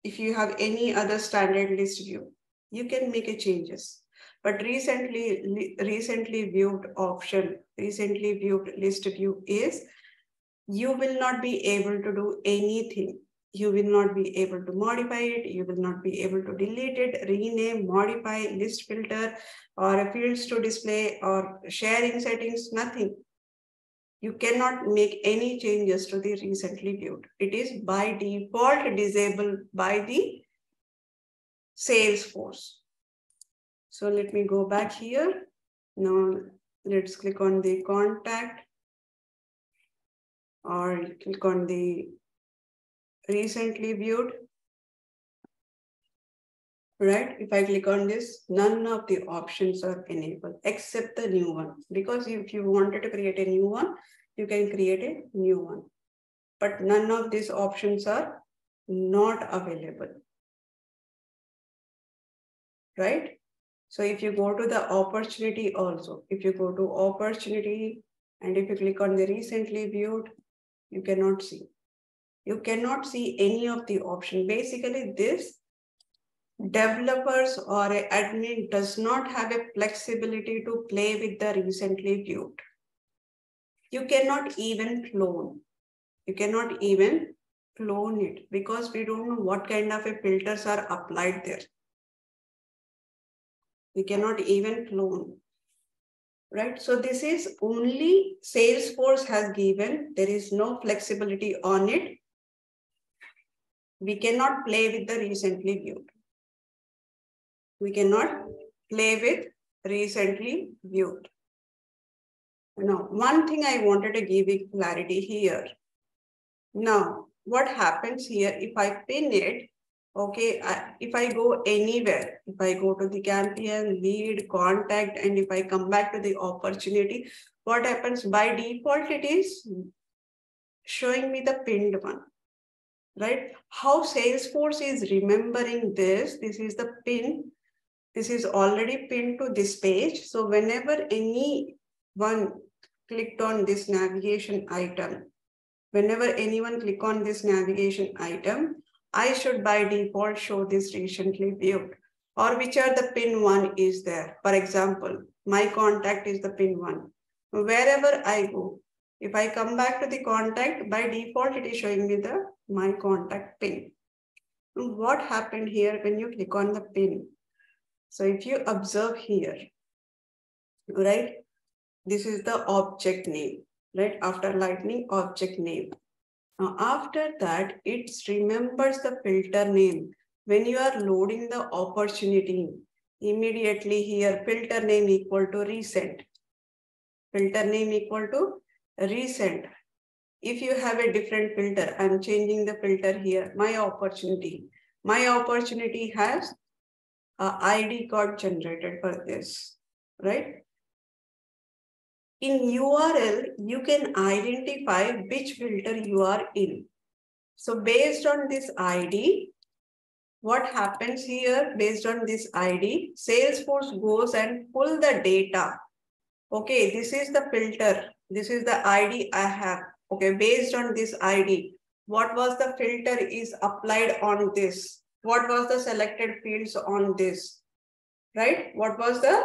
S1: if you have any other standard list view, you can make a changes. But recently viewed option, recently viewed list view is, you will not be able to do anything. You will not be able to modify it. You will not be able to delete it, rename, modify, list filter, or fields to display, or sharing settings, nothing. You cannot make any changes to the recently viewed. It is by default disabled by the Salesforce. So let me go back here. Now let's click on the contact, or click on the recently viewed. Right? If I click on this, none of the options are enabled except the new one. Because if you wanted to create a new one, you can create a new one. But none of these options are not available. Right? So if you go to the opportunity also, if you go to opportunity and if you click on the recently viewed, you cannot see. You cannot see any of the option. Basically, this developers or an admin does not have a flexibility to play with the recently viewed. You cannot even clone. You cannot even clone it because we don't know what kind of a filters are applied there. We cannot even clone. Right? So this is only Salesforce has given. There is no flexibility on it. We cannot play with the recently viewed. We cannot play with recently viewed. Now, one thing I wanted to give you clarity here. Now, what happens here if I pin it? Okay, if I go anywhere, if I go to the campaign, lead, contact, and if I come back to the opportunity, what happens by default? It is showing me the pinned one, right? How Salesforce is remembering this? This is the pin. This is already pinned to this page. So whenever anyone clicked on this navigation item, whenever anyone click on this navigation item, I should by default show this recently viewed, or which are the pin one is there. For example, my contact is the pin one. Wherever I go, if I come back to the contact, by default, it is showing me the my contact pin. What happened here when you click on the pin? So if you observe here, right, this is the object name, right? After Lightning, object name. Now, after that, it remembers the filter name. When you are loading the opportunity, immediately here, filter name equal to recent. Filter name equal to recent. If you have a different filter, I'm changing the filter here, my opportunity. My opportunity has an ID card generated for this, right? In URL, you can identify which filter you are in. So based on this ID, what happens here, based on this ID, Salesforce goes and pull the data. Okay, this is the filter. This is the ID I have. Okay, based on this ID, what was the filter is applied on this, what was the selected fields on this, right? What was the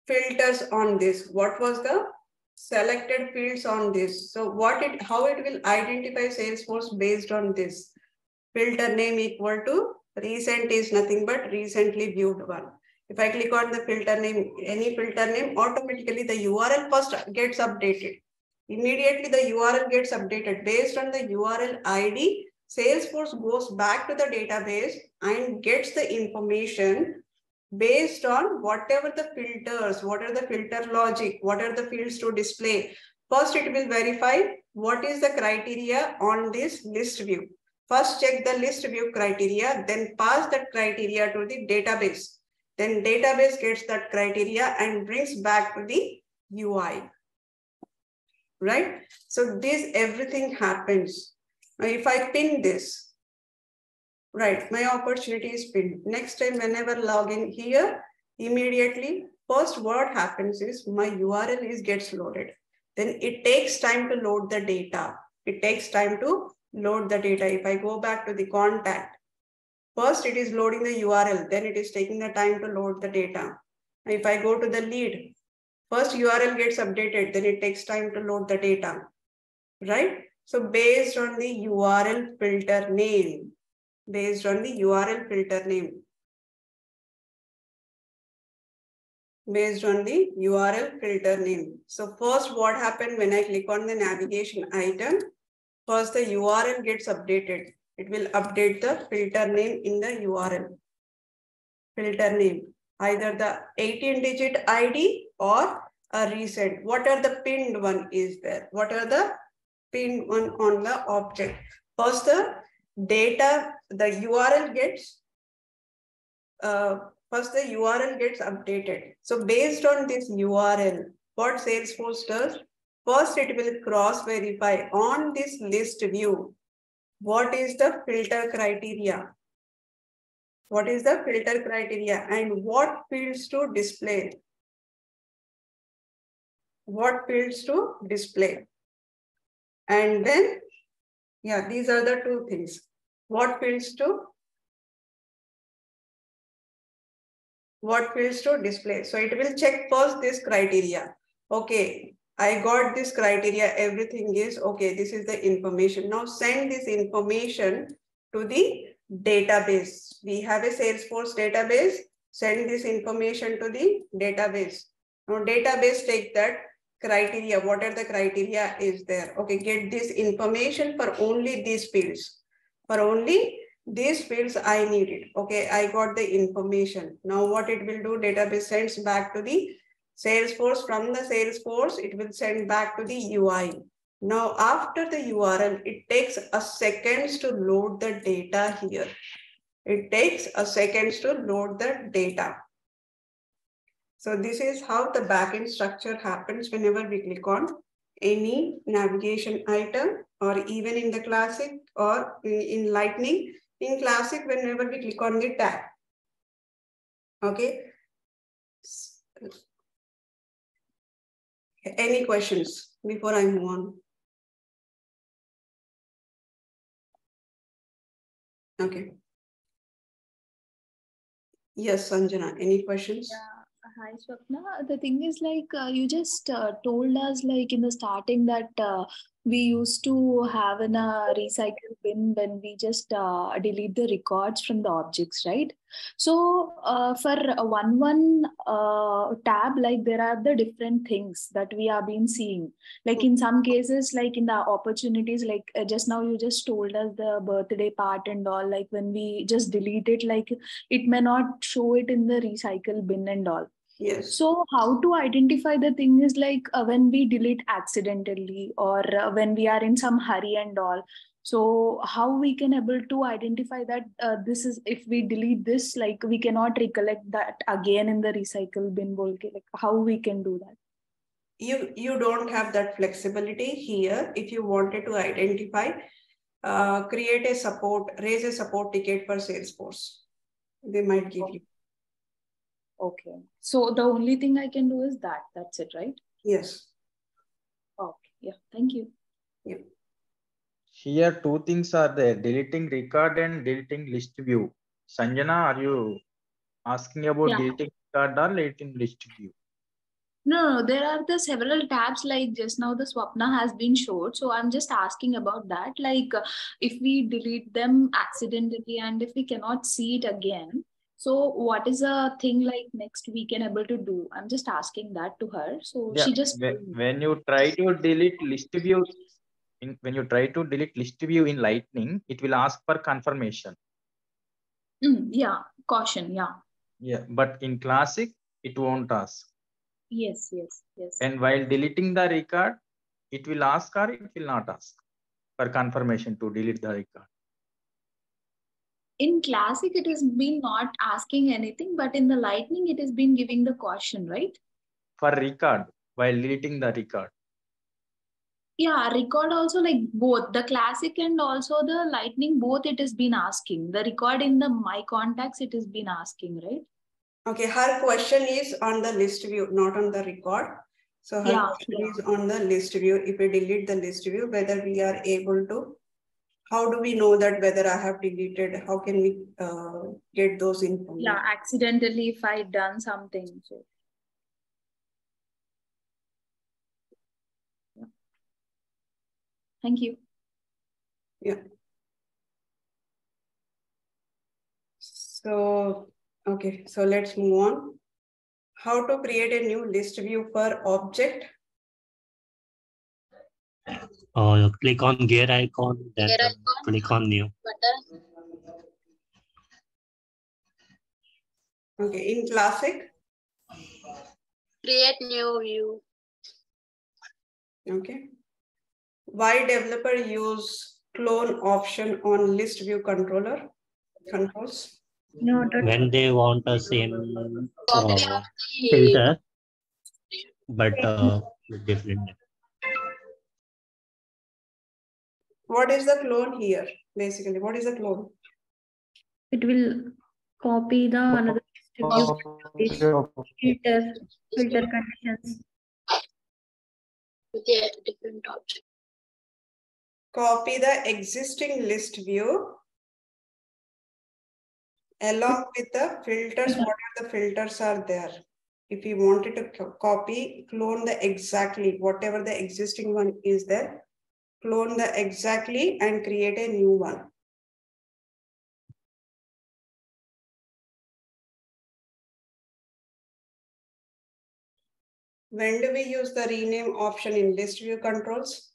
S1: filters on this, what was the selected fields on this. So how it will identify Salesforce based on this. Filter name equal to recent is nothing but recently viewed one. If I click on the filter name, any filter name, automatically the URL first gets updated. Immediately the URL gets updated. Based on the URL ID, Salesforce goes back to the database and gets the information based on whatever the filters, what are the filter logic, what are the fields to display. First, it will verify what is the criteria on this list view. First, check the list view criteria, then pass that criteria to the database. Then database gets that criteria and brings back to the UI. Right? So this everything happens. Now, if I pin this, right, my opportunity is pinned. Next time, whenever log in here, immediately, first what happens is my URL gets loaded. Then it takes time to load the data. It takes time to load the data. If I go back to the contact, first it is loading the URL, then it is taking the time to load the data. If I go to the lead, first URL gets updated, then it takes time to load the data, right? So based on the URL filter name, based on the URL filter name, based on the URL filter name. So first what happened when I click on the navigation item, first the URL gets updated. It will update the filter name in the URL. Filter name, either the 18-digit ID or a recent. What are the pinned one is there? What are the pinned one on the object? First the data, the URL gets, first the URL gets updated. So based on this URL, what Salesforce does, first it will cross verify on this list view. What is the filter criteria? What is the filter criteria and what fields to display? What fields to display? And then, yeah, these are the two things. What fields to display? So it will check first this criteria. Okay, I got this criteria, everything is okay. This is the information. Now send this information to the database. We have a Salesforce database. Send this information to the database. Now database take that criteria. What are the criteria is there? Okay, get this information for only these fields. For only these fields I need it. Okay, I got the information. Now what it will do, database sends back to the Salesforce. From the Salesforce, it will send back to the UI. Now after the URL, it takes a seconds to load the data here. It takes a seconds to load the data. So this is how the backend structure happens whenever we click on any navigation item, or even in the Classic or in Lightning. In Classic, whenever we click on the tag. Okay. Any questions before I move on? Okay. Yes, Sanjana, any questions?
S13: Yeah. Hi, Swapna. The thing is, like, you just told us, like, in the starting that we used to have in a recycle bin when we just delete the records from the objects, right? So for one tab, like, there are the different things that we have been seeing. Like in some cases, like in the opportunities, like just now you just told us the birthday part and all, like when we just delete it, like it may not show it in the recycle bin and all.
S1: Yes.
S13: So how to identify the thing is like when we delete accidentally or when we are in some hurry and all. So how we can able to identify that this is, if we delete this, like we cannot recollect that again in the recycle bin, like how we can do that?
S1: You don't have that flexibility here. If you wanted to identify, create a support, raise a support ticket for Salesforce. They might give you.
S13: Okay. So the only thing I can do is that. That's it, right?
S1: Yes.
S13: Okay. Yeah. Thank you.
S1: Yeah.
S14: Here two things are there, deleting record and deleting list view. Sanjana, are you asking about
S13: Yeah.
S14: deleting record or deleting list view?
S13: No, there are the several tabs like just now the Swapna has been showed. So I'm just asking about that. Like if we delete them accidentally and if we cannot see it again, so what is a thing like next we can able to do? I'm just asking that to her. So
S14: Yeah,
S13: she just
S14: when you try to delete list view, when you try to delete list view in Lightning, it will ask for confirmation.
S13: Yeah, caution, yeah.
S14: Yeah, but in Classic, it won't ask.
S13: Yes, yes, yes.
S14: And while deleting the record, it will ask or it will not ask for confirmation to delete the record.
S13: In Classic, it has been not asking anything, but in the Lightning, it has been giving the caution, right?
S14: For record, while deleting the record.
S13: Yeah, record also like both the Classic and also the Lightning, both it has been asking. The record in the My Contacts, it has been asking, right?
S1: Okay, her question is on the list view, not on the record. So her question is on the list view. If we delete the list view, whether we are able to, how do we know that whether I have deleted? How can we get those information?
S13: Yeah, accidentally if I done something. So. Yeah. Thank you.
S1: Yeah. So, okay, so let's move on. How to create a new list view for object?
S6: Click on gear icon, then click on new.
S1: Okay, in Classic.
S2: Create new view.
S1: Okay. Why developer use clone option on list view controls?
S4: No,
S6: When they want a same filter, but with different name.
S1: What is the clone here? Basically, what is the clone?
S4: It will copy the another filter conditions.
S2: Yeah, different object.
S1: Copy the existing list view along with the filters, whatever the filters are there. If you wanted to copy, clone the exactly, whatever the existing one is there, clone the exactly and create a new one. When do we use the rename option in list view controls?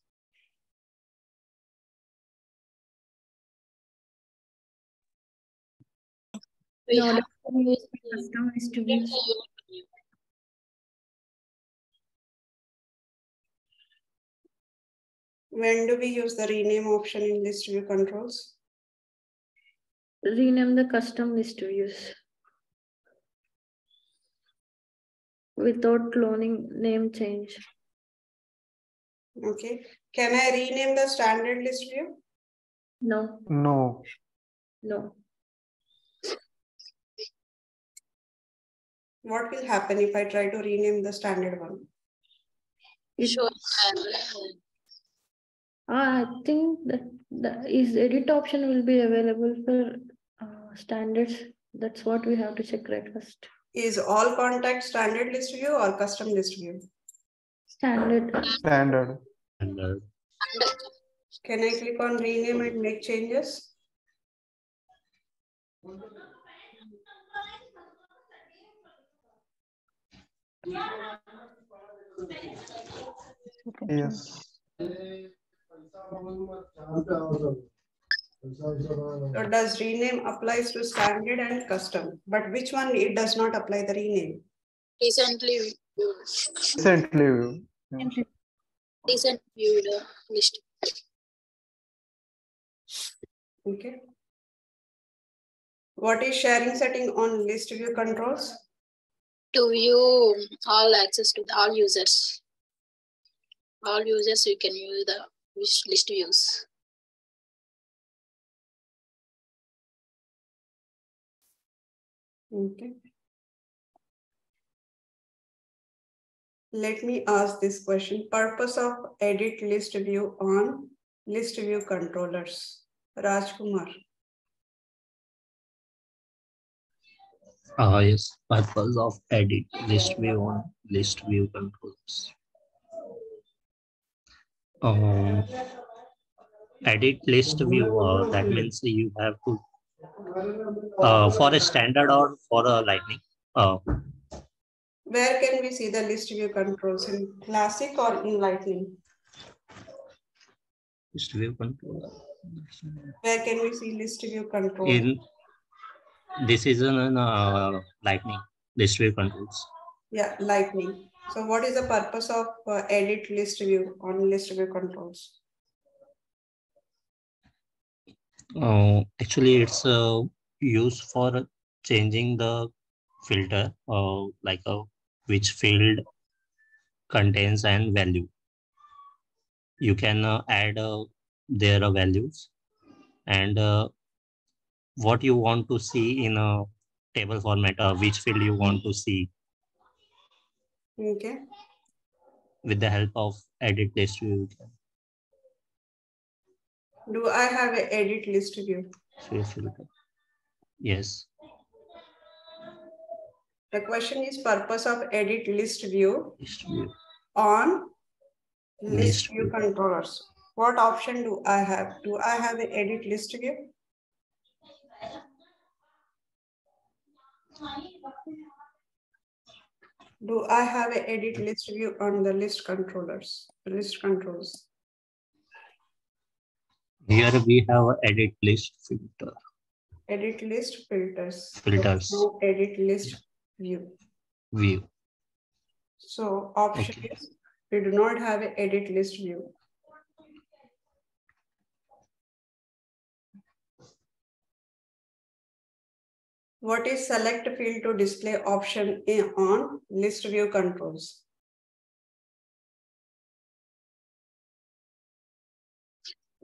S2: We have
S4: to use custom list views.
S1: When do we use the rename option in list view controls?
S4: Rename the custom list views without cloning name change.
S1: Okay. Can I rename the standard list view?
S4: No.
S8: No.
S4: No.
S1: What will happen if I try to rename the standard one?
S2: Sure.
S4: I think that the edit option will be available for standards. That's what we have to check right first.
S1: Is all contact standard list view or custom list view?
S4: Standard.
S8: Standard.
S1: Can I click on rename and make changes?
S8: Yes.
S1: So does rename applies to standard and custom, but which one it does not apply the rename?
S2: Recently
S8: Recently.
S2: viewed list.
S1: Okay. What is sharing setting on list view controls?
S2: To view all access to all users. All users you can use the list views.
S1: Okay. Let me ask this question. Purpose of edit list view on list view controllers. Rajkumar.
S6: Yes, purpose of edit list view on list view controls. Edit list view, that means you have to for a standard or for a lightning.
S1: Where can we see the list view controls, in classic or in lightning?
S6: List view control.
S1: Where can we see list view control?
S6: In this is an lightning list view controls.
S1: Yeah, lightning. So what is the purpose of edit list view on list view controls?
S6: Actually, it's used for changing the filter, like which field contains and value. You can add their values and what you want to see in a table format, which field you want to see.
S1: Okay.
S6: With the help of edit list view, you can
S1: Do I have an edit list view?
S6: see a filter. Yes.
S1: The question is purpose of edit list view
S6: List view.
S1: on list
S6: List
S1: view
S6: view.
S1: controllers. What option do I have? Do I have an edit list view? Do I have an edit list view on the list controllers, list controls?
S6: Here we have a edit list filter.
S1: Edit list filters.
S6: Filters.
S1: No edit list view.
S6: View.
S1: So option
S6: Okay.
S1: is we do not have an edit list view. What is select field to display option on list view controls?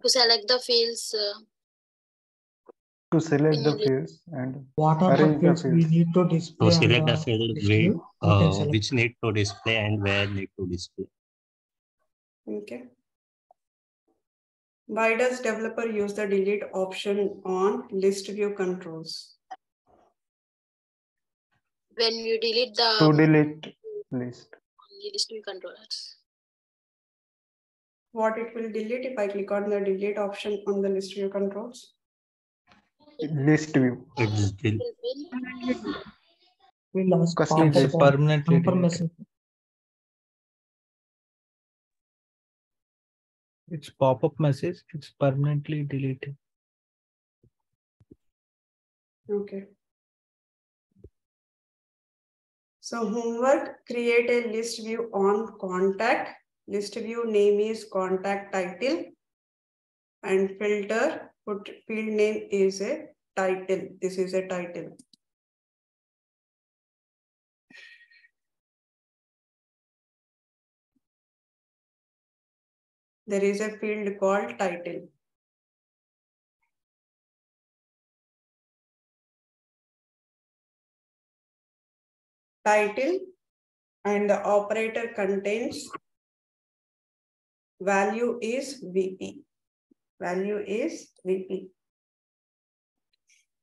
S2: To select the fields.
S8: To select the
S2: in
S8: fields and
S7: What are the
S8: arrange the
S7: fields we
S8: fields.
S7: need to display
S6: To
S7: on
S6: select the
S7: the
S6: field
S7: list view? We can select.
S6: which need to display and where need to display.
S1: Okay. Why does developer use the delete option on list view controls?
S2: When you delete the
S8: To delete list.
S2: list view controllers.
S1: What it will delete if I click on the delete option on the list view controls?
S8: List view.
S6: It's
S7: We'll ask
S8: Custom
S3: It's
S8: list.
S3: permanently deleted.
S7: confirmation.
S3: It's pop-up message. It's permanently deleted.
S1: Okay. So homework, create a list view on contact. List view name is contact title. And filter, put field name is a title. This is a title. There is a field called title. Title and the operator contains value is VP. Value is VP.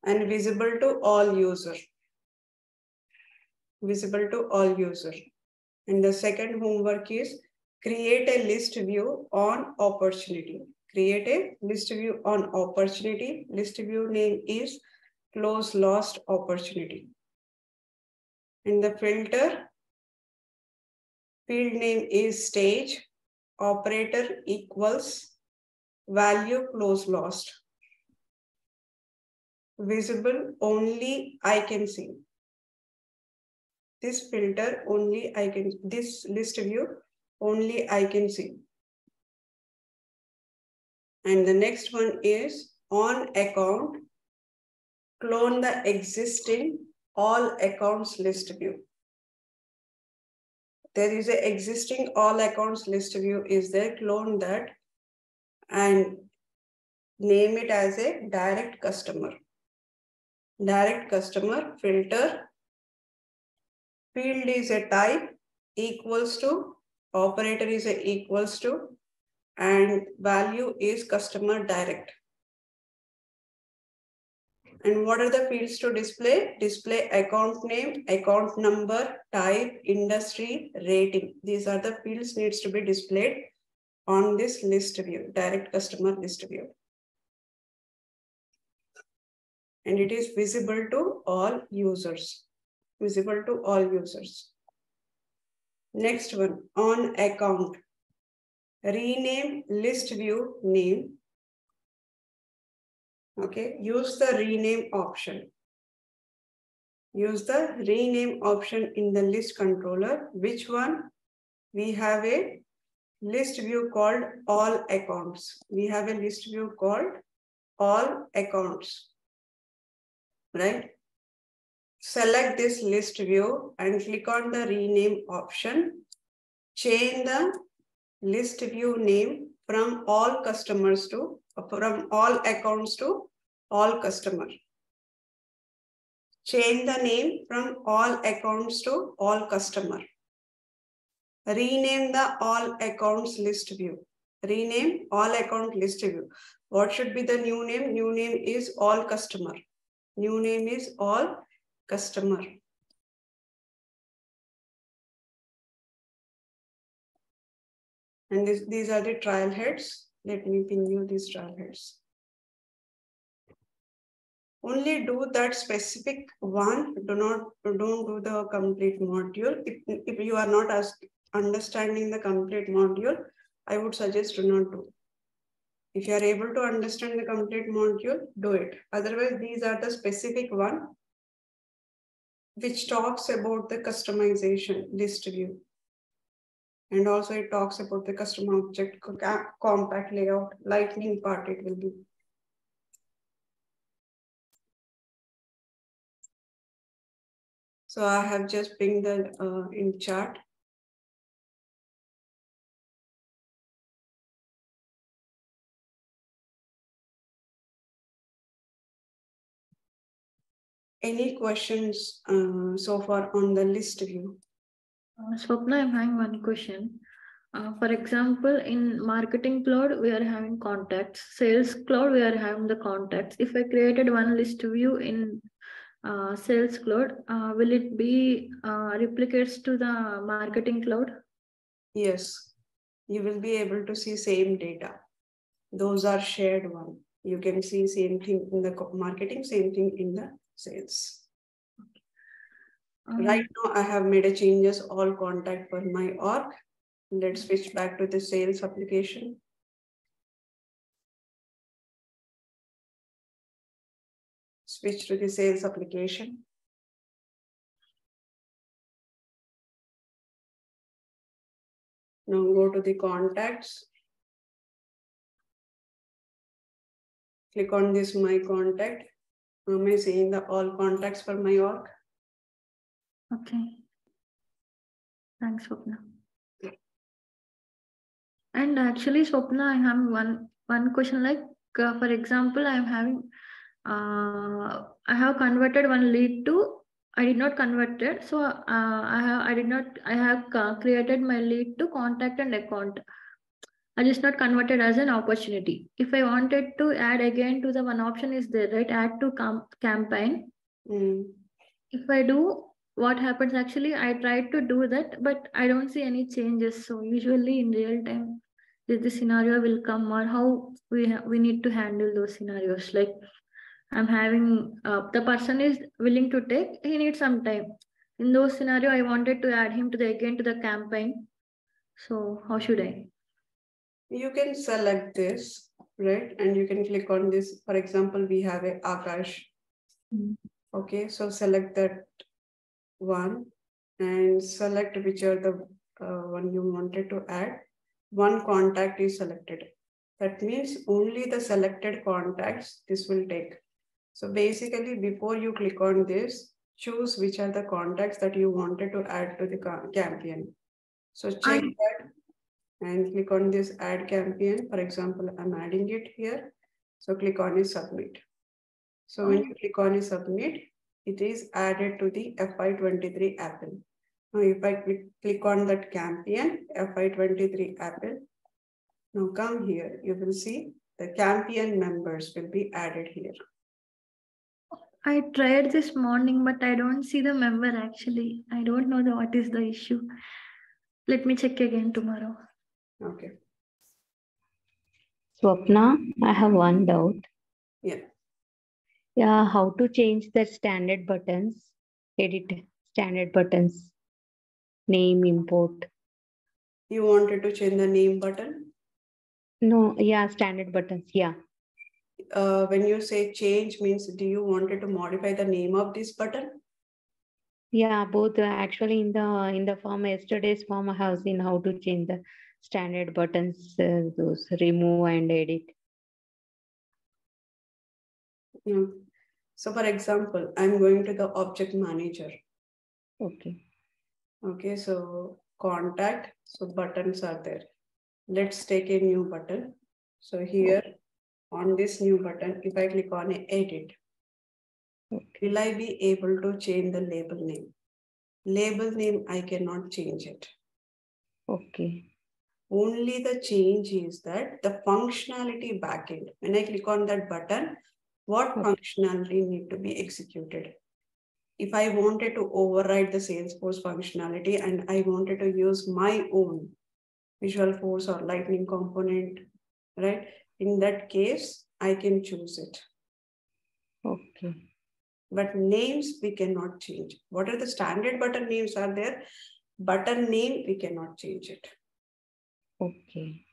S1: And visible to all user. Visible to all user. And the second homework is create a list view on opportunity. Create a list view on opportunity. List view name is close lost opportunity. In the filter, field name is stage, operator equals value close lost. Visible only I can see. This filter only I can, this list view only I can see. And the next one is on account, clone the existing all accounts list view. There is an existing all accounts list view is there, clone that and name it as a direct customer. Direct customer filter, field is a type equals to, operator is a equals to, and value is customer direct. And what are the fields to display? Display account name, account number, type, industry, rating. These are the fields needs to be displayed on this list view, direct customer list view. And it is visible to all users. Visible to all users. Next one, on account. Rename list view name. Okay, use the rename option. Use the rename option in the list controller. Which one? We have a list view called all accounts. We have a list view called all accounts, right? Select this list view and click on the rename option. Change the list view name from all customers to, from all accounts to all customer. Change the name from all accounts to all customer. Rename the all accounts list view. Rename all account list view. What should be the new name? New name is all customer. New name is all customer. And these are the trial heads. Let me pin you these trial heads. Only do that specific one. Don't do the complete module. If you are not understanding the complete module, I would suggest do not do. If you are able to understand the complete module, do it. Otherwise, these are the specific one which talks about the customization list view. And also it talks about the custom object, compact layout, lightning part it will be. So I have just pinged the in chat. Any questions so far on the list view?
S4: Swapna, I'm having one question. For example, in marketing cloud, we are having contacts. Sales cloud, we are having the contacts. If I created one list view in sales cloud, will it be replicates to the marketing cloud?
S1: Yes, you will be able to see same data. Those are shared one. You can see same thing in the marketing, same thing in the sales. Right now, I have made a changes all contact for my org. Let's switch back to the sales application. Switch to the sales application. Now go to the contacts. Click on this my contact. Am I seeing the all contacts for my org?
S4: Okay. Thanks, Swapna. And actually, Swapna, I have one question. Like, for example, I'm having, I have converted one lead to, I did not convert it. So I have created my lead to contact and account. I just not converted as an opportunity. If I wanted to add again to the one option is there, right? Add to campaign. If I do, what happens actually, I tried to do that, but I don't see any changes. So usually in real time, the scenario will come, or how we need to handle those scenarios. Like I'm having, the person is willing to take, he needs some time. In those scenario, I wanted to add him to the campaign. So how should I?
S1: You can select this, right? And you can click on this. For example, we have a Akash. Okay, so select that one and select which are the one you wanted to add. One contact is selected. That means only the selected contacts this will take. So basically, before you click on this, choose which are the contacts that you wanted to add to the campaign. So check that and click on this add campaign. For example, I'm adding it here. So click on a submit. So when you click on a submit, it is added to the FY23 Apple. Now if I click on that campaign, FY23 Apple, Now come here, you will see the campaign members will be added here.
S4: I tried this morning, but I don't see the member actually. I don't know what is the issue. Let me check again tomorrow.
S1: Okay.
S12: Swapna, I have one doubt.
S1: Yeah.
S12: Yeah, how to change the standard buttons? Edit standard buttons. Name, import.
S1: You wanted to change the name button?
S12: No, yeah, standard buttons. Yeah.
S1: When you say change means, do you wanted to modify the name of this button?
S12: Yeah, both actually in the form, yesterday's form, I have seen how to change the standard buttons, those remove and edit.
S1: So for example, I'm going to the object manager.
S12: Okay.
S1: Okay, so contact, so buttons are there. Let's take a new button. So here on this new button, if I click on edit, will I be able to change the label name? Label name, I cannot change it.
S12: Okay.
S1: Only the change is that the functionality backend. When I click on that button, what functionality need to be executed? If I wanted to override the Salesforce functionality and I wanted to use my own Visualforce or Lightning component, right? In that case, I can choose it.
S12: Okay.
S1: But names we cannot change. What are the standard button names are there? Button name, we cannot change it.
S12: Okay.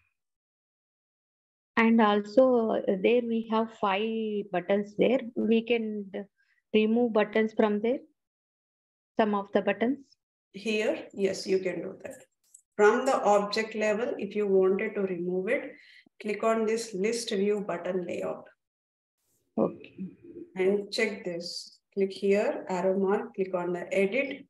S12: And also there we have 5 buttons there. We can remove buttons from there. Some of the buttons.
S1: Here, yes, you can do that. From the object level, if you wanted to remove it, click on this list view button layout.
S12: Okay.
S1: And check this. Click here, arrow mark, click on the edit.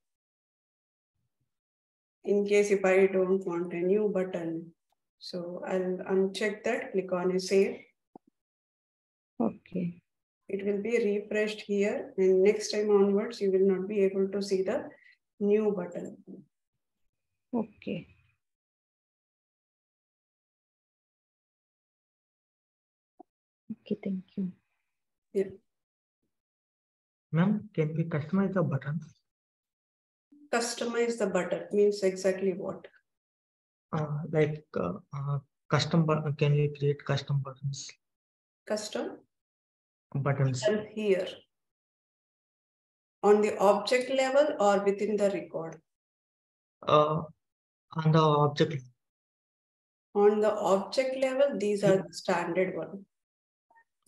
S1: In case if I don't want a new button, so I'll uncheck that, click on a save.
S12: Okay.
S1: It will be refreshed here, and next time onwards, you will not be able to see the new button.
S12: Okay. Okay, thank you.
S1: Yeah.
S7: Ma'am, can we customize the buttons?
S1: Customize the button means exactly what?
S7: Custom button. Can we create custom buttons?
S1: Custom
S7: Buttons.
S1: button here. On the object level or within the record?
S7: On the object.
S1: On the object level, these are the standard one.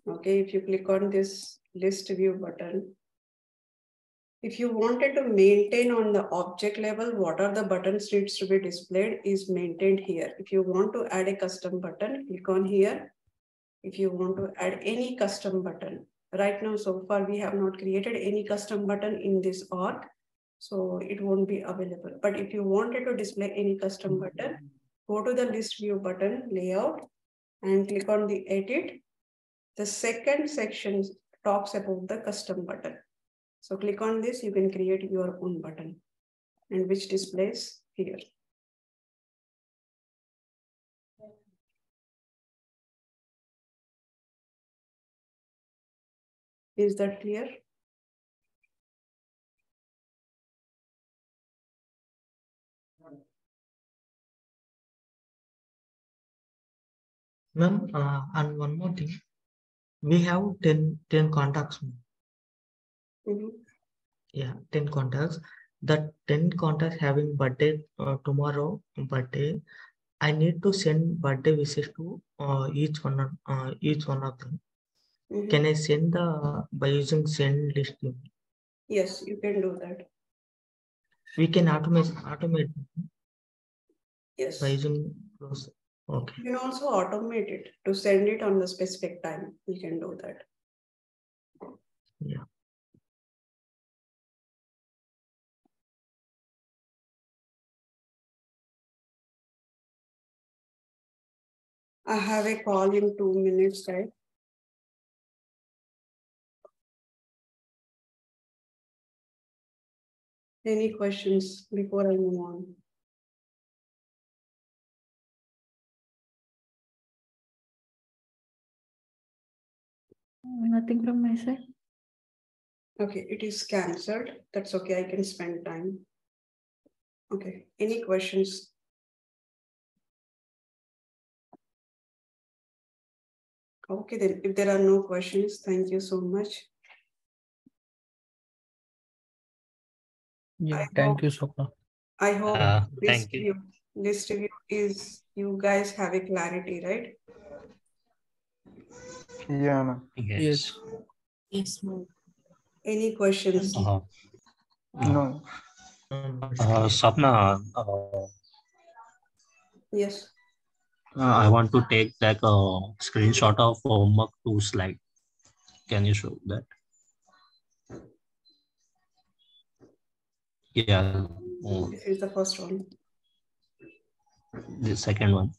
S1: Okay, if you click on this list view button, if you wanted to maintain on the object level, what are the buttons needs to be displayed is maintained here. If you want to add a custom button, click on here. If you want to add any custom button, right now, so far, we have not created any custom button in this org, so it won't be available. But if you wanted to display any custom button, go to the list view button layout and click on the edit. The second section talks about the custom button. So click on this, you can create your own button and which displays here. Is that clear?
S7: Ma'am, and one more thing. We have 10 contacts. Yeah, 10 contacts. That 10 contacts having birthday tomorrow, birthday. I need to send birthday wishes to each one of them. Can I send by using send list?
S1: Yes, you can do that.
S7: We can automate.
S1: Yes.
S7: By using those. Okay.
S1: You can also automate it to send it on the specific time. You can do that.
S7: Yeah.
S1: I have a call in 2 minutes, right? Any questions before I move on?
S4: Nothing from my side.
S1: Okay, it is cancelled. That's okay. I can spend time. Okay, any questions? Okay, then if there are no questions, thank you so much.
S3: Yeah, thank you, Swapna.
S1: I hope
S6: Thank you.
S1: list review is you guys have a clarity, right?
S8: Yeah, ma'am.
S3: Yes.
S2: Yes, ma'am.
S1: Any questions?
S8: No.
S6: Sapna,
S1: Yes.
S6: I want to take that screenshot of homework 2 slide. Can you show that? Yeah.
S1: This is the first one.
S6: The second one.